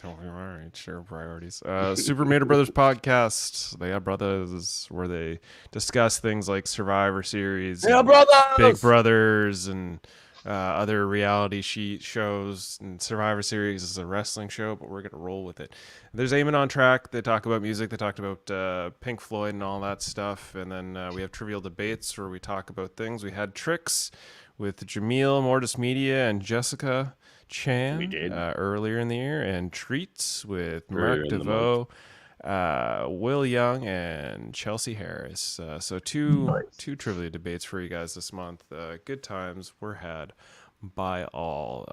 All right, share priorities. Super Mater Brothers podcast. They are brothers where they discuss things like Survivor Series, Big Brothers, and other reality shows. And Survivor Series is a wrestling show, but we're gonna roll with it. There's Eamon on Track. They talk about music. They talked about Pink Floyd and all that stuff. And then we have Trivial Debates where we talk about things. We had Tricks with Jaemeel, Mortis Media, and Jessica Chan earlier in the year, and Treats with Mark DeVoe, Will Young, and Chelsea Harris. So two trivia debates for you guys this month. Good times were had by all.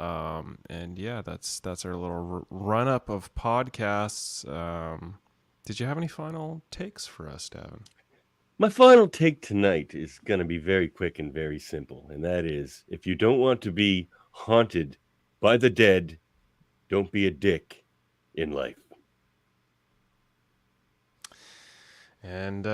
And yeah, that's our little run up of podcasts. Did you have any final takes for us, Davan? My final take tonight is going to be very quick and very simple, and that is, if you don't want to be haunted by the dead, don't be a dick in life. And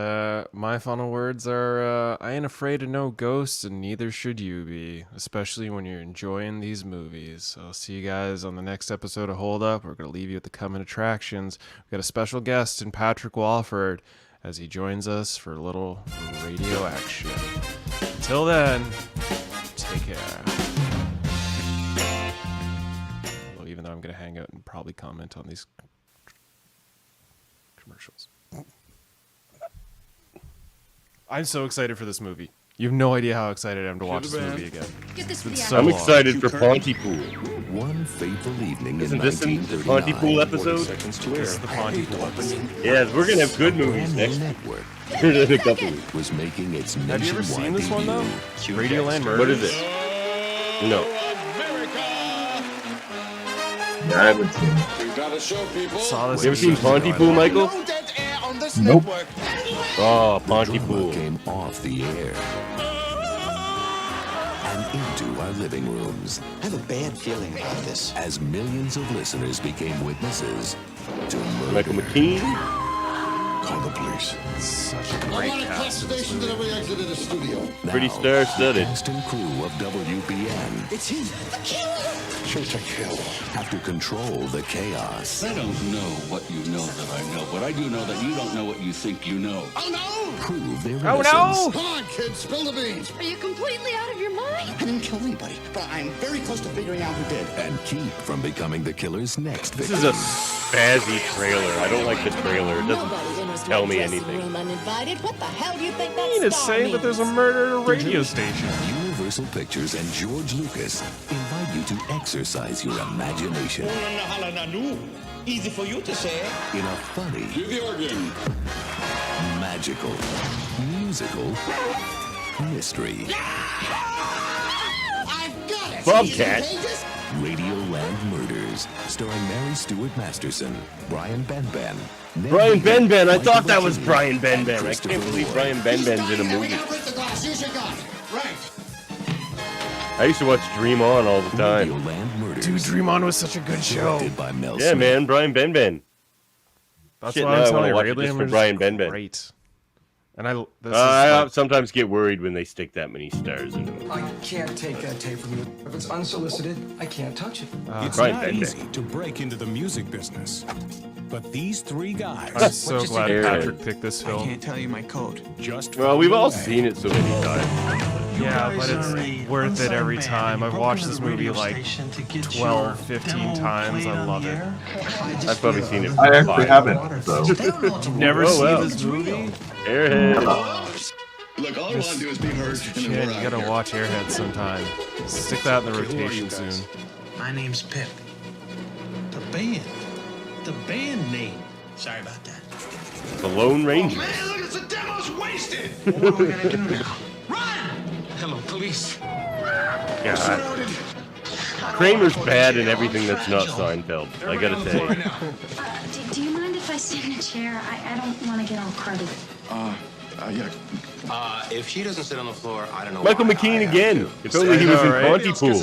my final words are, I ain't afraid of no ghosts, and neither should you be, especially when you're enjoying these movies. So I'll see you guys on the next episode of Hold Up. We're going to leave you with the coming attractions. We've got a special guest in Patrick Walford as he joins us for a little radio action. Until then, take care. Well, even though I'm going to hang out and probably comment on these commercials. I'm so excited for this movie. You have no idea how excited I am to watch this movie again. I'm excited for Pontypool. One fateful evening Isn't this the Pontypool episode? This is the Pontypool episode. Yeah, we're going to have good movies next network. in a couple weeks. Was making its Have you ever seen this one, though? debut. Radioland Murders? What is it? No. Yeah, I haven't seen it. You gotta show people. Saw this You ever seen Pontypool, Michael? No dead air on this Nope. network. Oh, Drama Pontypool. came off the air and into our living rooms I have a bad feeling about this. as millions of listeners became witnesses to murder. Michael McKean. Call the police. Such a great cast. in this movie. we exited the studio. Pretty Now, star-studded. the cast and crew of WBN It's him. Shoot to kill. have to control the chaos. I don't know what you know that I know, but I do know that you don't know what you think you know. Oh no! Prove their Oh, innocence. no! Come on, kids, spill the beans. Are you completely out of your mind? I didn't kill anybody, but I'm very close to figuring out who did. And keep from becoming the killer's next This victim. is a spazzy trailer. I don't like the trailer. It doesn't tell me anything. Uninvited. What the hell do you think that It's saying that there's a murder at a radio station. Universal Pictures and George Lucas invite you to exercise your imagination Easy for you to say. in a funny, magical, musical mystery. I've got it. Bobcat. Radioland Murders, starring Mary Stuart Masterson, Brian Benben. Brian Benben. I thought that was Brian Benben. I can't believe Brian Benben's in a movie. Break the glass. Use your gun. Right. I used to watch Dream On all the time. Radioland Murders. Dude, Dream On was such a good show. Directed by Mel Yeah, Smith. man, Brian Benben. That's Shit, why now I'm I telling wanna you, watch it Radioland just for Murders Brian is Benben. great. And I sometimes get worried when they stick that many stars into it. I can't take that tape from you. If it's unsolicited, I can't touch it. It's not easy to break into the music business. But these three guys... I'm so glad Patrick picked this film. I can't tell you my code. Well, we've all seen it so many times. Yeah, but it's worth it every time. I've watched this movie like 12, 15 times. I love it. I've probably seen it. I actually haven't, though. You've never seen this movie? Airhead. Look, all I want to do is be heard. Shit, you gotta watch Airhead sometime. Stick that in the rotation soon. My name's Pip. The band name. Sorry about that. The Lone Ranger. Man, look, it's the demo's wasted. What are we gonna do now? Run! Hello, police. God. Kramer's bad in everything that's not Seinfeld. I gotta say. Do you mind if I sit in a chair? I don't want to get all crowded. Yeah. If she doesn't sit on the floor, I don't know. Michael McKean again. If only he was in Pontypool.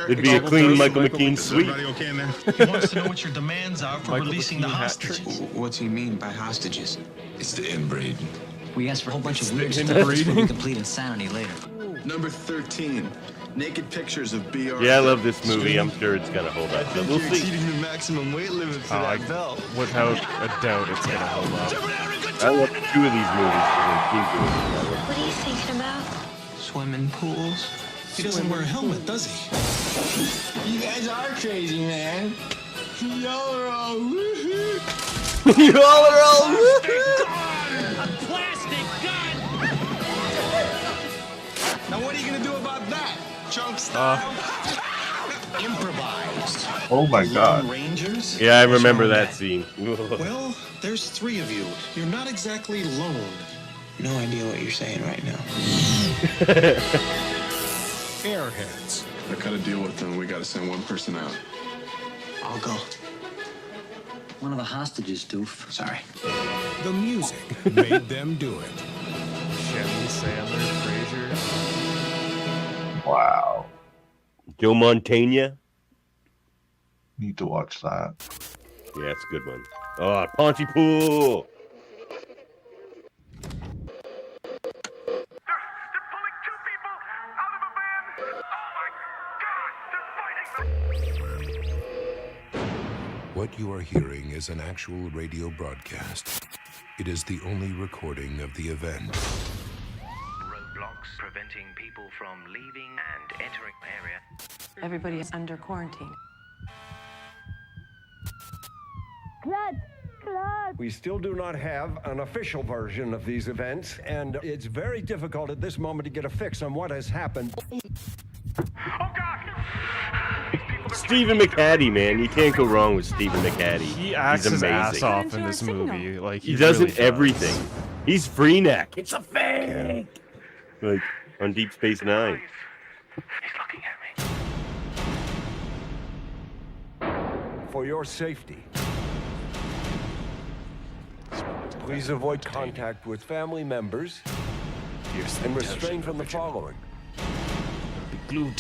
It'd be a clean Michael McKean suite. Okay in there? He wants to know what your demands are for releasing the hostages. What's he mean by hostages? It's the inbreed. We asked for a whole bunch of weird stuff for complete insanity later. Number 13. Naked pictures of BR. Yeah, I love this movie. I'm sure it's gonna hold up. But we'll see. Exceeding the maximum weight limit for that belt. Without a doubt, it's gonna hold up. I love 2 of these movies. What are you thinking about? Swimming pools. He doesn't wear a helmet, does he? You guys are crazy, man. Y'all are all woohoo. Y'all are all woohoo. A plastic gun! Now what are you gonna do about that? Chunk style? Improvised. Oh my God. Rangers? Yeah, I remember that scene. Well, there's 3 of you. You're not exactly lone. No idea what you're saying right now. Airheads. I cut a deal with them. We gotta send one person out. I'll go. One of the hostages, doof. Sorry. The music made them do it. Chevy, Sandler, Frazier. Wow. Joe Montana. Need to watch that. Yeah, it's a good one. Oh, Pontypool. What you are hearing is an actual radio broadcast. It is the only recording of the event. Roadblocks preventing people from leaving and entering the area. Everybody is under quarantine. We still do not have an official version of these events, and it's very difficult at this moment to get a fix on what has happened. Stephen McHattie, man. You can't go wrong with Stephen McHattie. He acts his ass off in this movie. Like he does really it everything. He's free neck. It's a fake. Like on Deep Space Nine. For your safety, please avoid contact with family members and refrain from the following.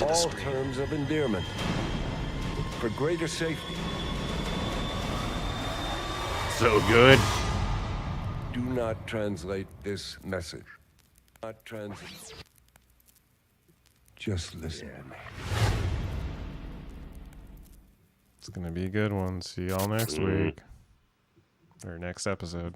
All terms of endearment. For greater safety. So good. Do not translate this message. Not translate. Just listen to me. It's gonna be a good one. See y'all next week. Or next episode.